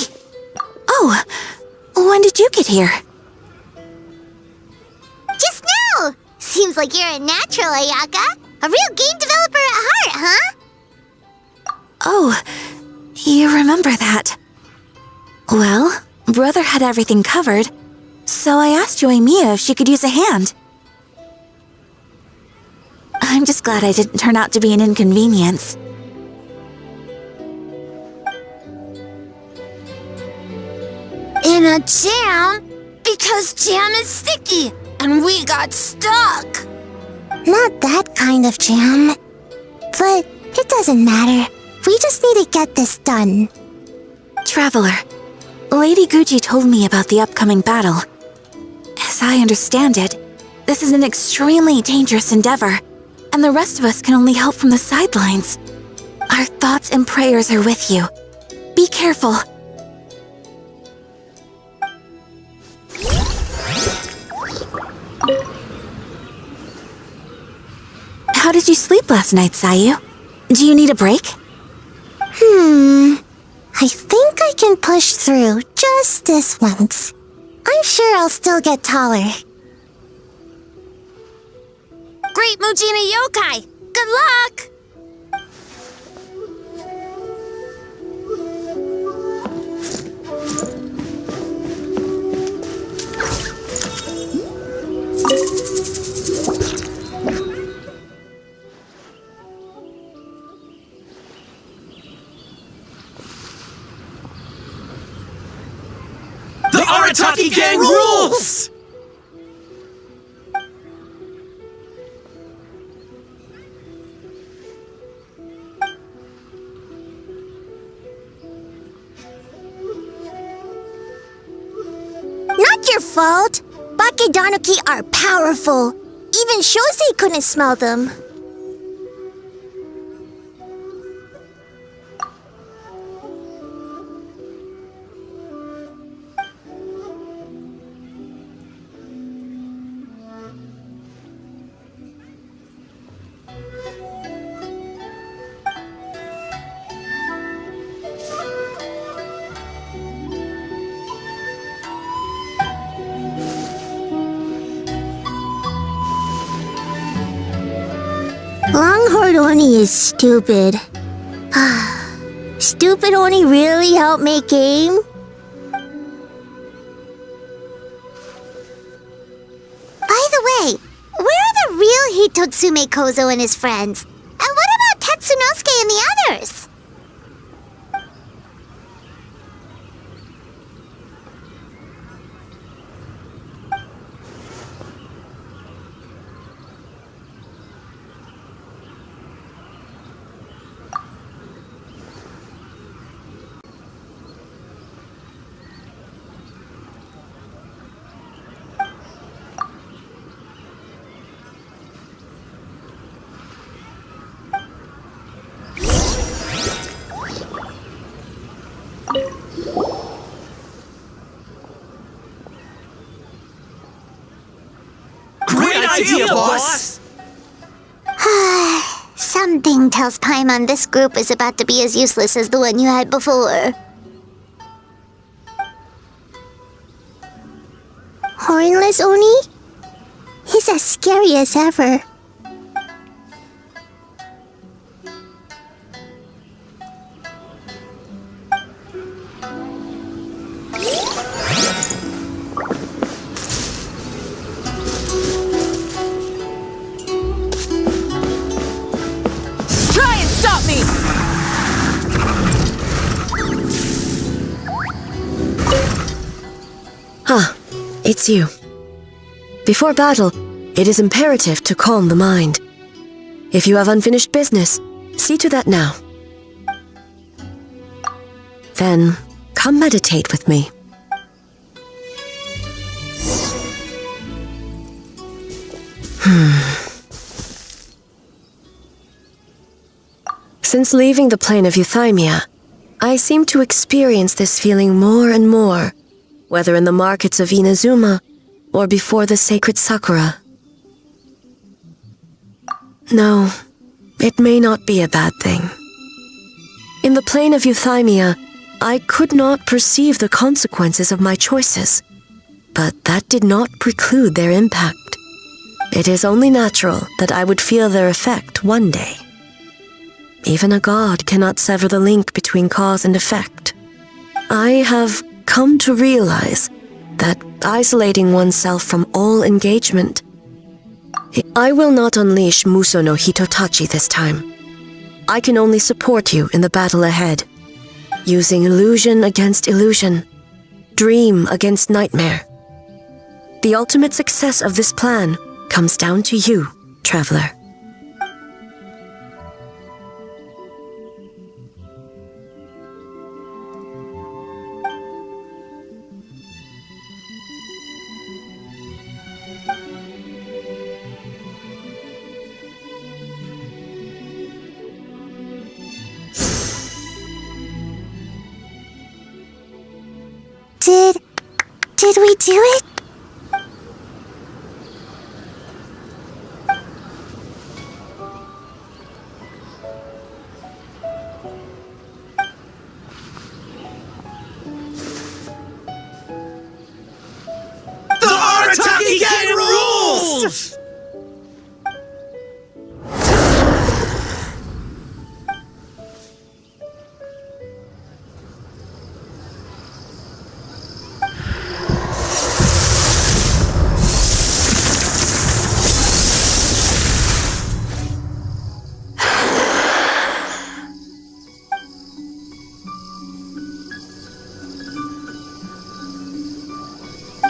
Oh, when did you get here? Just now! Seems like you're a natural, Ayaka. A real game developer at heart, huh? Oh, you remember that. Well, Brother had everything covered, so I asked Yoimiya if she could use a hand. I'm just glad I didn't turn out to be an inconvenience. In a jam? Because jam is sticky, and we got stuck. Not that kind of jam. But it doesn't matter. We just need to get this done. Traveler, Lady Gucci told me about the upcoming battle. As I understand it, this is an extremely dangerous endeavor, and the rest of us can only help from the sidelines. Our thoughts and prayers are with you. Be careful. How did you sleep last night, Sayu? Do you need a break? I think I can push through just this once. I'm sure I'll still get taller. Great Mujina Yokai! Good luck! The Arataki Gang rules! Not your fault. Bakedanuki are powerful. Even Shosei couldn't smell them. Longhorn Oni is stupid. Stupid Oni really helped make game? Hey, where are the real Hitotsume Kozo and his friends? And what about Tetsunosuke and the others? idea, boss! Something tells Paimon this group is about to be as useless as the one you had before. Hornless Oni? He's as scary as ever. Try and stop me! Ah, it's you. Before battle, it is imperative to calm the mind. If you have unfinished business, see to that now. Then, come meditate with me. Since leaving the plane of euthymia, I seem to experience this feeling more and more, whether in the markets of Inazuma or before the sacred Sakura. No, it may not be a bad thing. In the plane of euthymia, I could not perceive the consequences of my choices, but that did not preclude their impact. It is only natural that I would feel their effect one day. Even a god cannot sever the link between cause and effect. I have come to realize that isolating oneself from all engagement. I will not unleash Muso no Hitotachi this time. I can only support you in the battle ahead, using illusion against illusion, dream against nightmare. The ultimate success of this plan comes down to you, traveler. Did we do it? The Arataki Gang rules!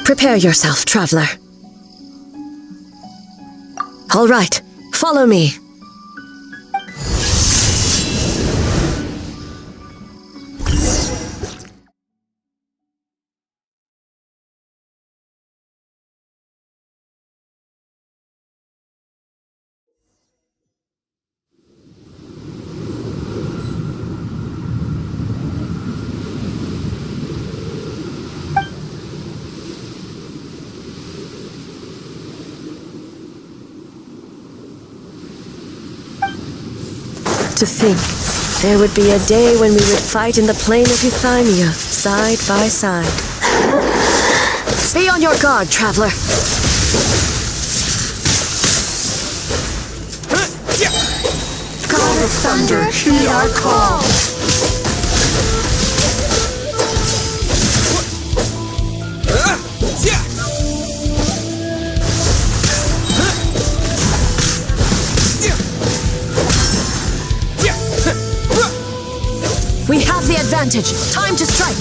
Prepare yourself, traveler. All right, follow me. To think, there would be a day when we would fight in the plain of euthymia, side by side. Be on your guard, traveler. God of Thunder, heed our call! We have the advantage. Time to strike.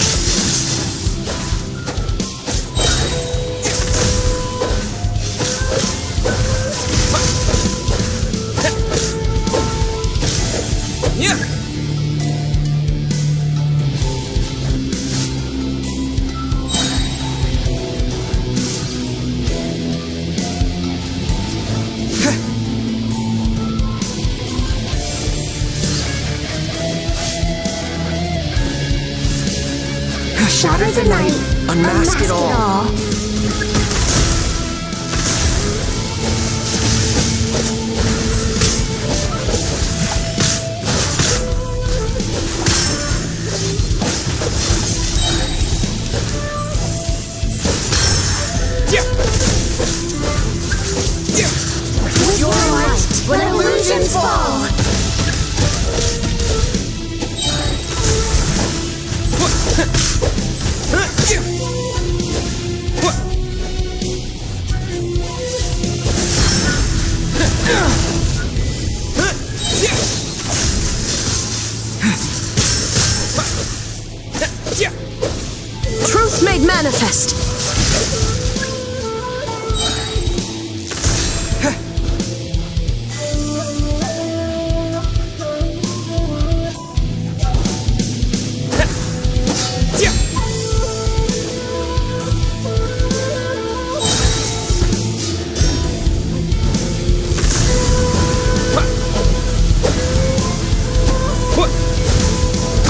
Shatter the night, unmask it all. With your light, when illusions fall. Truth made manifest.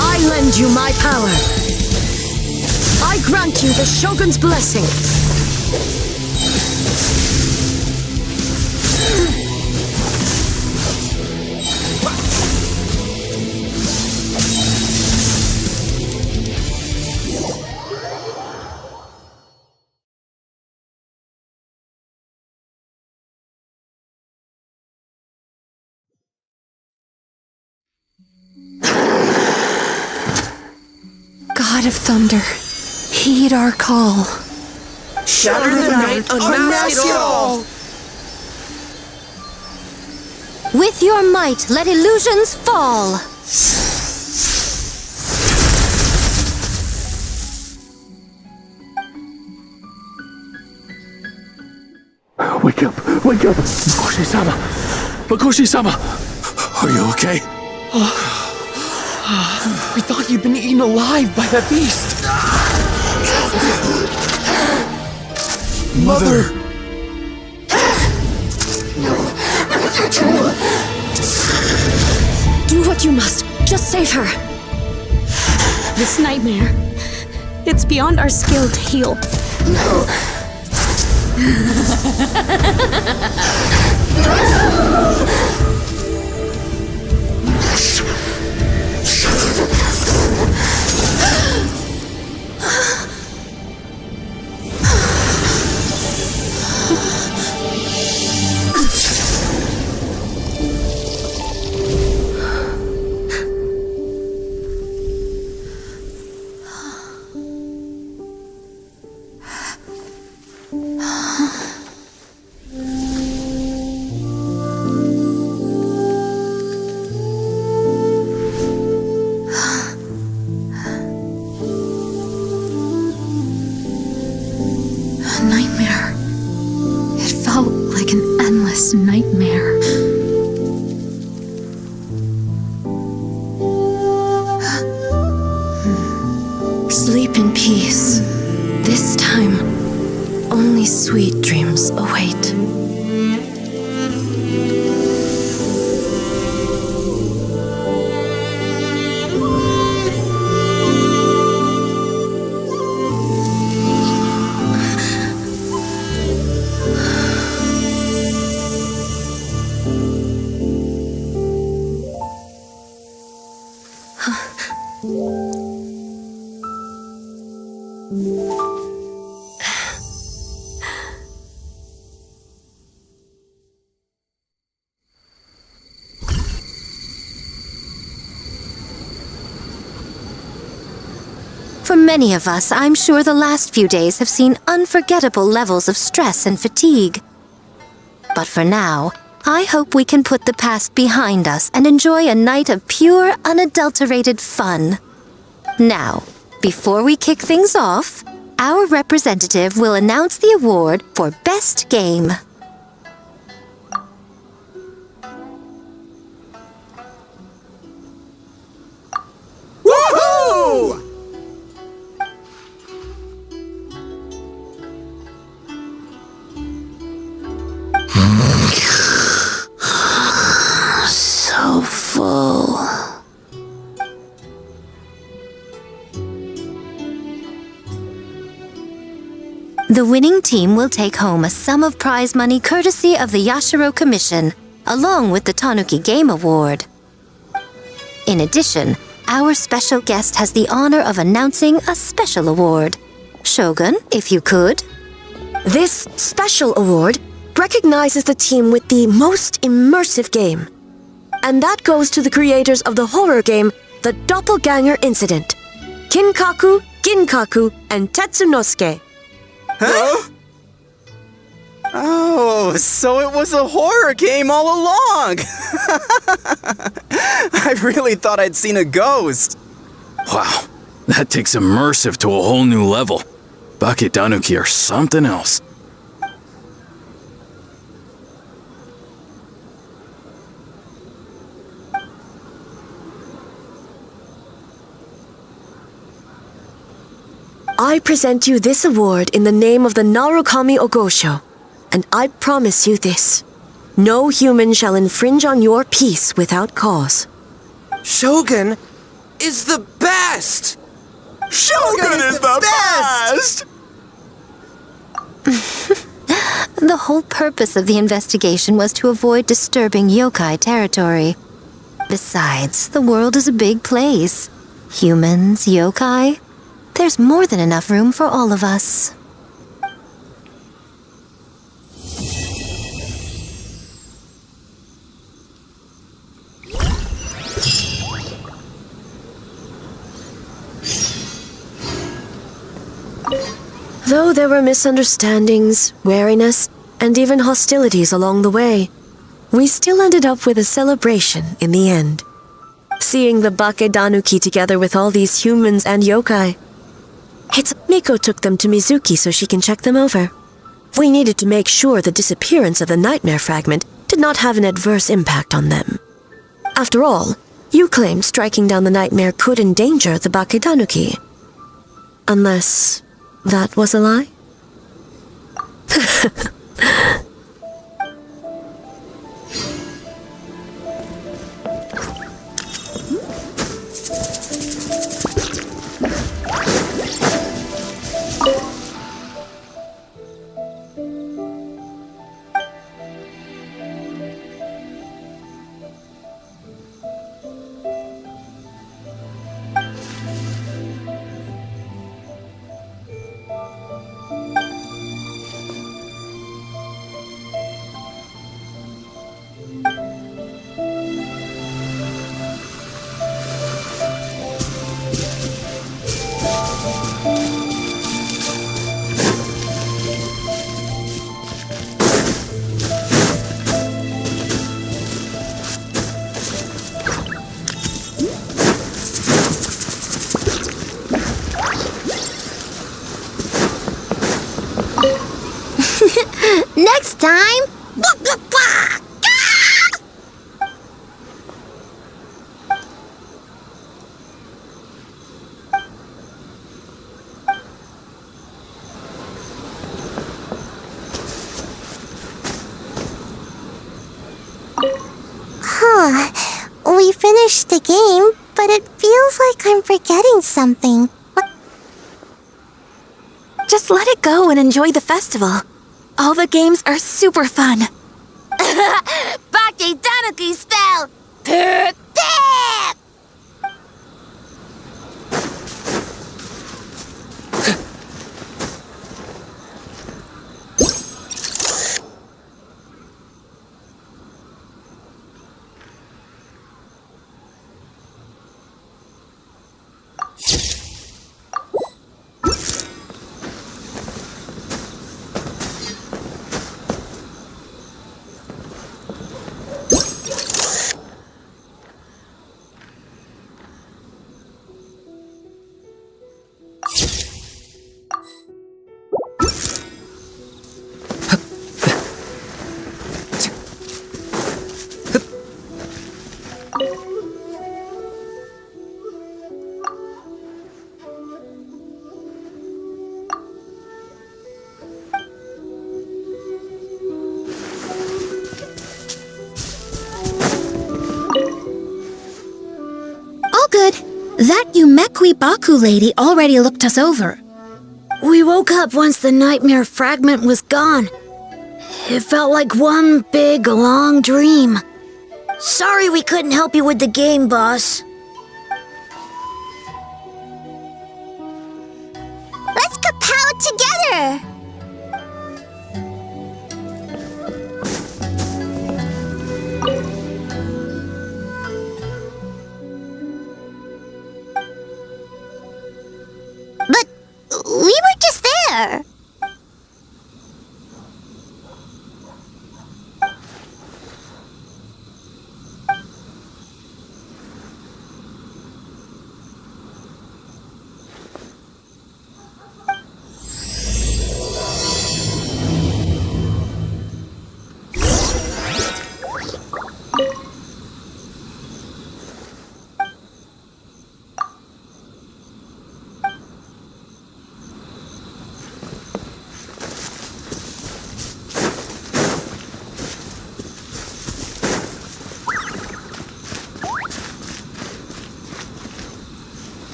I lend you my power. I grant you the Shogun's blessing. God of Thunder, heed our call. Shatter the night, unmask it all. With your might, let illusions fall. Wake up! Wake up! Makoshi-sama! Makoshi-sama! Are you okay? We thought you'd been eaten alive by that beast! Mother! Do what you must. Just save her. This nightmare, it's beyond our skill to heal. No. Nightmare. It felt like an endless nightmare. Sleep in peace. This time, only sweet dreams await. For many of us, I'm sure the last few days have seen unforgettable levels of stress and fatigue. But for now, I hope we can put the past behind us and enjoy a night of pure, unadulterated fun. Now, before we kick things off, our representative will announce the award for Best Game. Woohoo! So full. The winning team will take home a sum of prize money courtesy of the Yashiro Commission, along with the Tanuki Game Award. In addition, our special guest has the honor of announcing a special award. Shogun, if you could. This special award recognizes the team with the most immersive game. And that goes to the creators of the horror game, The Doppelganger Incident. Kinkaku, Ginkaku, and Tetsunosuke. Huh? Oh, so it was a horror game all along! I really thought I'd seen a ghost. Wow, that takes immersive to a whole new level. Baketanuki are something else. I present you this award in the name of the Narukami Ogosho, and I promise you this. No human shall infringe on your peace without cause. Shogun is the best! Shogun is the best! The whole purpose of the investigation was to avoid disturbing yokai territory. Besides, the world is a big place. Humans, yokai, there's more than enough room for all of us. Though there were misunderstandings, wariness, and even hostilities along the way, we still ended up with a celebration in the end. Seeing the Baketanuki together with all these humans and yokai. Miko took them to Mizuki so she can check them over. We needed to make sure the disappearance of the nightmare fragment did not have an adverse impact on them. After all, you claimed striking down the nightmare could endanger the Baketanuki. Unless that was a lie? Next time... We finished the game, but it feels like I'm forgetting something. Just let it go and enjoy the festival. All the games are super fun. Baketanuki spell! Tip! all good. That Yumekwi Baku lady already looked us over. We woke up once the nightmare fragment was gone. It felt like one big, long dream. Sorry we couldn't help you with the game, boss. Let's kapow together! But we were just there.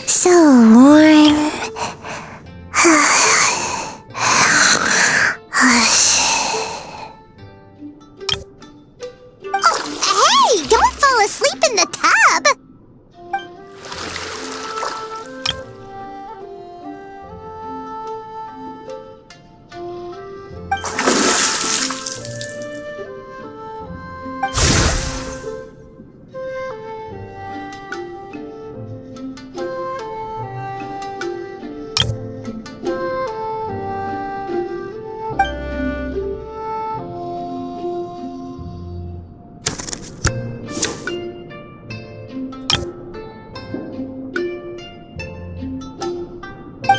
So warm. Oh, hey! Don't fall asleep in the tub!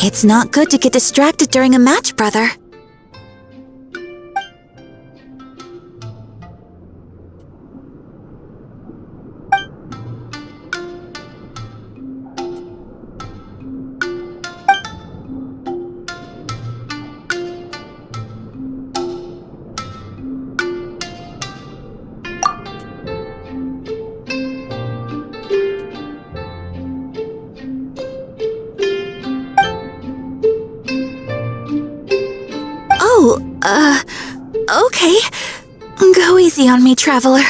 It's not good to get distracted during a match, brother. Okay. Go easy on me, traveler.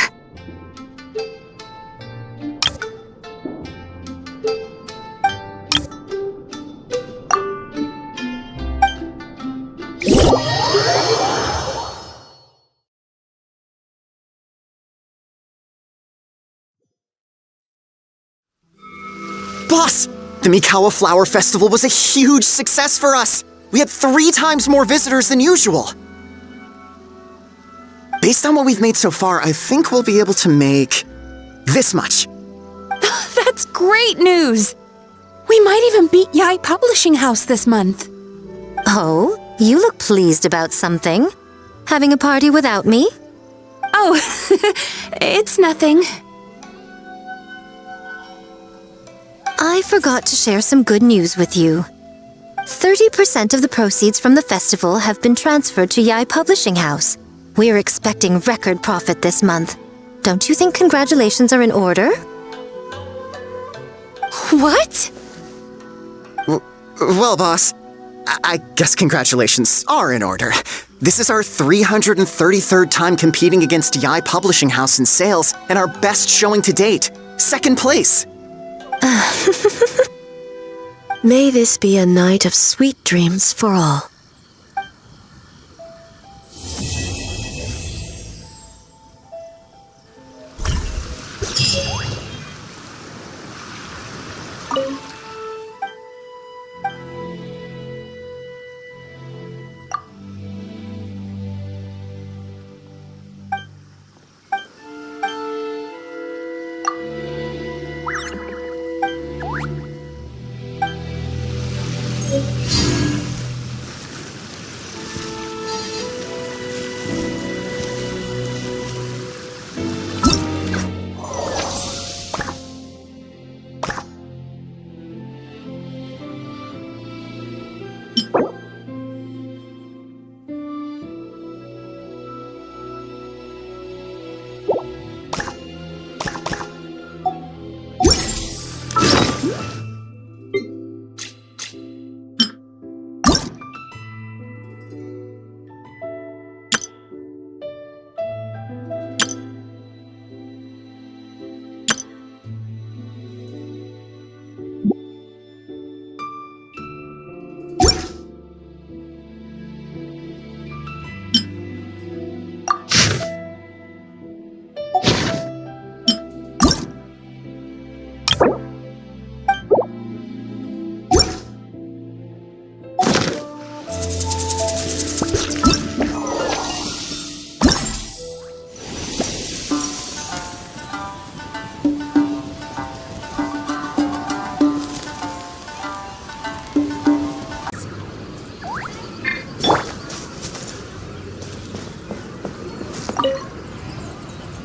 Boss! The Mikawa Flower Festival was a huge success for us! We had 3 times more visitors than usual! Based on what we've made so far, I think we'll be able to make this much. That's great news! We might even beat Yai Publishing House this month. Oh, you look pleased about something. Having a party without me? Oh, it's nothing. I forgot to share some good news with you. 30% of the proceeds from the festival have been transferred to Yai Publishing House. We're expecting record profit this month. Don't you think congratulations are in order? What? Well, boss, I guess congratulations are in order. This is our 333rd time competing against Yai Publishing House in sales, and our best showing to date. 2nd place. May this be a night of sweet dreams for all.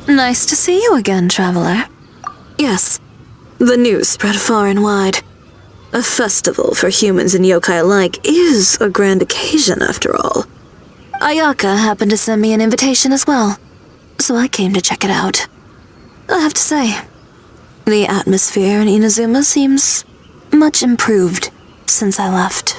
Nice to see you again, traveler. Yes, the news spread far and wide. A festival for humans and yokai alike is a grand occasion after all. Ayaka happened to send me an invitation as well, so I came to check it out. I have to say, the atmosphere in Inazuma seems much improved since I left.